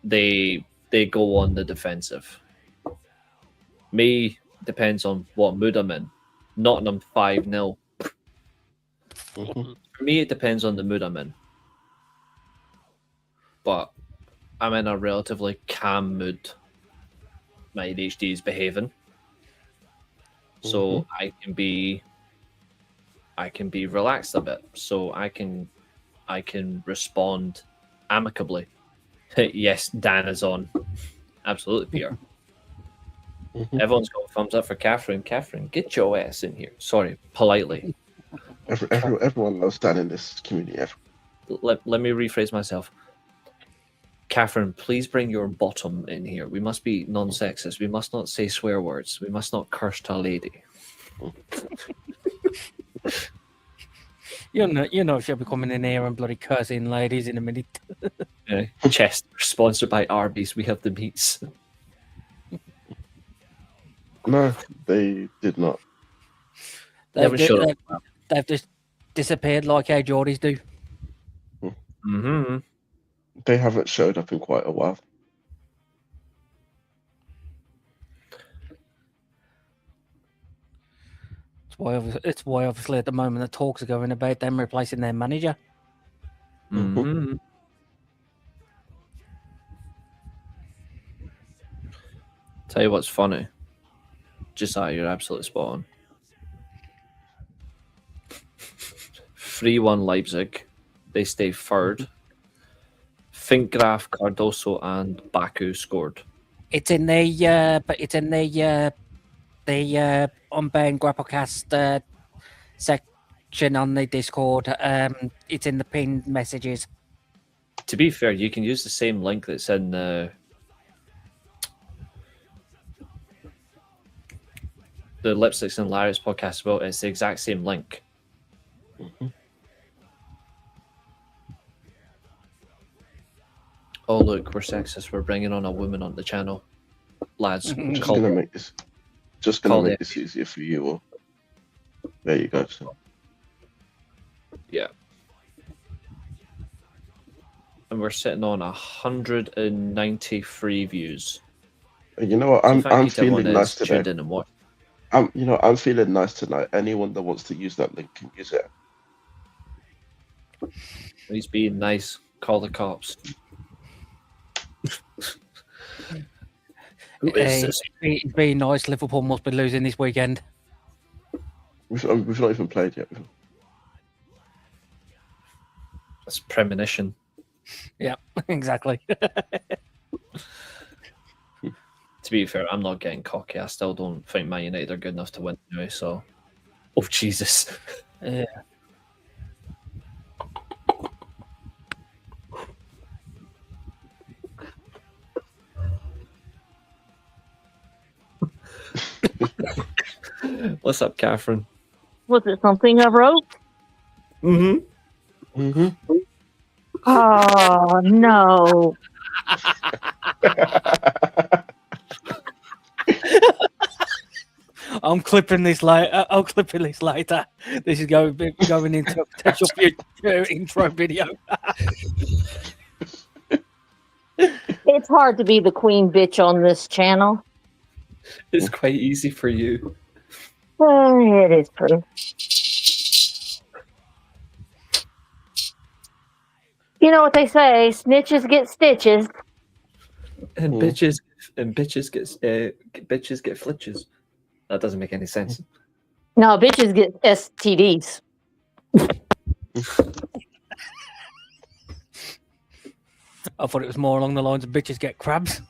they go on the defensive. Me, depends on what mood I'm in. Nottingham 5-0. For me, it depends on the mood I'm in. But I'm in a relatively calm mood. My ADHD is behaving, so I can be relaxed a bit. So I can respond amicably. Yes, Dan is on. Absolutely, Peter. Everyone's got a thumbs up for Katherine. Katherine, get your ass in here. Sorry, politely. everyone loves Dan in this community. Let me rephrase myself. Katherine, please bring your bottom in here. We must be non-sexist. We must not say swear words. We must not curse to a lady. You know she'll be coming in here and bloody cursing ladies in a minute. Yeah. Chest, sponsored by Arby's. We have the meats. No, they did not. They've just disappeared like how Geordies do. Mm-hmm. They haven't showed up in quite a while. It's why obviously at the moment the talks are going about them replacing their manager. Mm-hmm. Tell you what's funny. Josiah, you're absolutely spot on. 3-1 Leipzig. They stay third. Finkgraf, Cardoso, and Baku scored. It's in the Unbound Grapplecast section on the Discord. It's in the pinned messages. To be fair, you can use the same link that's in the Lipsticks and Lariats podcast as well. It's the exact same link. Oh look, we're sexist. We're bringing on a woman on the channel, lads. Just gonna make this easier for you all. There you go. So. Yeah. And we're sitting on 193 views. You know what? I'm feeling nice today. I'm feeling nice tonight. Anyone that wants to use that link can use it. He's being nice. Call the cops. Who is this? He's being nice. Liverpool must be losing this weekend. We've not even played yet. That's premonition. Yeah, exactly. To be fair, I'm not getting cocky. I still don't think Man United are good enough to win anyway, so... Oh, Jesus. Yeah. What's up, Katherine? Was it something I wrote? Mm-hmm. Mm-hmm. Oh, no. I'm clipping this later. I'm clipping this later. This is going into a potential future intro video. It's hard to be the queen bitch on this channel. It's quite easy for you. It is true. You know what they say, snitches get stitches. And Mm. bitches get flitches. That doesn't make any sense. No, bitches get STDs. I thought it was more along the lines of bitches get crabs.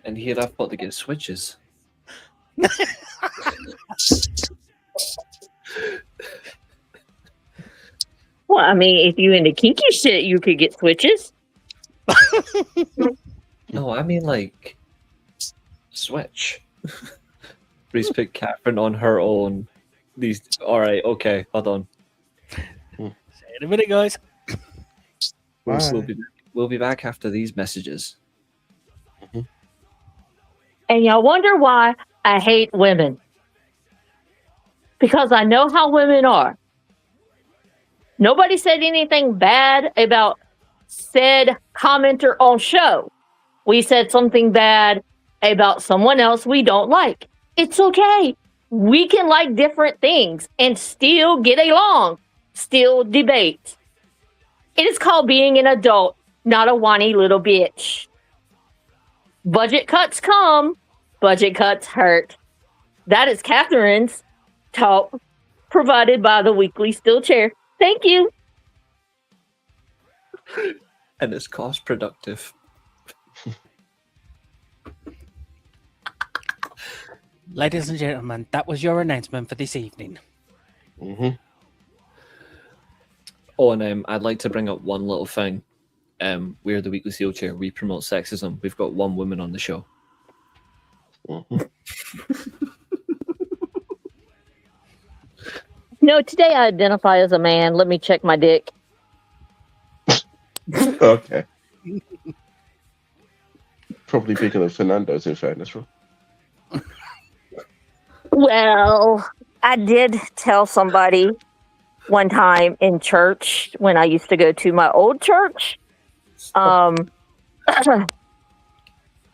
And here I've got to get switches. Well, I mean, if you into kinky shit, you could get switches. No, I mean like switch. Reece put Katherine on her own. These. All right. Okay. Hold on. See you in a minute, guys. We'll be back after these messages. And y'all wonder why I hate women. Because I know how women are. Nobody said anything bad about said commenter on show. We said something bad about someone else we don't like. It's okay. We can like different things and still get along, still debate. It is called being an adult, not a whiny little bitch. Budget cuts come, budget cuts hurt. That is Katherine's talk provided by the weekly Steelchair. Thank you. And it's cost productive. Ladies and gentlemen, that was your announcement for this evening. Mm-hmm. Oh, and I'd like to bring up one little thing. We're the weekly Steelchair. We promote sexism. We've got one woman on the show. Mm-hmm. No, today I identify as a man. Let me check my dick. Okay. Probably bigger than Fernando's, in fairness, right? Well, I did tell somebody one time in church when I used to go to my old church. I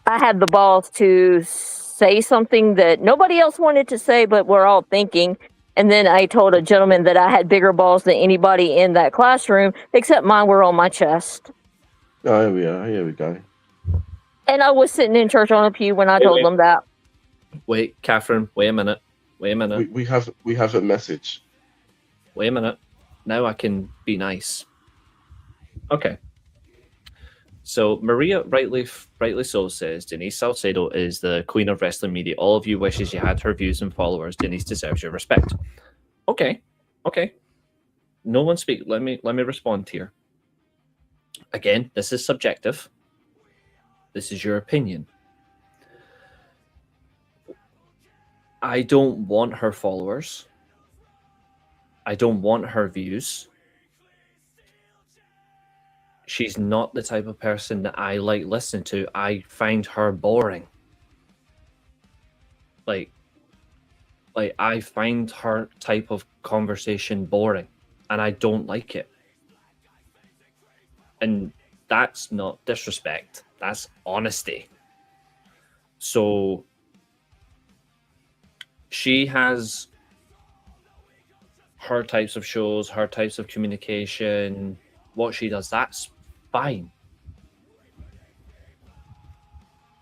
had the balls to say something that nobody else wanted to say, but we're all thinking. And then I told a gentleman that I had bigger balls than anybody in that classroom, except mine were on my chest. Oh, here we are. Here we go. And I was sitting in church on a pew when I told them that. Wait, Katherine, wait a minute. We have a message. Wait a minute. Now I can be nice. Okay. So Maria rightly so says Denise Salcedo is the queen of wrestling media. All of you wishes you had her views and followers. Denise deserves your respect. Okay. No one speak. Let me respond here. Again, this is subjective. This is your opinion. I don't want her followers. I don't want her views. She's not the type of person that I like listening to. I find her boring. Like I find her type of conversation boring, and I don't like it. And that's not disrespect. That's honesty. So she has her types of shows, her types of communication, what she does, that's fine.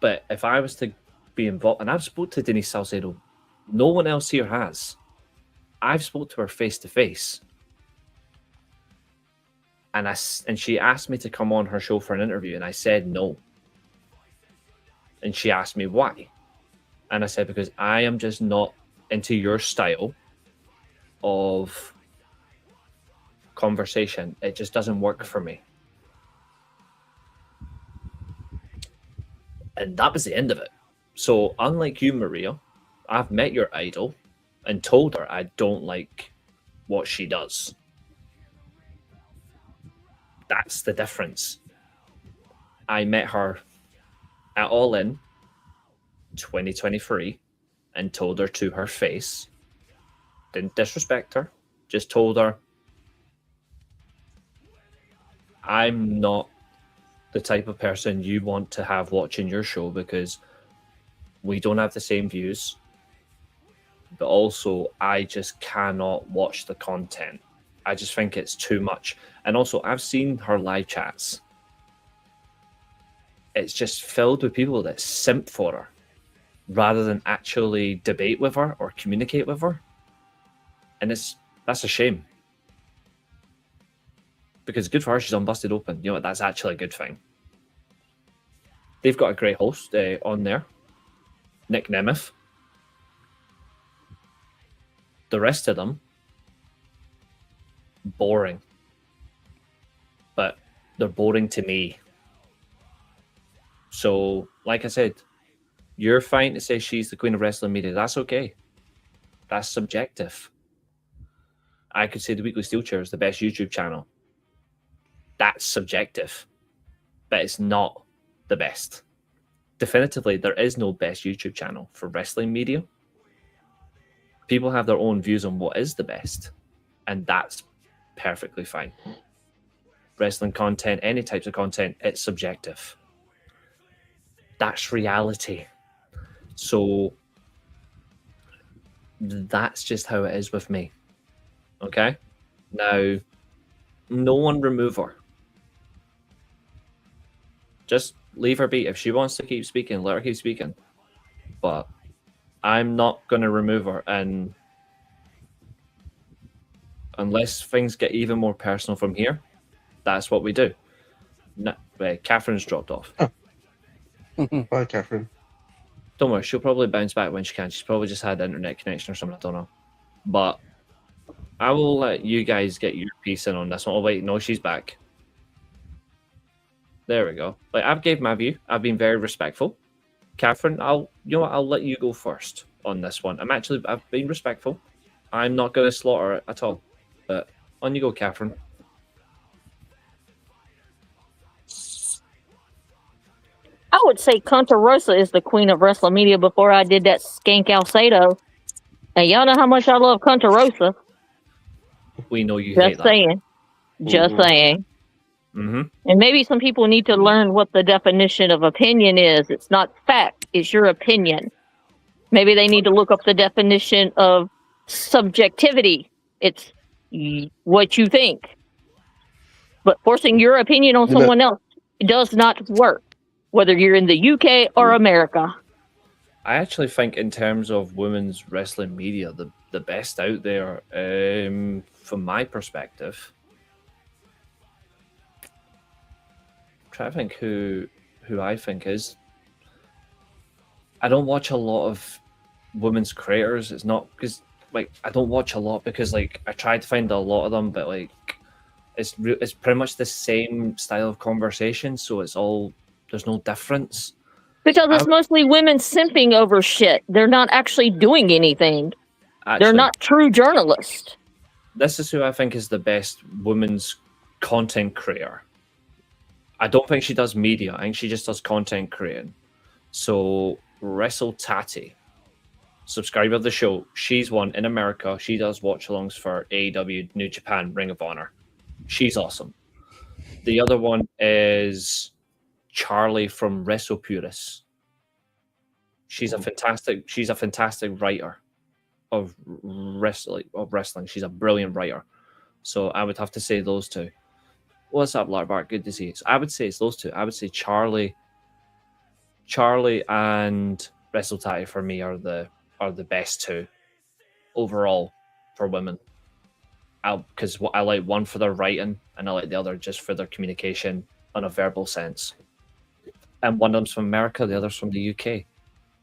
But if I was to be involved, and I've spoke to Denise Salcedo, no one else here has. I've spoke to her face to face. And she asked me to come on her show for an interview, and I said no. And she asked me why. And I said, because I am just not into your style of conversation. It just doesn't work for me. And that was the end of it. So unlike you, Maria, I've met your idol and told her I don't like what she does. That's the difference. I met her at All In 2023 and told her to her face. Didn't disrespect her, just told her I'm not the type of person you want to have watching your show because we don't have the same views. But also, I just cannot watch the content. I just think it's too much. And also, I've seen her live chats. It's just filled with people that simp for her rather than actually debate with her or communicate with her. And that's a shame. Because good for her, she's on Busted Open. You know what? That's actually a good thing. They've got a great host on there, Nick Nemeth. The rest of them, boring. But they're boring to me. So, like I said, you're fine to say she's the queen of wrestling media. That's okay. That's subjective. I could say the Weekly Steelchair is the best YouTube channel. That's subjective. But it's not the best. Definitively, there is no best YouTube channel for wrestling media. People have their own views on what is the best. And that's perfectly fine. Wrestling content, any types of content, it's subjective. That's reality. So that's just how it is with me. Okay? Now, no one remove her. Just leave her be. If she wants to keep speaking, let her keep speaking. But I'm not going to remove her. And unless things get even more personal from here, that's what we do. No, Catherine's dropped off. Oh. Bye, Catherine. Don't worry, she'll probably bounce back when she can. She's probably just had internet connection or something, I don't know. But I will let you guys get your piece in on this one. Oh, wait, no, she's back. There we go. Like, I've gave my view. I've been very respectful. Catherine, I'll let you go first on this one. I've been respectful. I'm not going to slaughter it at all. But on you go, Catherine. I would say Contra Rosa is the queen of wrestling media before I did that skank Alcedo. And y'all know how much I love Contra Rosa. We know you hate Just that. saying. Just saying. Mm-hmm. And maybe some people need to learn what the definition of opinion is. It's not fact, it's your opinion. Maybe they need to look up the definition of subjectivity. It's what you think. But forcing your opinion on someone else does not work, whether you're in the UK or America. I actually think in terms of women's wrestling media, the best out there, from my perspective, I'm trying to think who I think is. I don't watch a lot of women's creators. It's not because I don't watch a lot because I tried to find a lot of them, but it's pretty much the same style of conversation. So there's no difference. Because it's mostly women simping over shit. They're not actually doing anything. They're not true journalists. This is who I think is the best women's content creator. I don't think she does media. I think she just does content creating. So Wrestle Tati, subscriber of the show. She's one in America. She does watch-alongs for AEW, New Japan, Ring of Honor. She's awesome. The other one is Charlie from Wrestle Purist. She's a fantastic writer of wrestling. She's a brilliant writer. So I would have to say those two. What's up, Larbark? Good to see you. So I would say it's those two. I would say Charlie and Wrestle Tati for me are the best two overall for women. Because I like one for their writing and I like the other just for their communication on a verbal sense. And one of them's from America, the other's from the UK.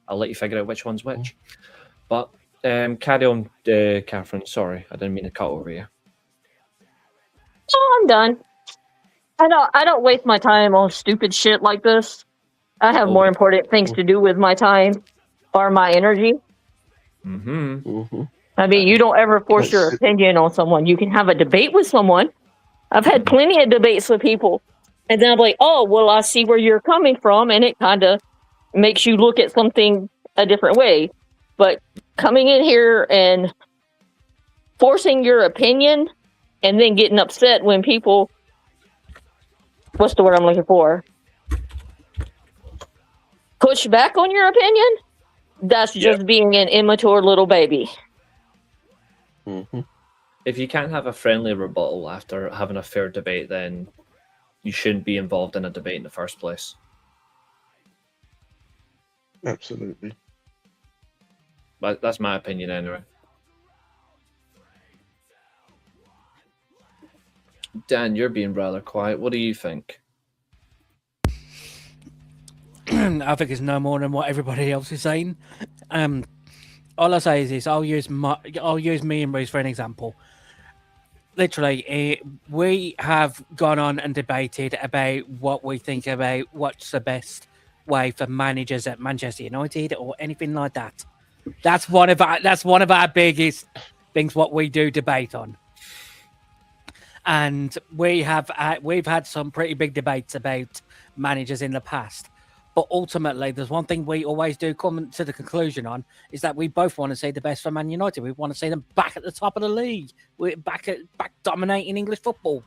I'll let you figure out which one's which. But carry on, Catherine. Sorry, I didn't mean to cut over you. Oh, I'm done. I don't waste my time on stupid shit like this. I have more important things to do with my time or my energy. I mean, you don't ever force your opinion on someone. You can have a debate with someone. I've had plenty of debates with people. And then I'm like, oh, well, I see where you're coming from. And it kind of makes you look at something a different way. But coming in here and forcing your opinion and then getting upset when people, what's the word I'm looking for? Push back on your opinion? That's just being an immature little baby. If you can't have a friendly rebuttal after having a fair debate, then you shouldn't be involved in a debate in the first place. Absolutely. But that's my opinion anyway. Dan, you're being rather quiet. What do you think? I think it's no more than what everybody else is saying. All I say is this: I'll use me and Reece for an example. Literally, we have gone on and debated about what we think about what's the best way for managers at Manchester United or anything like that. That's one of our biggest things. What we do debate on, and we've had some pretty big debates about managers in the past. But ultimately, there's one thing we always do come to the conclusion on, is that we both want to see the best for Man United. We want to see them back at the top of the league. We're back dominating English football.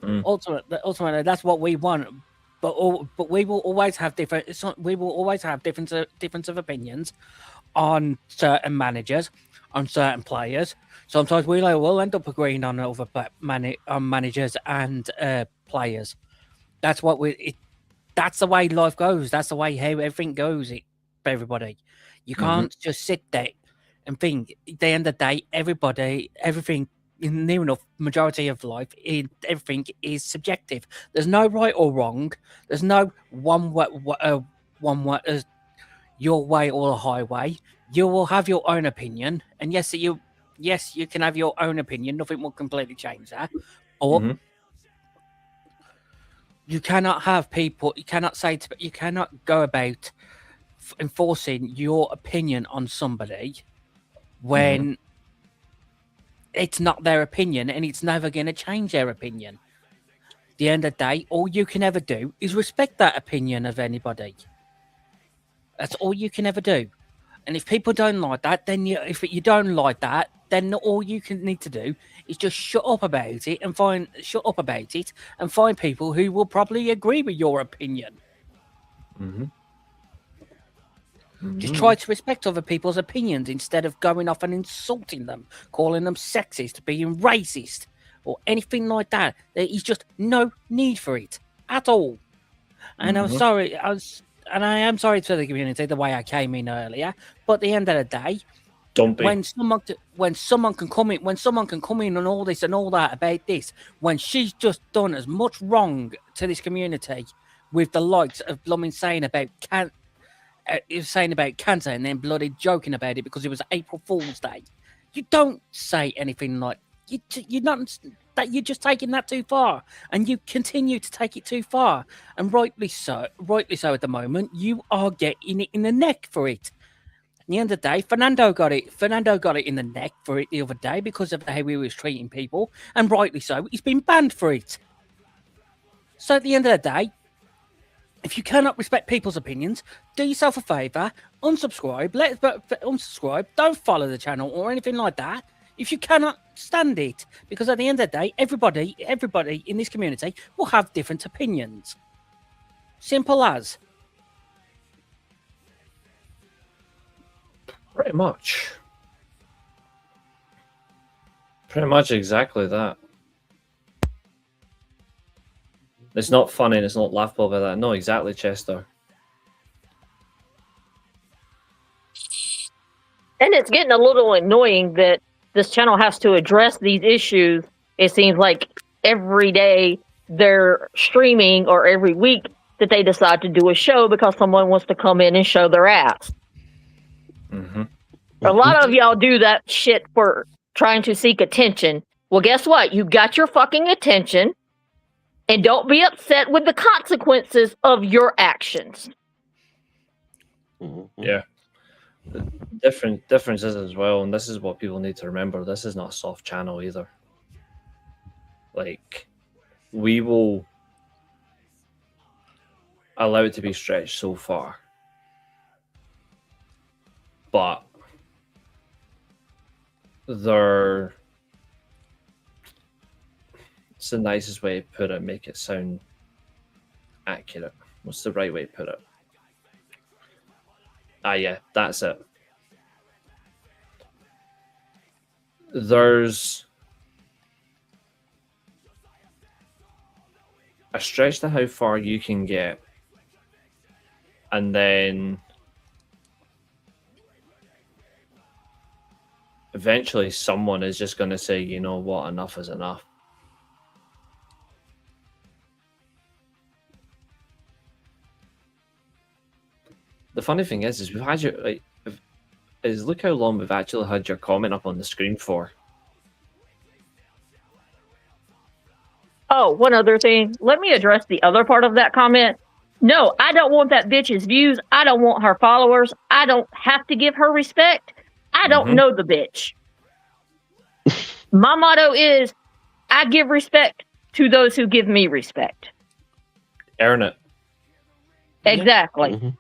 Ultimately, that's what we want. But we will always have difference of opinions on certain managers, on certain players. Sometimes we'll end up agreeing on other managers and players. That's what that's the way life goes. That's the way how everything goes for everybody. You can't just sit there and think. At the end of the day, everything, near enough majority of life, everything is subjective. There's no right or wrong. There's no one way, your way or a highway. You will have your own opinion, and yes, you can have your own opinion. Nothing will completely change that. Or you cannot have people. You cannot go about enforcing your opinion on somebody when it's not their opinion and it's never going to change their opinion. At the end of the day, all you can ever do is respect that opinion of anybody. That's all you can ever do. And if people don't like that, then if you don't like that, then all you need to do is just shut up about it and find people who will probably agree with your opinion. Just try to respect other people's opinions instead of going off and insulting them, calling them sexist, being racist, or anything like that. There is just no need for it at all. And I'm sorry, I am sorry to the community the way I came in earlier, but at the end of the day, don't be. When someone can come in and all this and all that about this, when she's just done as much wrong to this community with the likes of blooming saying about cancer and then bloody joking about it because it was April Fool's Day. You don't say anything like you're just taking that too far, and you continue to take it too far, and rightly so at the moment. You are getting it in the neck for it. At the end of the day, Fernando got it in the neck for it the other day because of how he was treating people, and rightly so. He's been banned for it. So at the end of the day, if you cannot respect people's opinions, do yourself a favour, unsubscribe, unsubscribe, don't follow the channel or anything like that. If you cannot stand it, because at the end of the day, everybody in this community will have different opinions. Simple as. Pretty much exactly that. It's not funny and it's not laughable about that. No, exactly, Chester. And it's getting a little annoying that this channel has to address these issues. It seems like every day they're streaming, or every week that they decide to do a show because someone wants to come in and show their ass. A lot of y'all do that shit for trying to seek attention. Well, guess what? You got your fucking attention. And don't be upset with the consequences of your actions. Yeah. The difference is as well, and this is what people need to remember, this is not a soft channel either. Like, we will allow it to be stretched so far. But it's the nicest way to put it, make it sound accurate. What's the right way to put it? Yeah, that's it. There's a stretch to how far you can get, and then eventually someone is just going to say, you know what, enough is enough. The funny thing is we've had your look how long we've actually had your comment up on the screen for. Oh, one other thing. Let me address the other part of that comment. No, I don't want that bitch's views. I don't want her followers. I don't have to give her respect. I don't know the bitch. My motto is, I give respect to those who give me respect. Earn it. Exactly.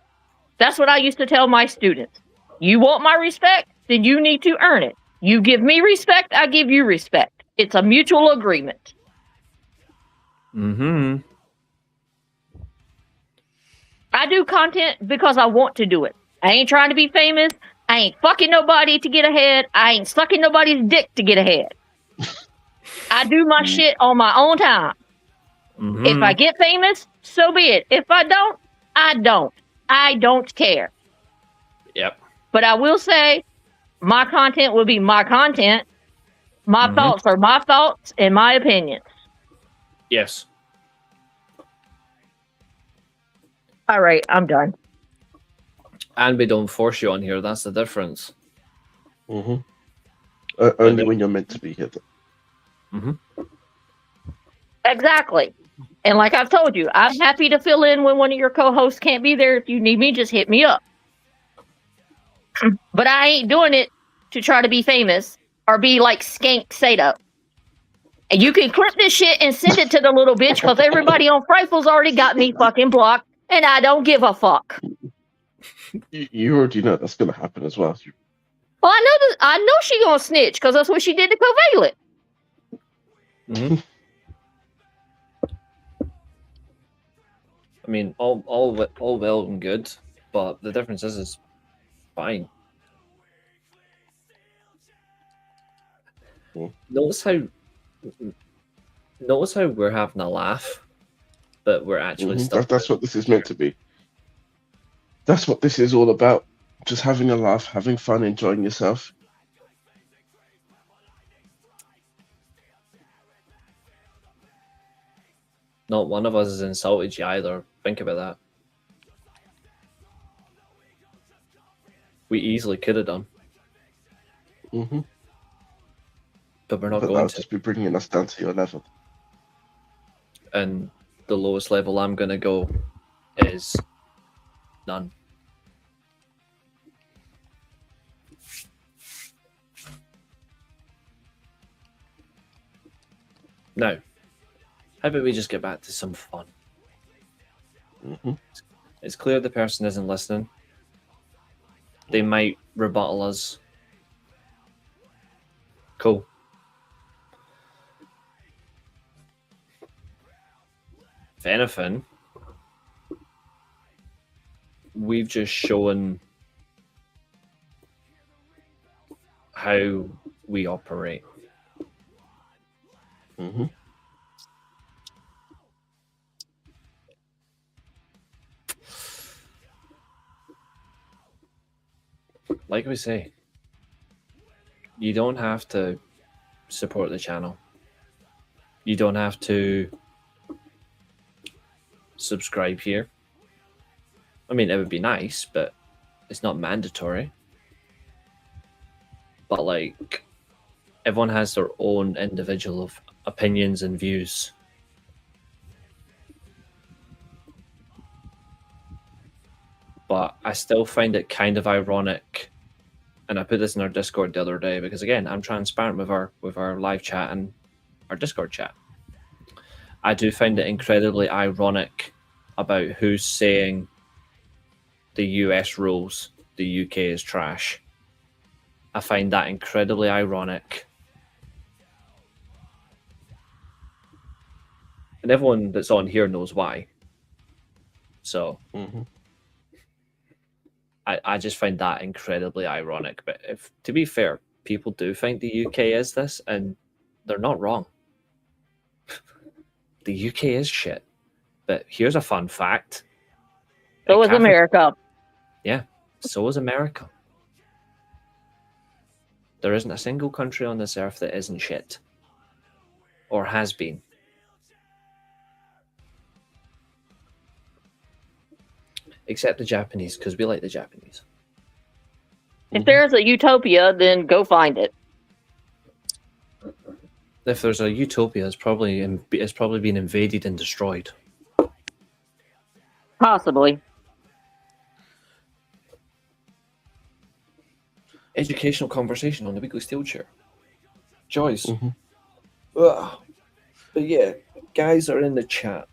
That's what I used to tell my students. You want my respect? Then you need to earn it. You give me respect, I give you respect. It's a mutual agreement. I do content because I want to do it. I ain't trying to be famous. I ain't fucking nobody to get ahead. I ain't sucking nobody's dick to get ahead. I do my shit on my own time. If I get famous, so be it. If I don't, I don't. I don't care. Yep. But I will say, my content will be my content. My thoughts are my thoughts and my opinions. Yes. All right, I'm done. And we don't force you on here. That's the difference. Only when you're meant to be here. Exactly. And like I've told you, I'm happy to fill in when one of your co-hosts can't be there. If you need me, just hit me up. But I ain't doing it to try to be famous or be like Skank Sato. And you can clip this shit and send it to the little bitch because everybody on Frightful's already got me fucking blocked and I don't give a fuck. You already know that's going to happen as well. Well, I know she gonna snitch because that's what she did to Covalent. I mean, all well and good, but the difference is it's fine. Notice how we're having a laugh, but we're actually stuck. That's what this is meant to be. That's what this is all about. Just having a laugh, having fun, enjoying yourself. Not one of us has insulted you either. Think about that. We easily could have done. But we're not going that'll to. Just be bringing us down to your level. And the lowest level I'm going to go is none. Now, how about we just get back to some fun? It's clear the person isn't listening. They might rebuttal us. Cool. If anything, we've just shown how we operate. Like we say, you don't have to support the channel. You don't have to subscribe here. I mean, it would be nice, but it's not mandatory. But like, everyone has their own individual opinions and views. but I still find it kind of ironic. And I put this in our Discord the other day because, again, I'm transparent with our live chat and our Discord chat. I do find it incredibly ironic about who's saying the US rules, the UK is trash. I find that incredibly ironic. And everyone that's on here knows why. So I just find that incredibly ironic. But if, to be fair, people do think the UK is this, and they're not wrong. The UK is shit. But here's a fun fact. So is America. Yeah, so is America. There isn't a single country on this earth that isn't shit. Or has been. Except the Japanese, because we like the Japanese. If there's a utopia, then go find it. If there's a utopia, it's probably been invaded and destroyed. Possibly. Educational conversation on the weekly Steelchair. Joyce. But yeah, guys are in the chat.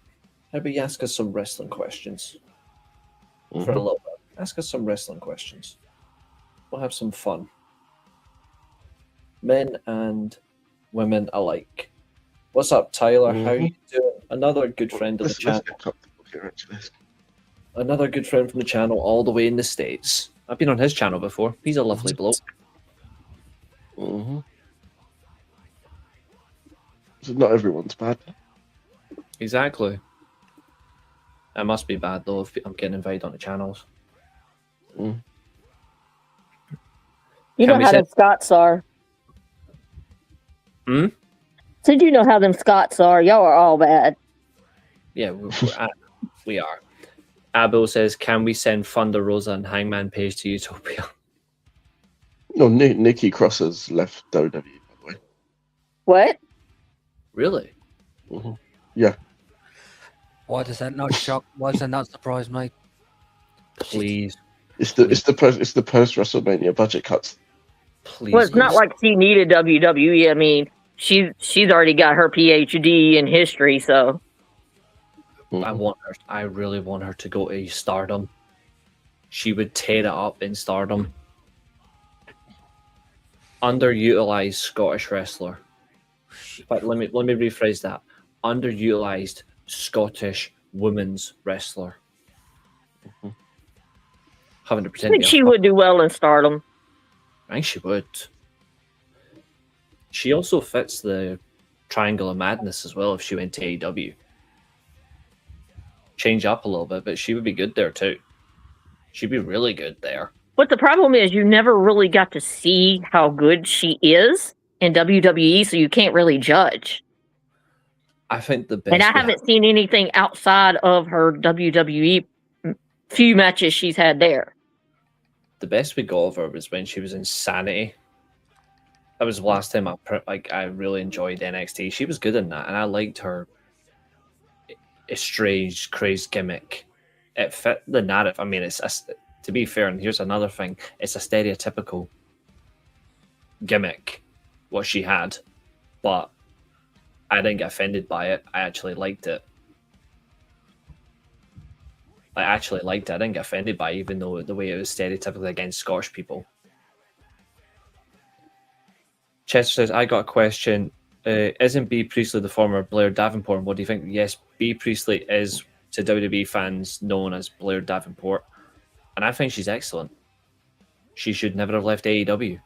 Maybe ask us some wrestling questions. For a little bit. Ask us some wrestling questions. We'll have some fun. Men and women alike. What's up, Tyler? How you doing? Another good friend of the channel. Another good friend from the channel all the way in the States. I've been on his channel before. He's a lovely bloke. So not everyone's bad. Exactly. It must be bad though if I'm getting invited on the channels. You know how them Scots are. So you know how them Scots are. Y'all are all bad. Yeah, we are. Abel says, can we send Thunder Rosa and Hangman Page to Utopia? No, Nikki Cross has left WWE, by the way. What? Really? Yeah. Why does that not shock? Why does that not surprise me? Please. It's the post WrestleMania budget cuts. Please. Well, it's not like she needed WWE. I mean, she's already got her PhD in history, so I really want her to go to Stardom. She would tear it up in Stardom. Underutilized Scottish wrestler. But let me rephrase that. Underutilized Scottish women's wrestler. 100%. I think she would do well in Stardom. I think she would. She also fits the Triangle of Madness as well if she went to AEW. Change up a little bit, but she would be good there too. She'd be really good there. But the problem is you never really got to see how good she is in WWE, so you can't really judge. I think the best. And I haven't seen anything outside of her WWE few matches she's had there. The best we got of her was when she was in Sanity. That was the last time I really enjoyed NXT. She was good in that, and I liked her estranged, crazed gimmick. It fit the narrative. I mean, to be fair, and here's another thing: it's a stereotypical gimmick what she had, but I didn't get offended by it. I actually liked it. I didn't get offended by it, even though the way it was stereotypically against Scottish people. Chester says, I got a question. Isn't B. Priestley the former Blair Davenport? What do you think? Yes, B. Priestley is, to WWE fans, known as Blair Davenport. And I think she's excellent. She should never have left AEW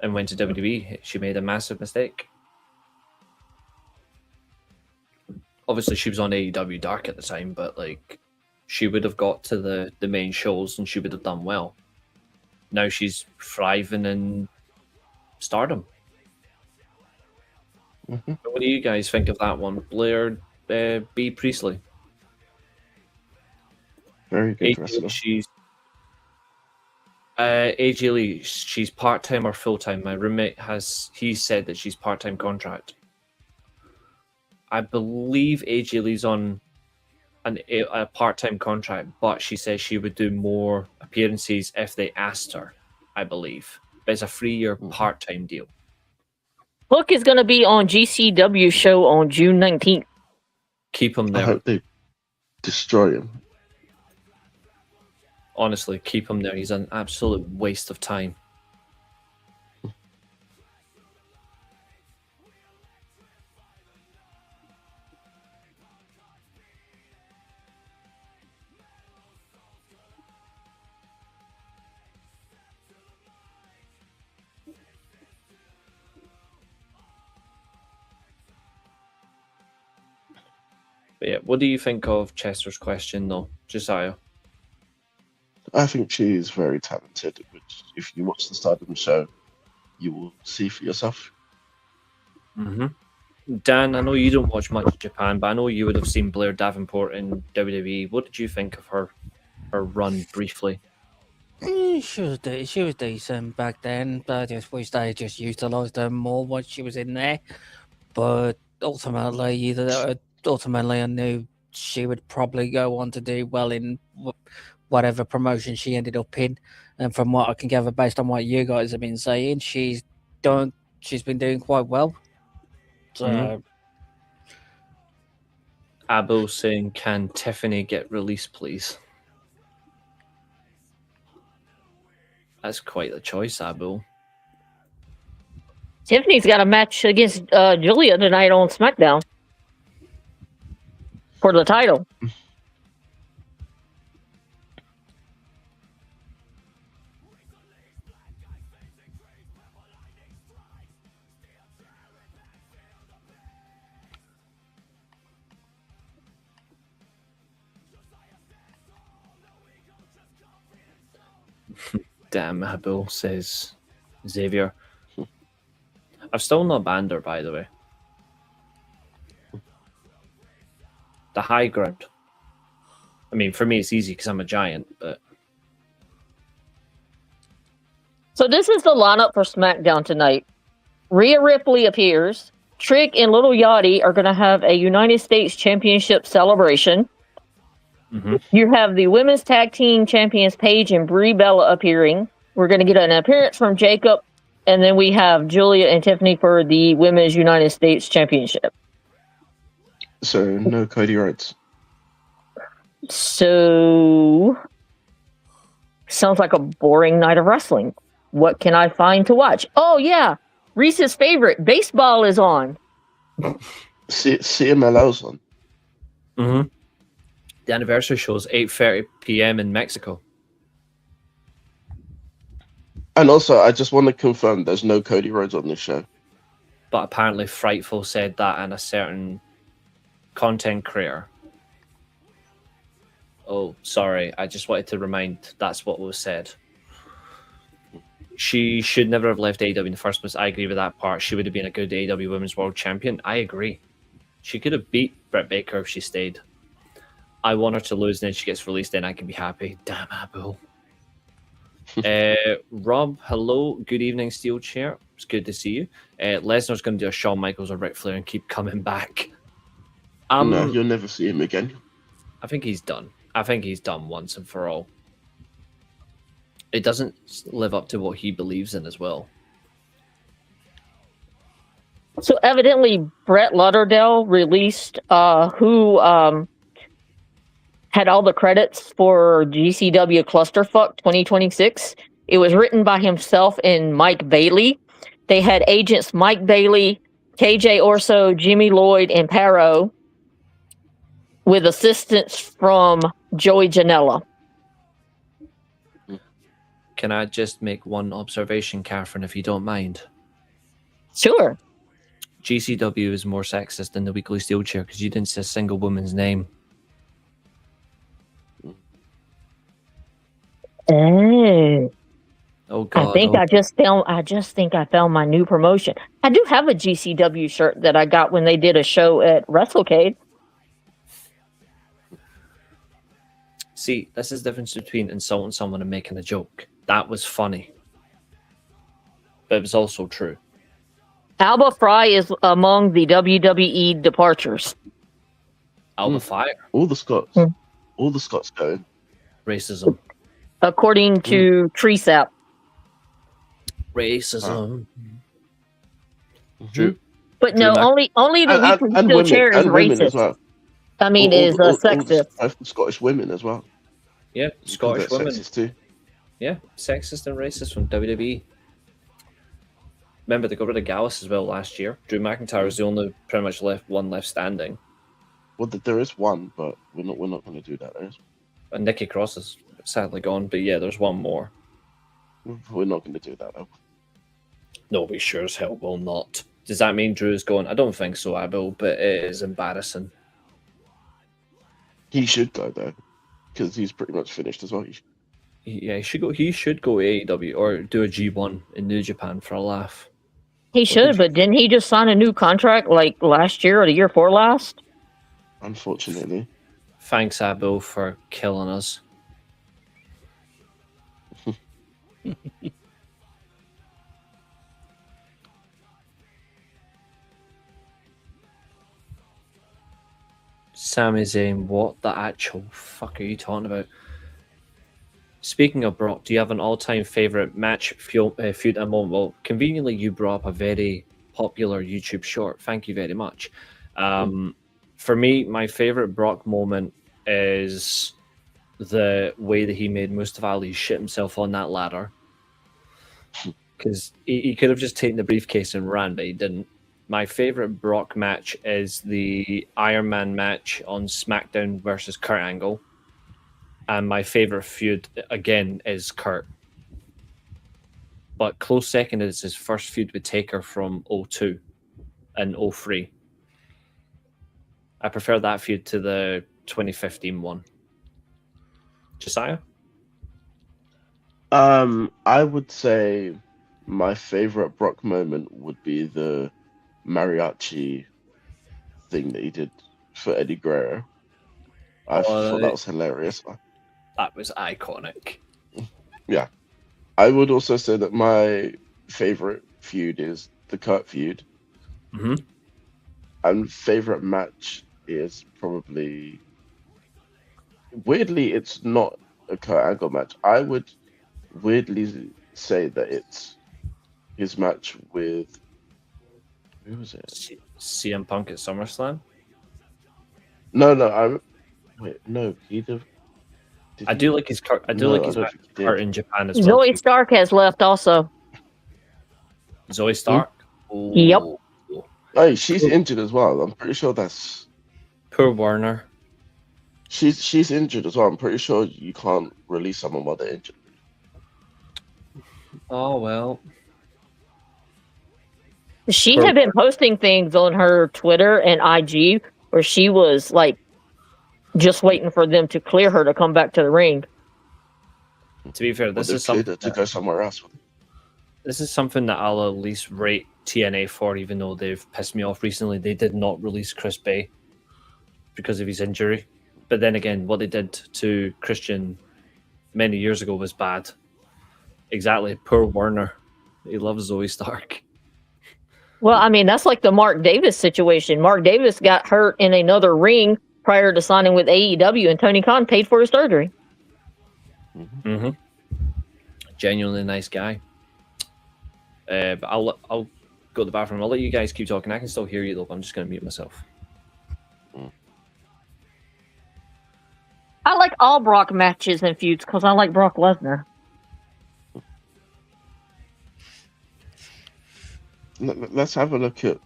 and went to WWE. She made a massive mistake. Obviously, she was on AEW Dark at the time, but like, she would have got to the main shows and she would have done well. Now she's thriving in Stardom. What do you guys think of that one? Blair B. Priestley. Very good wrestler. She's AJ Lee, she's part-time or full-time? My roommate he said that she's part-time contract. I believe AJ Lee's on a part-time contract, but she says she would do more appearances if they asked her, I believe. But it's a 3-year part-time deal. Hook is going to be on GCW show on June 19th. Keep him I there. hope they destroy him. Honestly, keep him there. He's an absolute waste of time. But yeah, what do you think of Chester's question, though, Josiah? I think she is very talented, which if you watch the Stardom show, you will see for yourself. Mm-hmm. Dan, I know you don't watch much Japan, but I know you would have seen Blair Davenport in WWE. What did you think of her run briefly? She was decent back then, but I just wish they just utilised her more once she was in there. But ultimately, I knew she would probably go on to do well in whatever promotion she ended up in. And from what I can gather, based on what you guys have been saying, she's been doing quite well. So, Abel saying, "Can Tiffany get released, please?" That's quite the choice, Abel. Tiffany's got a match against Julia tonight on SmackDown for the title. Damn, Abel, says Xavier. I've still not banned her, by the way. The high ground. I mean, for me, it's easy because I'm a giant, but... So this is the lineup for SmackDown tonight. Rhea Ripley appears. Trick and Little Yachty are going to have a United States Championship celebration. Mm-hmm. You have the Women's Tag Team Champions Paige and Brie Bella appearing. We're going to get an appearance from Jacob. And then we have Julia and Tiffany for the Women's United States Championship. So, no Cody Rhodes. So, sounds like a boring night of wrestling. What can I find to watch? Oh, yeah. Reese's favorite. Baseball is on. CMLL's on. Mm-hmm. The anniversary show is 8:30 p.m. in Mexico. And also, I just want to confirm there's no Cody Rhodes on this show. But apparently Frightful said that and a certain content creator. Oh, sorry. I just wanted to remind that's what was said. She should never have left AEW in the first place. I agree with that part. She would have been a good AEW Women's World Champion. I agree. She could have beat Britt Baker if she stayed. I want her to lose, and then she gets released, then I can be happy. Damn, Abu. Rob, hello. Good evening, Steelchair. It's good to see you. Lesnar's going to do a Shawn Michaels or Ric Flair and keep coming back. No, you'll never see him again. I think he's done. I think he's done once and for all. It doesn't live up to what he believes in as well. So evidently, Brett Lauderdale released who had all the credits for GCW Clusterfuck 2026. It was written by himself and Mike Bailey. They had agents Mike Bailey, KJ Orso, Jimmy Lloyd, and Paro, with assistance from Joey Janela. Can I just make one observation, Catherine, if you don't mind? Sure. GCW is more sexist than the Weekly Steelchair because you didn't say a single woman's name. Oh God! I think I just think I found my new promotion. I do have a GCW shirt that I got when they did a show at WrestleCade. See, this is the difference between insulting someone and making a joke. That was funny, but it was also true. Alba Fry is among the WWE departures. Alba Fire. All the Scots. Hmm. All the Scots going. Racism. According to TreeSap. Racism. Drew. But no, Drew only the weak And women, Steelchair is and women as racist. well. I mean, is sexist. Both the Scottish women as well. Yeah, Scottish They're women. sexist too. Yeah, sexist and racist from WWE. Remember, they got rid of Gallus as well last year. Drew McIntyre was the only pretty much left standing. Well, there is one, but we're not going to do that. And Nikki Cross is sadly gone, but yeah, there's one more. We're not going to do that. Though. No, we sure as hell will not. Does that mean Drew's going? I don't think so, Abel, but it is embarrassing. He should go though, because he's pretty much finished as well. Yeah, he should go. He should go AEW or do a G1 in New Japan for a laugh. He should, but didn't he just sign a new contract like last year or the year before last? Unfortunately. Thanks, Abel, for killing us. Sami Zayn, what the actual fuck are you talking about? Speaking of Brock, do you have an all-time favorite match feud at the moment? Well, conveniently, you brought up a very popular YouTube short. Thank you very much. For me, my favorite Brock moment is the way that he made Mustafa Ali shit himself on that ladder. Because he could have just taken the briefcase and ran, but he didn't. My favorite Brock match is the Iron Man match on SmackDown versus Kurt Angle. And my favorite feud, again, is Kurt. But close second is his first feud with Taker from 02 and 03. I prefer that feud to the 2015 one. Josiah? I would say my favorite Brock moment would be the mariachi thing that he did for Eddie Guerrero. I thought that was hilarious. That was iconic. Yeah. I would also say that my favorite feud is the Kurt feud. Mm-hmm. And favorite match is probably... Weirdly, it's not a Kurt Angle match. I would weirdly say that it's his match with... Who was it? CM Punk at SummerSlam? No, he'd have... I do like his Kurt. I do like his Kurt in Japan as well. Zoe Stark has left also. Zoe Stark? Yep. Oh, she's injured as well. I'm pretty sure that's... Poor Warner. She's injured as well. I'm pretty sure you can't release someone while they're injured. Oh, well. She had been posting things on her Twitter and IG where she was like just waiting for them to clear her to come back to the ring. To be fair, this is something to go somewhere else. This is something that I'll at least rate TNA for, even though they've pissed me off recently. They did not release Chris Bay because of his injury. But then again, what they did to Christian many years ago was bad. Exactly. Poor Werner. He loves Zoe Stark. Well, I mean, that's like the Mark Davis situation. Mark Davis got hurt in another ring prior to signing with AEW, and Tony Khan paid for his surgery. Mm-hmm. Genuinely nice guy. But I'll go to the bathroom. I'll let you guys keep talking. I can still hear you, though. But I'm just going to mute myself. I like all Brock matches and feuds because I like Brock Lesnar. Let's have a look at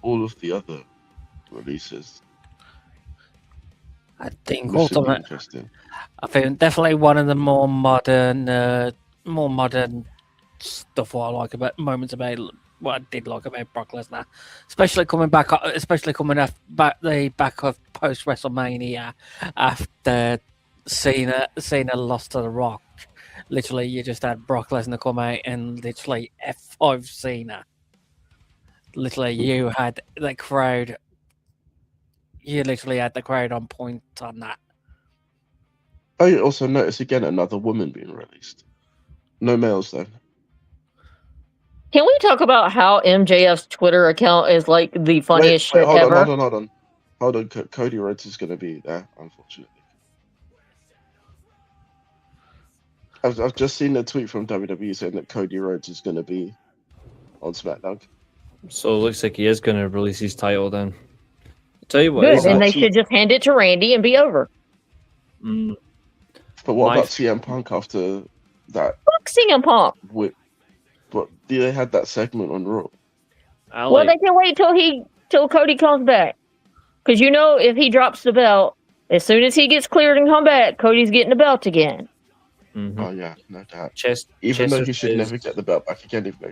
all of the other releases. I think This should be ultimate. interesting. I think definitely one of the more modern stuff. What I like about moments about what I did like about Brock Lesnar, especially coming back of post WrestleMania after Cena lost to The Rock. Literally, you just had Brock Lesnar come out and literally F5 Cena. Literally, you had the crowd. You literally had the crowd on point on that. Oh, you also notice again another woman being released. No males though. Can we talk about how MJF's Twitter account is like the funniest shit hold ever? on. Hold on, Cody Rhodes is going to be there, unfortunately. I've just seen a tweet from WWE saying that Cody Rhodes is going to be on SmackDown. So it looks like he is going to release his title then. Tell you what, Good, is and they actually- should just hand it to Randy and be over. But what My about CM Punk after that? Fuck CM Punk. But they had that segment on Raw. Well, they can wait till Cody comes back, because if he drops the belt, as soon as he gets cleared and come back, Cody's getting the belt again. Oh yeah, no doubt. Even though he should never get the belt back again, even though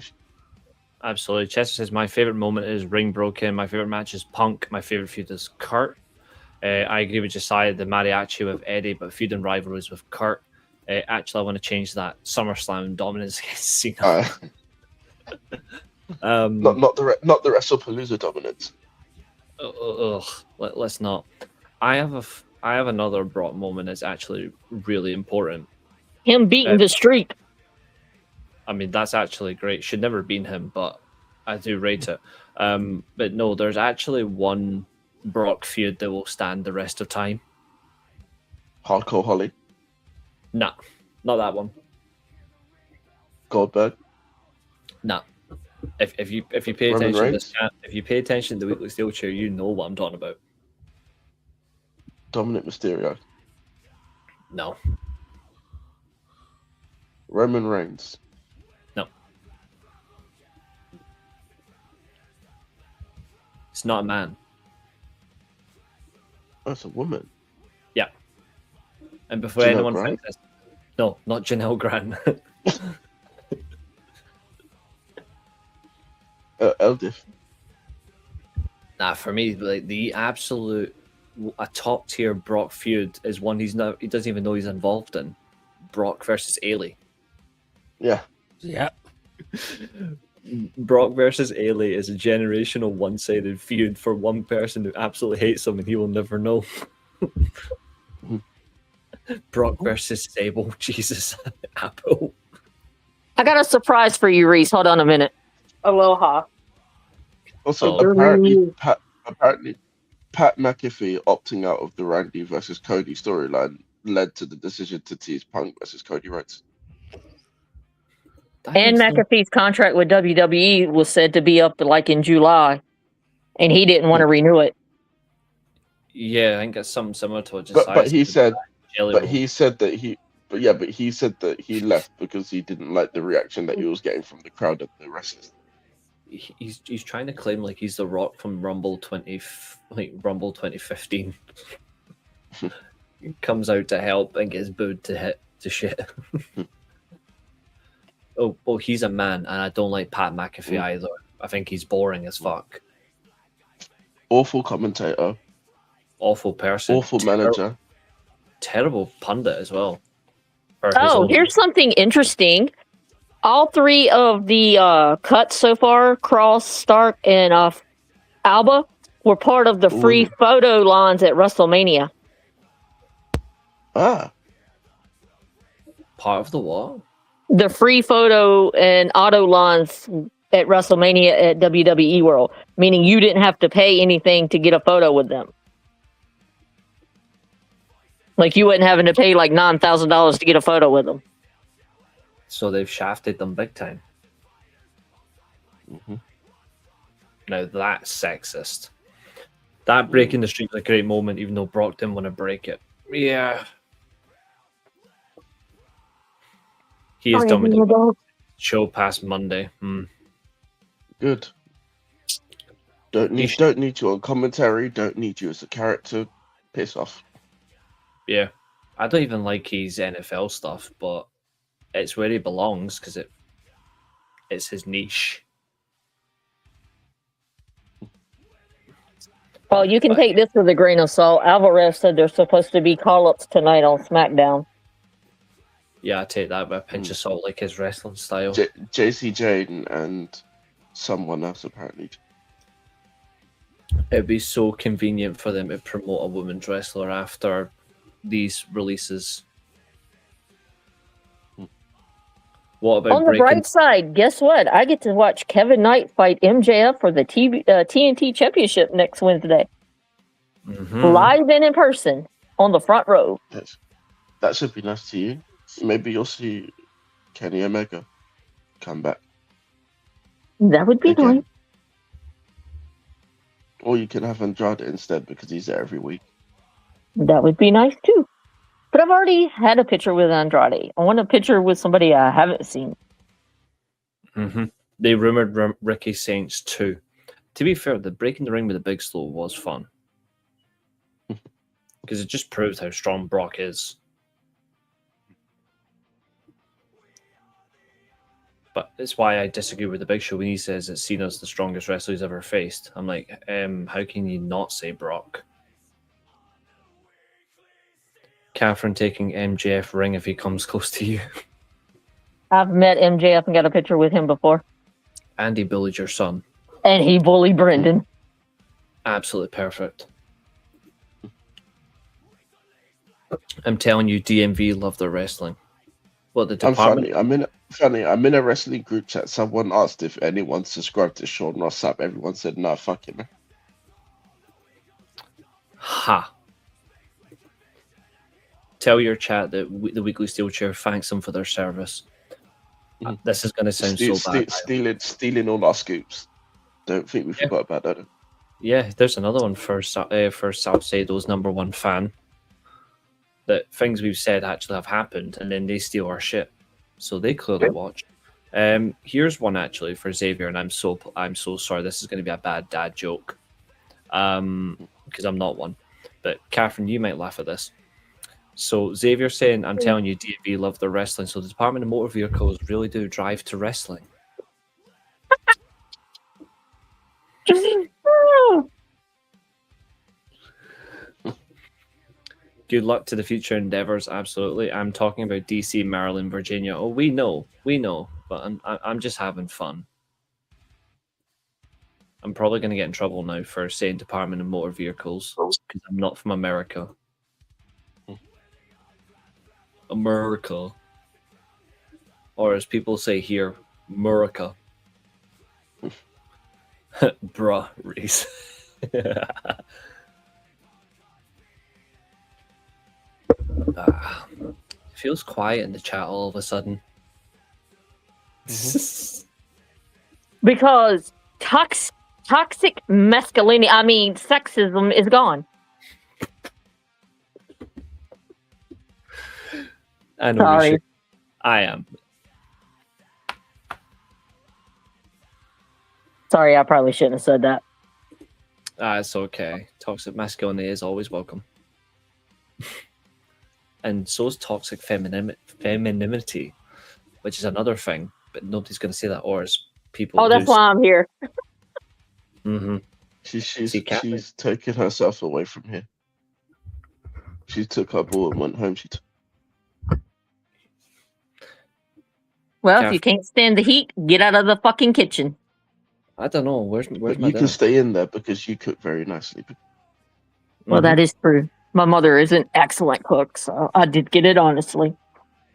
Absolutely. Chester says, my favorite moment is ring broken. My favorite match is Punk. My favorite feud is Kurt. I agree with Josiah, the mariachi with Eddie, but feud and rivalries with Kurt. Actually, I want to change that. SummerSlam dominance against Cena. not the WrestlePalooza dominance. Let's not. I have another Brock moment that's actually really important. Him beating the streak. I mean, that's actually great. Should never have been him, but I do rate it. But no, there's actually one Brock feud that will stand the rest of time. Hardcore Holly. Nah, not that one. Goldberg. Nah. If you pay Roman attention to Reigns? this chat, if you pay attention to the weekly Steelchair, you know what I'm talking about. Dominic Mysterio. No. Roman Reigns. No. It's not a man. Oh, it's a woman. Yeah. And before Janelle anyone Grant? thinks this, no, not Janelle Grant. Eilidh. Nah, for me, like the absolute a top tier Brock feud is one he doesn't even know he's involved in. Brock versus Eilidh. Yeah. Yeah. Brock versus Eilidh is a generational one-sided feud for one person who absolutely hates him and he will never know. Brock versus Sable. Jesus. Apple. I got a surprise for you, Reece. Hold on a minute. Aloha. Also, Oh. apparently Pat McAfee opting out of the Randy versus Cody storyline led to the decision to tease Punk versus Cody Rhodes. And McAfee's contract with WWE was said to be up like in July, and he didn't want to renew it. Yeah, I think it's something similar to what But he said Jelly But Roll. he said that he said that he left because he didn't like the reaction that he was getting from the crowd at the wrestlers. He's trying to claim like he's the Rock from Rumble 2015. Comes out to help and gets booed to shit. Oh, he's a man, and I don't like Pat McAfee either. I think he's boring as fuck. Awful commentator, Awful person. awful manager. Terrible pundit as well. For his Oh, own- here's something interesting. All three of the cuts so far, Cross, Stark, and Alba, were part of the free photo lines at WrestleMania. Ah, part of the what? The free photo and auto lines at WrestleMania at WWE World, meaning you didn't have to pay anything to get a photo with them. Like you wasn't having to pay like $9,000 to get a photo with them. So they've shafted them big time. Mhm. Now that's sexist. That breaking the streak is a great moment, even though Brock didn't want to break it. Yeah. He is dominating the show past Monday. good. Don't need you on commentary. Don't need you as a character. Piss off. Yeah. I don't even like his NFL stuff, but it's where he belongs because it's his niche. Well, you can take this with a grain of salt. Alvarez said there's supposed to be call-ups tonight on SmackDown. Yeah, I take that with a pinch of salt, like his wrestling style. JC Jane and someone else apparently. It'd be so convenient for them to promote a women's wrestler after these releases. What about On the breaking? bright side, guess what? I get to watch Kevin Knight fight MJF for the TNT Championship next Wednesday. live and in person on the front row. That should be nice to you. Maybe you'll see Kenny Omega come back. That would be Again. nice. Or you can have Andrade instead because he's there every week. That would be nice too. But I've already had a picture with Andrade. I want a picture with somebody I haven't seen. They rumored Ricky Saints too. To be fair, the breaking the ring with the Big Slow was fun. Because it just proved how strong Brock is. But it's why I disagree with the Big Show when he says that Cena's the strongest wrestler he's ever faced. I'm like, how can you not say Brock? Katherine taking MJF ring if he comes close to you. I've met MJF and got a picture with him before. And he bullied your son. And he bullied Brendan. Absolutely perfect. I'm telling you, DMV love their wrestling. What the department? I'm in a wrestling group chat. Someone asked if anyone subscribed to Sean Ross Sapp. Everyone said, "Nah, fuck him." Ha! Tell your chat that the Weekly Steelchair thanks them for their service. This is going to sound so bad. Stealing all our scoops. Don't think we forgot about that. Yeah, there's another one for Salcedo's #1 fan. That things we've said actually have happened, and then they steal our shit. So they clearly watch. Here's one actually for Xavier, and I'm so sorry. This is going to be a bad dad joke, because I'm not one. But Katherine, you might laugh at this. So Xavier saying, "I'm telling you, DMV love their wrestling. So the Department of Motor Vehicles really do drive to wrestling." Good luck to the future endeavors. Absolutely. I'm talking about DC, Maryland, Virginia. Oh, we know, but I'm just having fun. I'm probably going to get in trouble now for saying Department of Motor Vehicles because I'm not from America. America. Or as people say here, Murica. Bruh, Reece. Feels quiet in the chat all of a sudden. Because toxic masculinity, sexism is gone. I know. Sorry. I am. Sorry, I probably shouldn't have said that. It's okay. Toxic masculinity is always welcome. And so is toxic femininity, which is another thing, but nobody's going to say that, or as people. Oh, that's why I'm here. She's taken herself away from here. She took her ball and went home. Well, if you can't stand the heat, get out of the fucking kitchen. I don't know. Where's my You can stay in there because you cook very nicely. Well, that is true. My mother is an excellent cook, so I did get it honestly.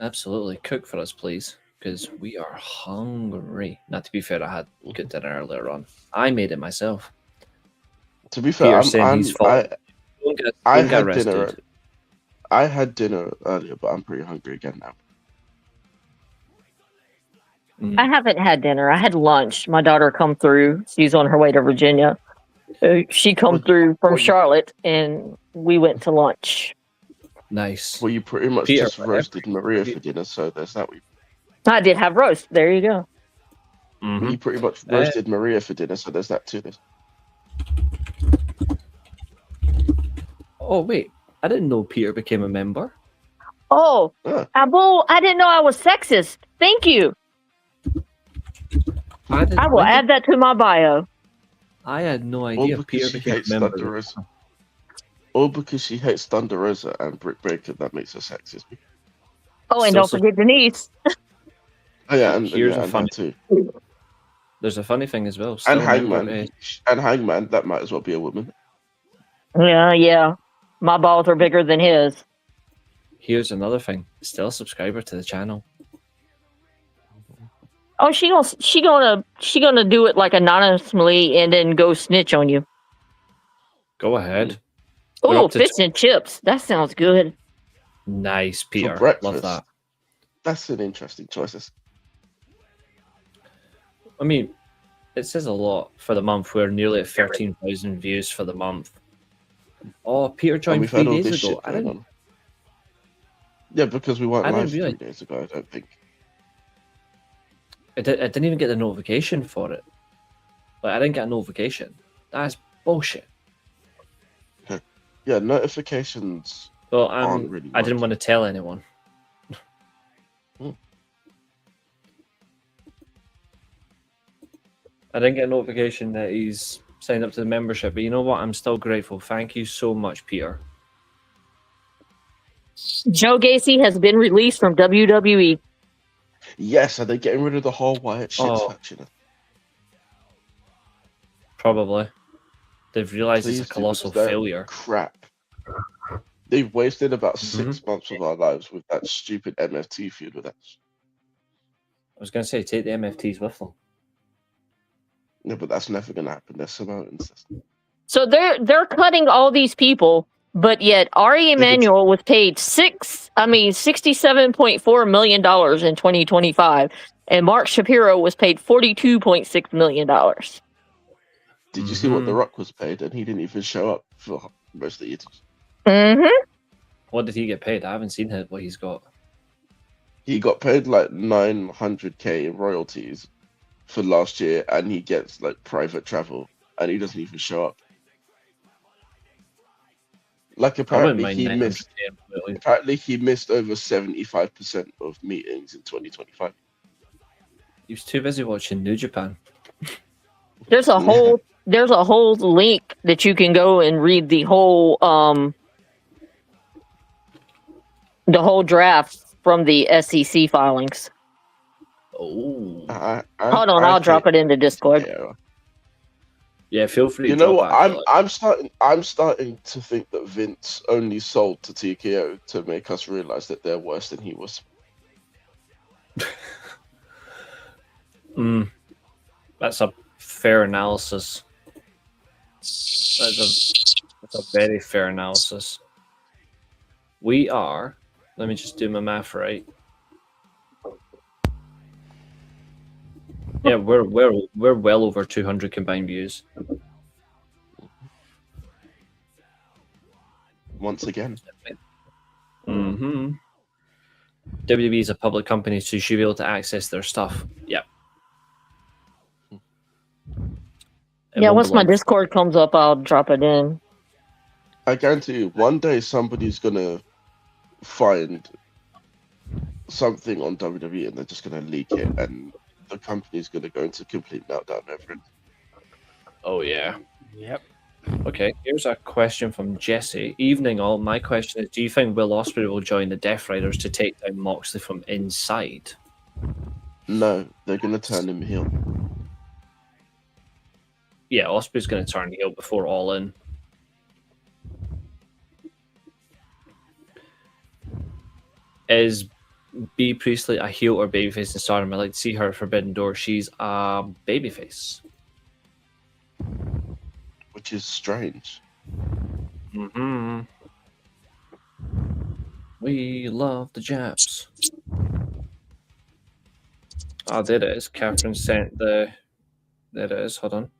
Absolutely. Cook for us, please, because we are hungry. Not to be fair, I had good dinner earlier on. I made it myself. To be fair, I had dinner earlier, but I'm pretty hungry again now. I haven't had dinner. I had lunch. My daughter come through. She's on her way to Virginia. She come through from Charlotte, and we went to lunch. Nice. Well, you pretty much just roasted Maria for dinner, so there's that. I did have roast. There you go. You pretty much roasted Maria for dinner, so there's that too. Oh, wait. I didn't know Peter became a member. Oh, Abu, I didn't know I was sexist. Thank you. I will add that to my bio. I had no idea Peter became a member. All because she hates Thunder Rosa and Britt Baker, that makes her sexist. Oh, and don't forget Denise. Oh, yeah, and here's a fun too. There's a funny thing as well. And Hangman, that might as well be a woman. Yeah. My balls are bigger than his. Here's another thing. Still a subscriber to the channel. Oh, she gonna do it like anonymously and then go snitch on you. Go ahead. We're Oh, up to fish and chips. That sounds good. Nice, For Peter. breakfast. Love that. That's an interesting choice. I mean, it says a lot for the month. We're nearly at 13,000 views for the month. Oh, Peter And joined we've 3 had all days this ago. shit going on. Yeah, because we weren't I didn't live 3 realize. days ago, I don't think. I didn't even get the notification for it. Like, I didn't get a notification. That's bullshit. Yeah, notifications Well, aren't really I didn't much. want to tell anyone. Hmm. I didn't get a notification that he's signed up to the membership, but you know what? I'm still grateful. Thank you so much, Peter. Joe Gacy has been released from WWE. Yes, are they getting rid of the whole Wyatt shits Oh. faction? Probably. They've realized Please it's a do, colossal because they're failure. crap. They've wasted about Mm-hmm. 6 months of our lives with that stupid MFT feud with us. I was going to say, take the MFTs with them. No, but that's never going to happen. They're Samoans. So they're cutting all these people, but yet Ari Emanuel was paid $67.4 million in 2025, and Mark Shapiro was paid $42.6 million. Did you see what The Mhm. Rock was paid? And he didn't even show up for most of the years. Mm-hmm. What did he get paid? I haven't seen what he's got. He got paid like 900K in royalties for last year, and he gets like private travel, and he doesn't even show up. Like I wouldn't apparently mind he 900K missed. completely. Apparently he missed over 75% of meetings in 2025. He was too busy watching New Japan. There's a whole link that you can go and read the whole draft from the SEC filings. Oh. Hold on, I'll drop it into Discord. Yeah, feel free You to know drop what? that. I'm starting to think that Vince only sold to TKO to make us realize that they're worse than he was. That's a fair analysis. That's a very fair analysis. We are. Let me just do my math right. Yeah, we're well over 200 combined views. Once again. Mm-hmm. WWE is a public company, so you should be able to access their stuff. Yep. Yeah, once my Discord comes up, I'll drop it in. I guarantee you, one day somebody's gonna find something on WWE and they're just gonna leak it, and the company's gonna go into complete meltdown over it. Oh yeah. Yep. Okay, here's a question from Jesse. Evening all. My question is, do you think Will Ospreay will join the Death Riders to take down Moxley from inside? No, they're gonna turn him heel. Yeah, Ospreay's going to turn heel before All In. Is B Priestley a heel or babyface in Stardom? I'd like to see her at Forbidden Door. She's a babyface. Which is strange. Mm-hmm. We love the Japs. Oh, there it is. Catherine sent the... There it is. Hold on.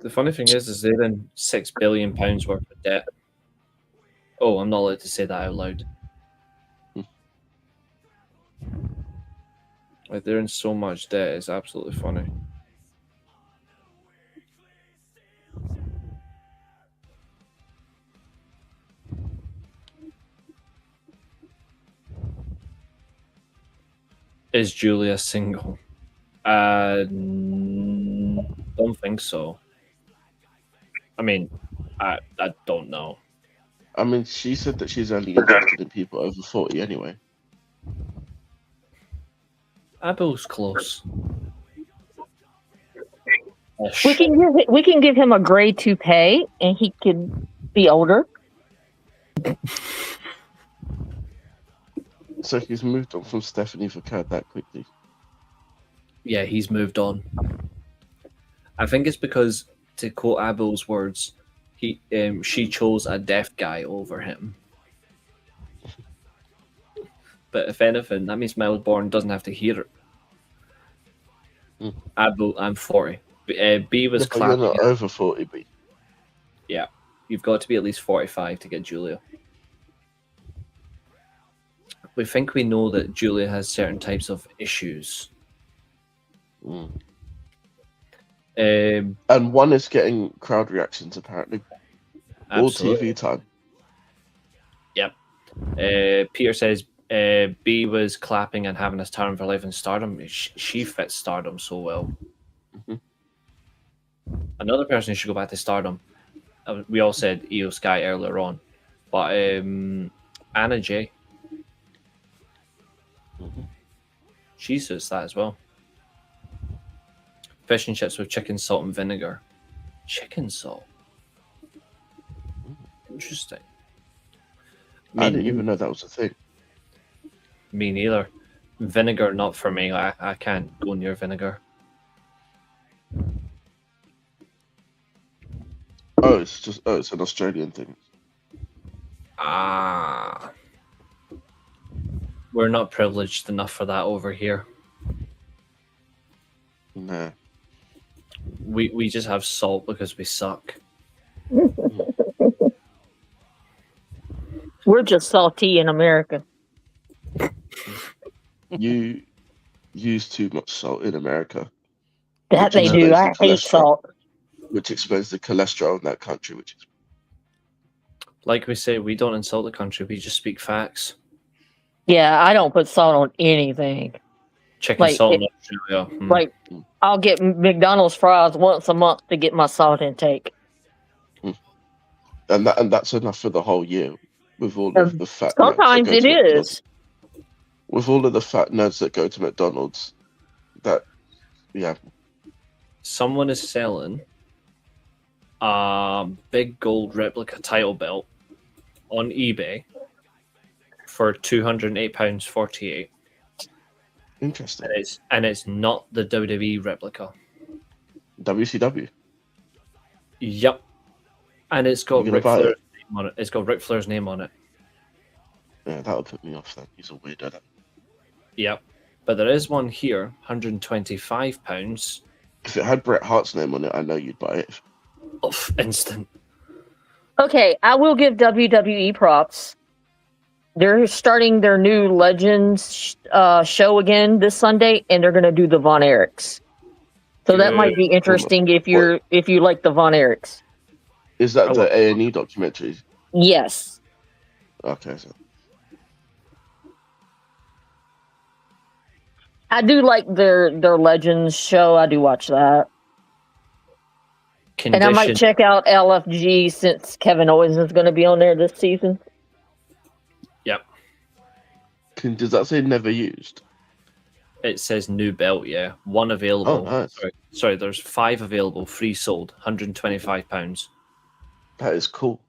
The funny thing is they're in £6 billion worth of debt. Oh, I'm not allowed to say that out loud. Like, they're in so much debt, it's absolutely funny. Is Julia single? Don't think so. I mean, I don't know. I mean, she said that she's only interested in people over 40 anyway. Abel's close. We can give him a gray toupee, and he could be older. So he's moved on from Stephanie Verkert that quickly. Yeah, he's moved on. I think it's because, to quote Abel's words, she chose a deaf guy over him. But if anything, that means Miles Bourne doesn't have to hear it. Mm. Abel, I'm 40. B was Yeah, but you're clapping. not over 40, B. Yeah, you've got to be at least 45 to get Julia. We think we know that Julia has certain types of issues. Mm. Um, And one is getting crowd reactions, apparently. All absolutely. TV time. Yep. Peter says B was clapping and having his time for life in Stardom. She fits Stardom so well. Mm-hmm. Another person who should go back to Stardom. We all said Io Sky earlier on, but Anna Jay. Mm-hmm. She suits that as well. Fish and chips with chicken, salt, and vinegar. Chicken salt. Interesting. I didn't even know that was a thing. Me neither. Vinegar, not for me. I can't go near vinegar. It's an Australian thing. Ah. We're not privileged enough for that over here. Nah. We just have salt because we suck. We're just salty in America. You use too much salt in America. That they Which do. explains I the hate cholesterol. salt. Which explains the cholesterol in that country, which is Like we say, we don't insult the country. We just speak facts. Yeah, I don't put salt on anything. Chicken Like, salt in Australia. Like, I'll get McDonald's fries once a month to get my salt intake. and that's enough for the whole year with all of the fat nerds that Sometimes go it to McDonald's. is. With all of the fat nerds that go to McDonald's, Someone is selling a big gold replica title belt on eBay for £208.48. Interesting. And it's not the WWE replica. WCW. Yep. And it's got You gonna Ric buy Flair's it? name on it. It's got Ric Flair's name on it. Yeah, that'll put me off then. He's a weirdo. Yep. But there is one here, £125. If it had Bret Hart's name on it, I know you'd buy it. Off instant. Okay, I will give WWE props. They're starting their new Legends show again this Sunday, and they're going to do the Von Erichs. So that might be interesting if you like the Von Erichs. Is that the A&E documentary? Yes. Okay. So. I do like their Legends show. I do watch that. And I might check out LFG since Kevin Owens is going to be on there this season. Yep. Does that say never used? It says new belt, yeah. One available. Oh, nice. Sorry, there's 5 available, 3 sold, £125. That is cool.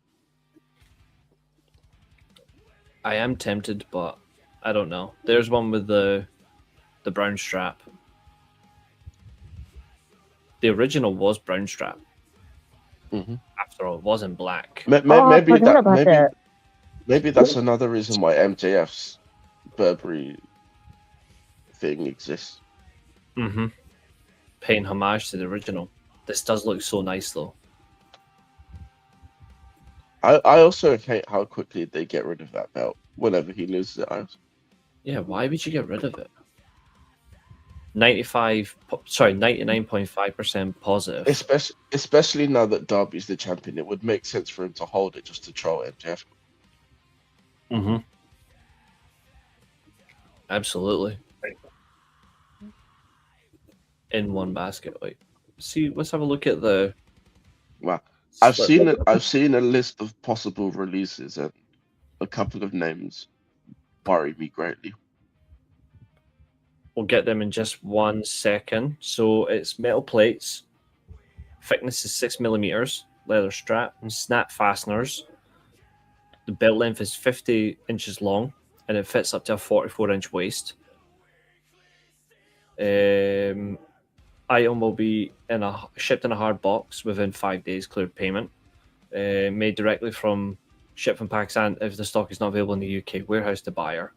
I am tempted, but I don't know. There's one with the brown strap. The original was brown strap. Mm-hmm. After all, it wasn't black. Maybe that's another reason why MJF's Burberry thing exists. Mm-hmm. Paying homage to the original. This does look so nice, though. I also hate how quickly they get rid of that belt whenever he loses it. Yeah, why would you get rid of it? 99.5% positive. Especially now that Darby's the champion, it would make sense for him to hold it just to troll MJF. Mm-hmm. Absolutely. In one basket. Wait. See, let's have a look at the. Wow, I've seen a list of possible releases, and a couple of names worry me greatly. We'll get them in just 1 second. So it's metal plates. Thickness is 6mm. Leather strap and snap fasteners. The belt length is 50 inches long, and it fits up to a 44-inch waist. item will be shipped in a hard box within 5 days, cleared payment. Made directly from Pakistan if the stock is not available in the UK. Warehouse to buyer.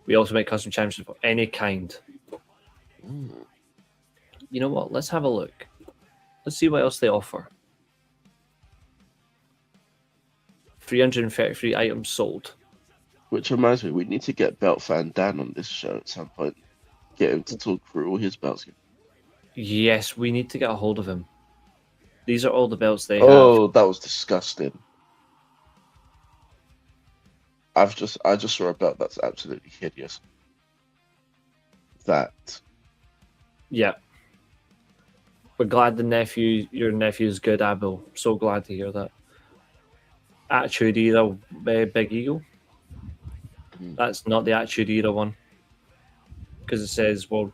We also make custom championships of any kind. You know what? Let's have a look. Let's see what else they offer. 333 items sold. Which reminds me, we need to get Belt Fan Dan on this show at some point. Get him to talk through all his belts. Yes, we need to get a hold of him. These are all the belts they have. Oh, that was disgusting. I just saw a belt that's absolutely hideous. That. Yeah. We're glad your nephew's good, Abel. So glad to hear that. Attitude Era Big Eagle. That's not the Attitude Era one. Because it says World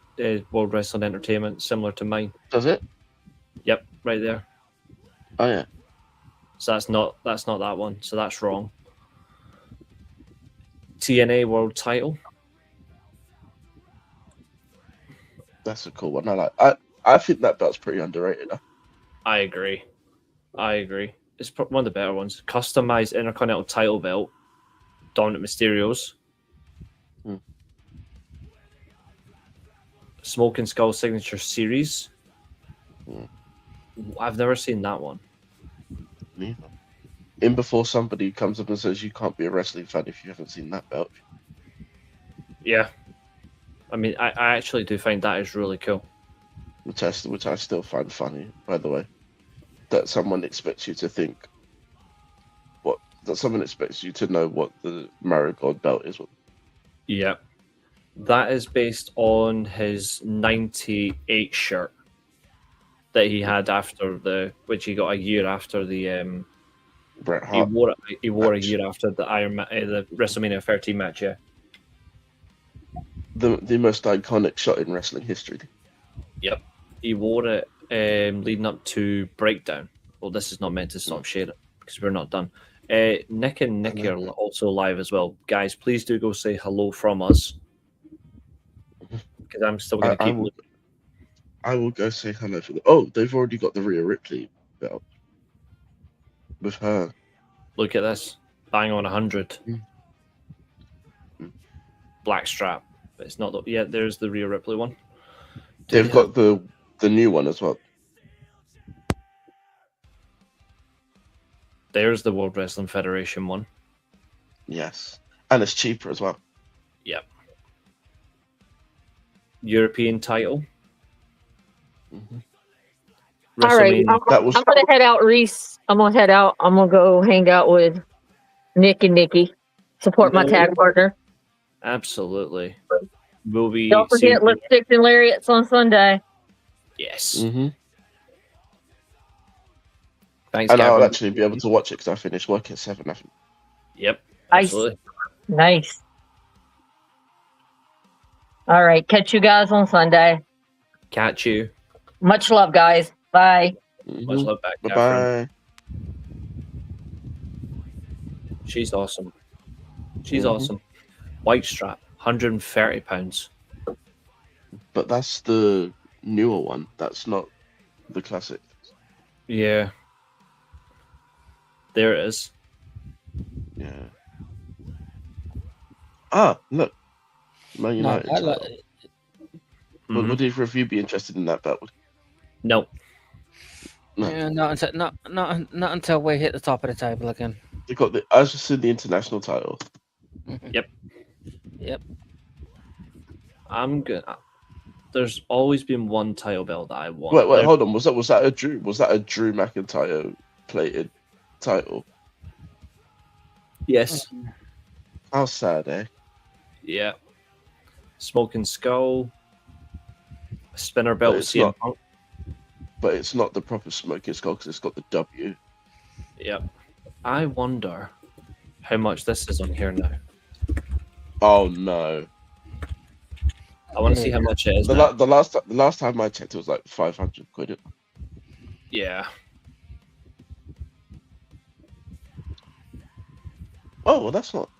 Wrestling Entertainment, similar to mine. Does it? Yep, right there. Oh yeah. So that's not that one. So that's wrong. TNA World Title. That's a cool one. I think that belt's pretty underrated. I agree. It's one of the better ones. Customized Intercontinental Title belt. Dominant Mysterios. Smoking Skull Signature Series. I've never seen that one. Neither. In before somebody comes up and says you can't be a wrestling fan if you haven't seen that belt. Yeah. I mean, I actually do find that is really cool. Which I still find funny, by the way. That someone expects you to think that someone expects you to know what the Marigold belt is. Yeah. That is based on his 98 shirt that he had which he got a year after the Bret Hart. He wore a year after the the WrestleMania 13 match, yeah. The most iconic shot in wrestling history. Yep. He wore it leading up to Breakdown. Well, this is not meant to stop sharing it because we're not done. Nick and Nikki are also live as well. Guys, please do go say hello from us. Because I'm still going to keep looking. I will go say hello for them. Oh, they've already got the Rhea Ripley belt. With her. Look at this. Bang on 100. Black strap. But it's not there's the Rhea Ripley one. They've got the new one as well. There's the World Wrestling Federation one. Yes. And it's cheaper as well. Yep. European title. All right. I'm going to head out, Reece. I'm going to head out. I'm going to go hang out with Nick and Nikki. Support my tag partner. Absolutely. Don't forget Lipsticks and Lariats on Sunday. Yes. Thanks, and I'll actually be able to watch it because I finished work at 7. I think. Yep. Nice. Absolutely. Nice. All right. Catch you guys on Sunday. Catch you. Much love, guys. Bye. Much love back. Bye-bye. She's awesome. She's awesome. White strap, £130. But that's the newer one. That's not the classic. Yeah. There it is. Yeah. Ah, look. Man United. Would either of you be interested in that belt? No. Yeah, not until we hit the top of the table again. They got I was just in the international title. Yep. I'm good. There's always been one title belt that I want. Wait, hold on. Was that a Drew McIntyre plated title? Yes. How sad, eh? Yeah. Smoking Skull. A spinner belt with CM Punk. But it's not the proper Smoking Skull because it's got the W. Yep. I wonder how much this is on here now. Oh no. I want to see how much it is. The last time I checked, it was like 500 quid. Yeah. Oh well, that's not.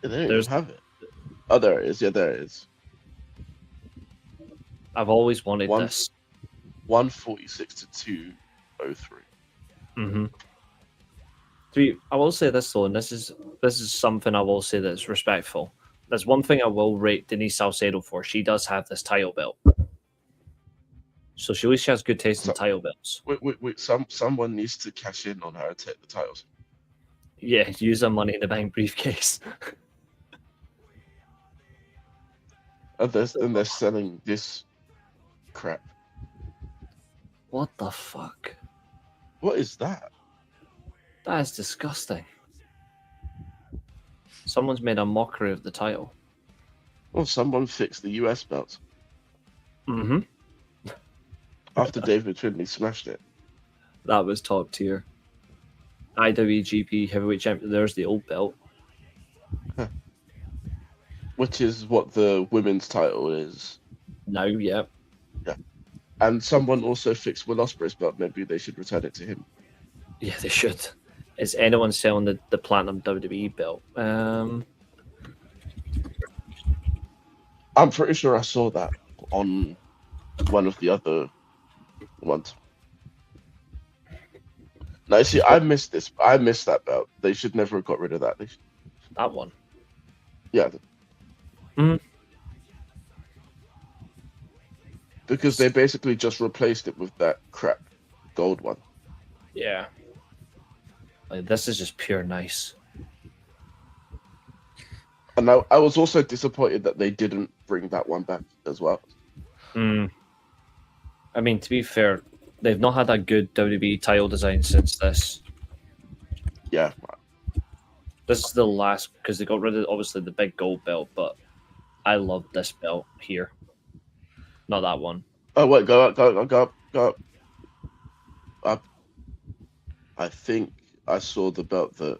They don't even have it. Oh, there it is. Yeah, there it is. I've always wanted One- this. 146 to 203. I will say this though, and this is something I will say that's respectful. There's one thing I will rate Denise Salcedo for. She does have this title belt, so she at least has good taste in title belts. Wait. Someone needs to cash in on her and take the titles. Yeah, use a Money in the Bank briefcase. And they're selling this crap. What the fuck? What is that? That is disgusting. Someone's made a mockery of the title. Well, someone fixed the US belt Mm-hmm. after David Finlay smashed it. That was top tier. IWGP Heavyweight Champion. There's the old belt. Which is what the women's title is. Now, yeah. And someone also fixed Will Ospreay's belt. Maybe they should return it to him. Yeah, they should. Is anyone selling the Platinum WWE belt? I'm pretty sure I saw that on one of the other ones. No, see, I missed this. I missed that belt. They should never have got rid of that. That one. Yeah. Mhm. Because they basically just replaced it with that crap gold one. Yeah. Like, this is just pure nice. And I was also disappointed that they didn't bring that one back as well. I mean, to be fair, they've not had a good WWE title design since this. Yeah. This is the last, because they got rid of, obviously, the big gold belt, but I love this belt here. Not that one. Oh, wait, go up. I think I saw the belt that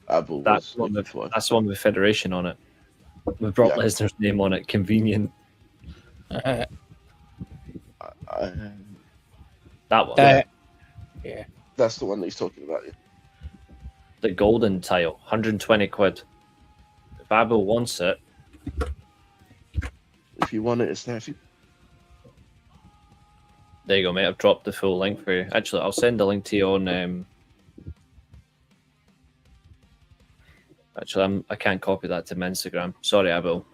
Abel That's was one looking with, for. that's the one with Federation on it. With Brock Yeah. Lesnar's name on it. Convenient. I- That one. Yeah. that's the one that he's talking about. Yeah. The golden title. 120 quid. If Abel wants it, If you want it, it's there. there you go, mate. I've dropped the full link for you. Actually, I'll send the link to you on. Actually, I can't copy that to my Instagram. Sorry, Abel.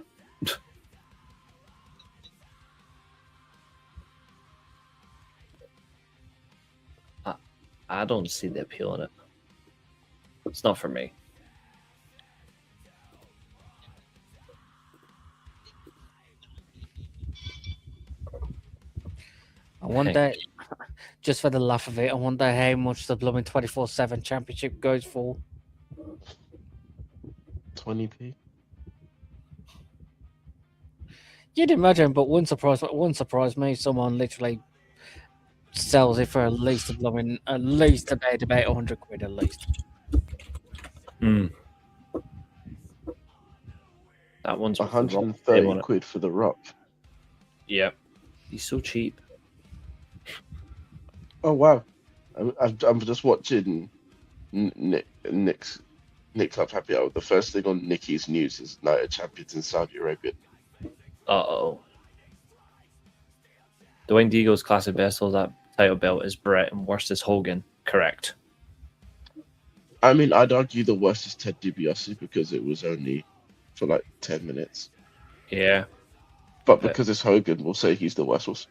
I don't see the appeal in it. It's not for me. I wonder, just for the laugh of it, I wonder how much the blooming 24/7 championship goes for. 20p. You'd imagine, but wouldn't surprise me. Someone literally sells it for at least about 100 quid at least. That one's with the Rock name 130 on it. quid for the Rock. Yep. He's so cheap. Oh wow! I'm just watching Nick's Club Happy Hour. The first thing on Nikki's news is Night of Champions in Saudi Arabia. Uh-oh. Dwayne Deagle's classic best of that title belt is Brett and worst is Hogan. Correct. I mean, I'd argue the worst is Ted DiBiase because it was only for like 10 minutes. Yeah. But because it's Hogan, we'll say he's the worst.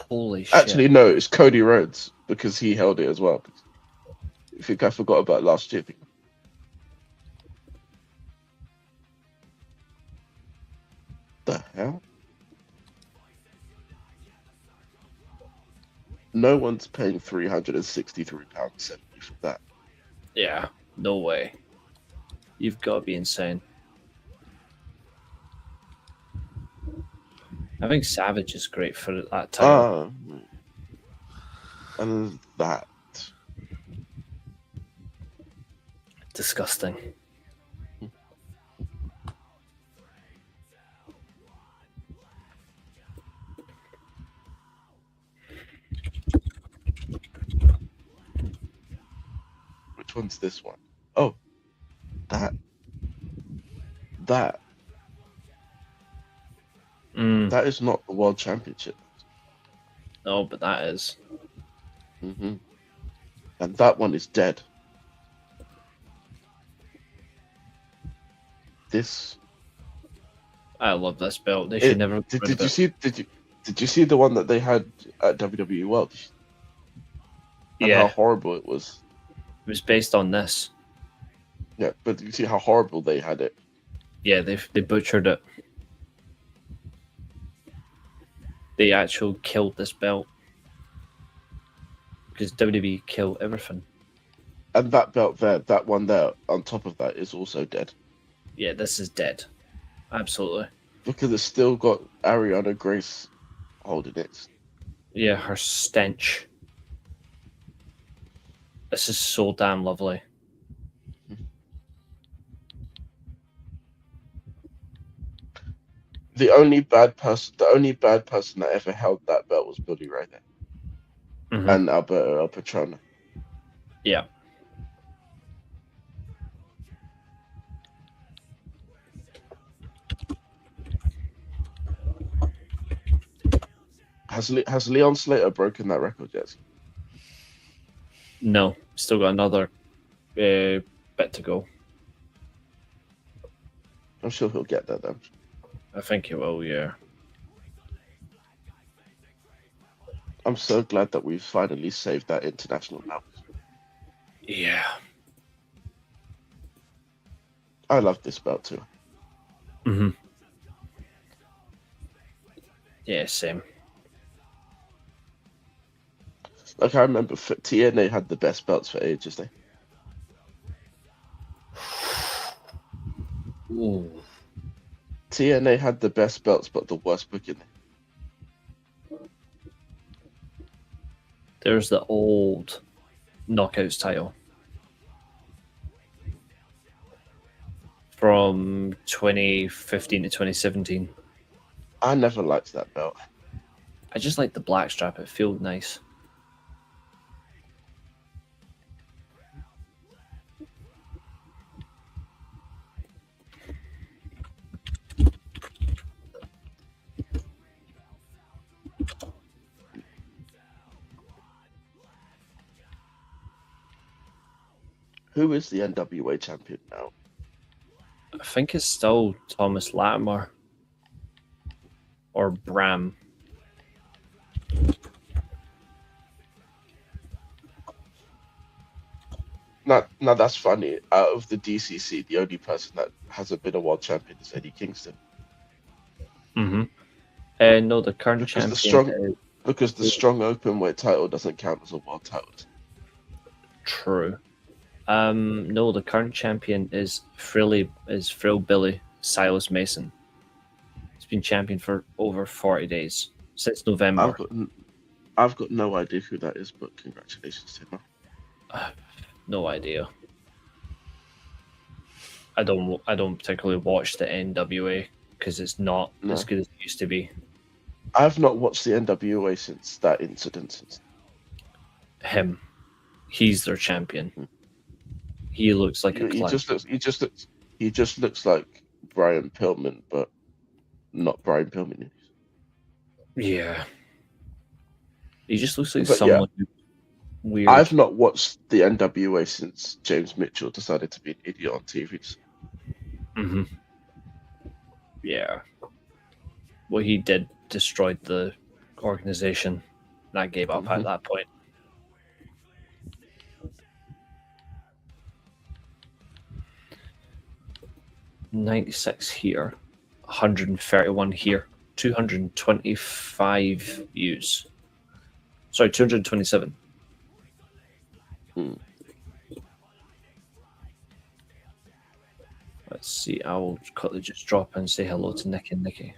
Holy shit. Actually, no, it's Cody Rhodes because he held it as well. I think I forgot about last year. The hell? No one's paying £363.70 for that. Yeah. No way. You've got to be insane. I think Savage is great for that title. And that. Disgusting. Which one's this one? Oh, that. That is not the World Championship. No, but that is. And that one is dead. This. I love this belt. They should never. Did you see? Did you see the one that they had at WWE World? And Yeah, how horrible it was. it was based on this. Yeah, but you see how horrible they had it. Yeah, they butchered it. They actually killed this belt because WWE kill everything. And that belt there, that one there, on top of that, is also dead. Yeah, this is dead. Absolutely. Because it's still got Ariana Grace holding it. Yeah, her stench. This is so damn lovely. The only bad person that ever held that belt was Billy Ray there. And Alberto El Patrona. Yeah. Has Leon Slater broken that record yet? No, still got another bit to go. I'm sure he'll get that then. I think he will, yeah. I'm so glad that we've finally saved that international belt. Yeah. I love this belt too. Yeah, same. Like I remember TNA had the best belts for ages. Ooh. TNA had the best belts, but the worst booking. There's the old Knockouts title from 2015 to 2017. I never liked that belt. I just like the black strap. It feels nice. Who is the NWA champion now? I think it's still Thomas Latimer or Bram. Now that's funny. Out of the DCC, the only person that hasn't been a world champion is Eddie Kingston. No, the current Because champion. because the strong openweight title doesn't count as a world title. True. No, the current champion is Frill Billy Silas Mason. He's been champion for over 40 days since November. I've got no idea who that is, but congratulations to him. No idea. I don't particularly watch the NWA because it's not as good as it used to be. I've not watched the NWA since that incident. Him, he's their champion. He looks like a clown. He just looks like Brian Pillman, but not Brian Pillman. Yeah. He just looks like someone weird. I've not watched the NWA since James Mitchell decided to be an idiot on TV. Yeah. What he did destroyed the organization. And I gave up at that point. $96 here, 131 here, 225 views. Sorry, 227. Let's see. I will quickly just drop and say hello to Nick and Nikki.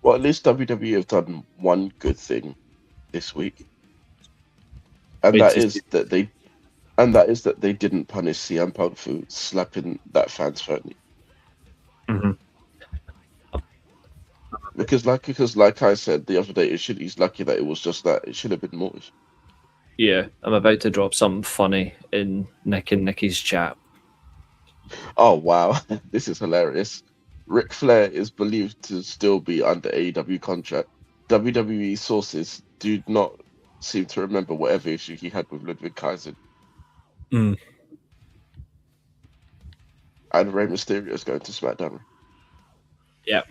Well, at least WWE have done one good thing this week, and that is that And that is that they didn't punish CM Punk for slapping that fan's phone. Mm-hmm. Because like I said the other day, he's lucky that it was just that. It should have been more. Yeah, I'm about to drop something funny in Nick and Nikki's chat. Oh wow, this is hilarious. Ric Flair is believed to still be under AEW contract. WWE sources do not seem to remember whatever issue he had with Ludwig Kaiser. Mm. And Rey Mysterio is going to SmackDown. Yeah.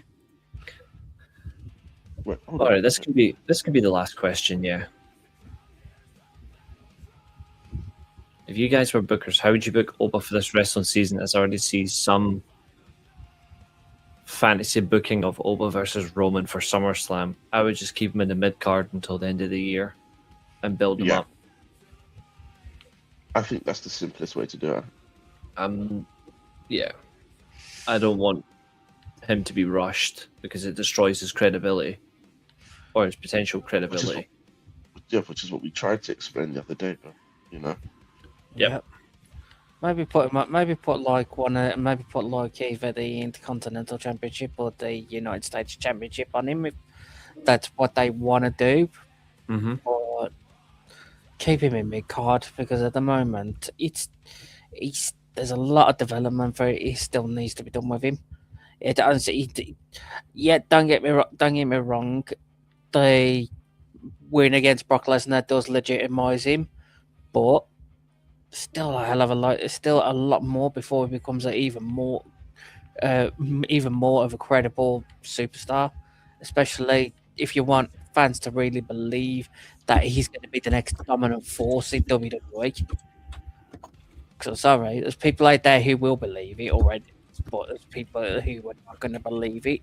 Wait, hold All on. right, this could be the last question. Yeah. If you guys were bookers, how would you book Oba for this wrestling season? As I already see some fantasy booking of Oba versus Roman for SummerSlam. I would just keep him in the mid card until the end of the year and build him up. I think that's the simplest way to do it. Yeah. I don't want him to be rushed because it destroys his credibility or his potential credibility. Which is what we tried to explain the other day, but you know. Yep. Maybe put like either the Intercontinental Championship or the United States Championship on him if that's what they want to do. Mm-hmm. Or keep him in mid card because at the moment there's a lot of development for it. He still needs to be done with him. Don't get me wrong. The win against Brock Lesnar does legitimize him, but still a hell of a lot. It's still a lot more before he becomes even more of a credible superstar. Especially if you want fans to really believe that he's going to be the next dominant force in WWE. Because sorry, there's people out there who will believe it already, but there's people who are not going to believe it.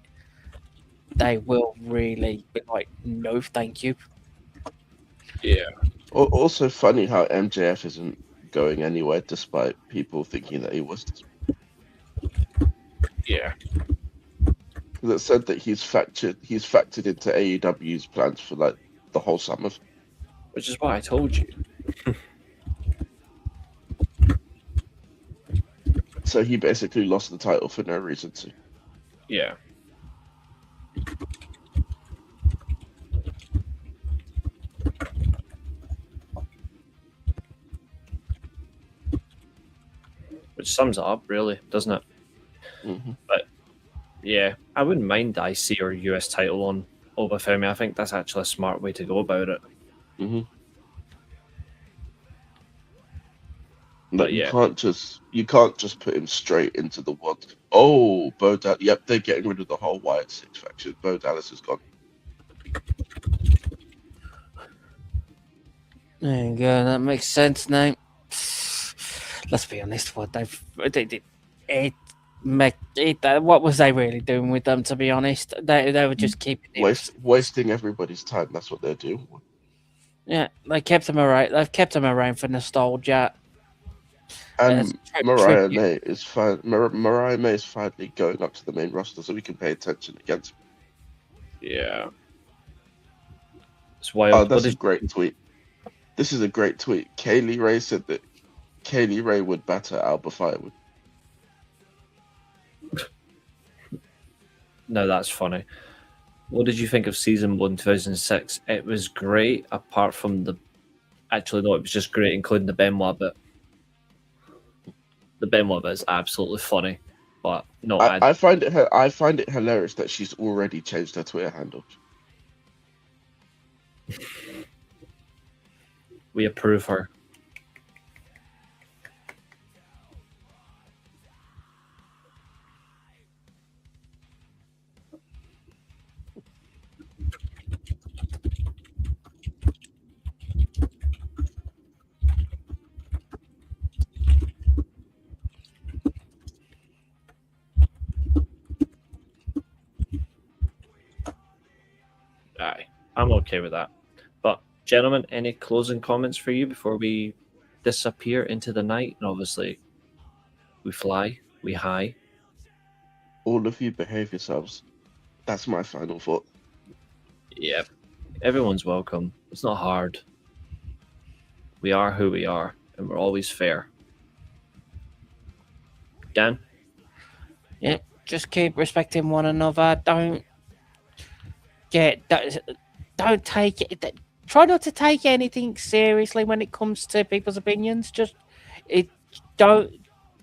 They will really be like, no, thank you. Yeah. Also funny how MJF isn't going anywhere despite people thinking that he was. Yeah. That said that he's factored into AEW's plans for like the whole summer. Which is what I told you. So he basically lost the title for no reason to. Yeah. Which sums it up, really, doesn't it? Mm-hmm. But yeah, I wouldn't mind the IC or US title on Oba Femi. I think that's actually a smart way to go about it. Mm-hmm. But you yeah. can't just put him straight into the world. Oh, Bo Dallas. Yep, they're getting rid of the whole Wyatt Six faction. Bo Dallas is gone. There you go. That makes sense now. Let's be honest. What what was they really doing with them? To be honest, they were just keeping wasting everybody's time. That's what they're doing. Yeah, they kept them around. They've kept them around for nostalgia. And Mariah May is fine. Mariah May is finally going up to the main roster, so we can pay attention against. Yeah. It's wild. Oh, that's a great tweet. This is a great tweet. Kaylee Ray said that Kaylee Ray would batter Alba Firewood. No, that's funny. What did you think of season 1, 2006? It was great, apart from the. Actually, no, it was just great, including the Benoit bit. The Benoit bit is absolutely funny, but no, I find it hilarious that she's already changed her Twitter handle. We approve her. Aye, I'm okay with that. But gentlemen, any closing comments for you before we disappear into the night? And obviously, we fly, we high. All of you behave yourselves. That's my final thought. Yeah, everyone's welcome. It's not hard. We are who we are. and we're always fair. Dan? Yeah, just keep respecting one another. Don't take it. Try not to take anything seriously when it comes to people's opinions. Don't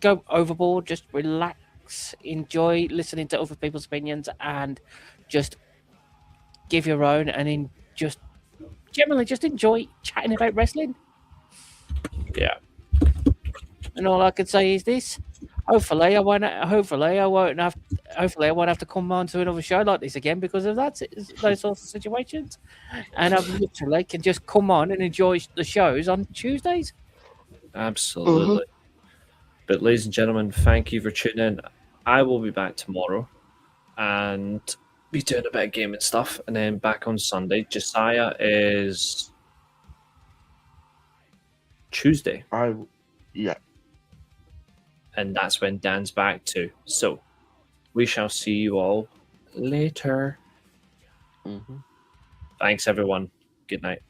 go overboard. Just relax, enjoy listening to other people's opinions, and just give your own. And generally just enjoy chatting about wrestling. Yeah. And all I can say is this: hopefully, I won't have to come on to another show like this again because of those sorts of situations. And I literally can just come on and enjoy the shows on Tuesdays. Absolutely. But ladies and gentlemen, thank you for tuning in. I will be back tomorrow and be doing a bit of gaming stuff, and then back on Sunday. Josiah is Tuesday. Yeah. And that's when Dan's back too. So we shall see you all later. Thanks, everyone. Good night.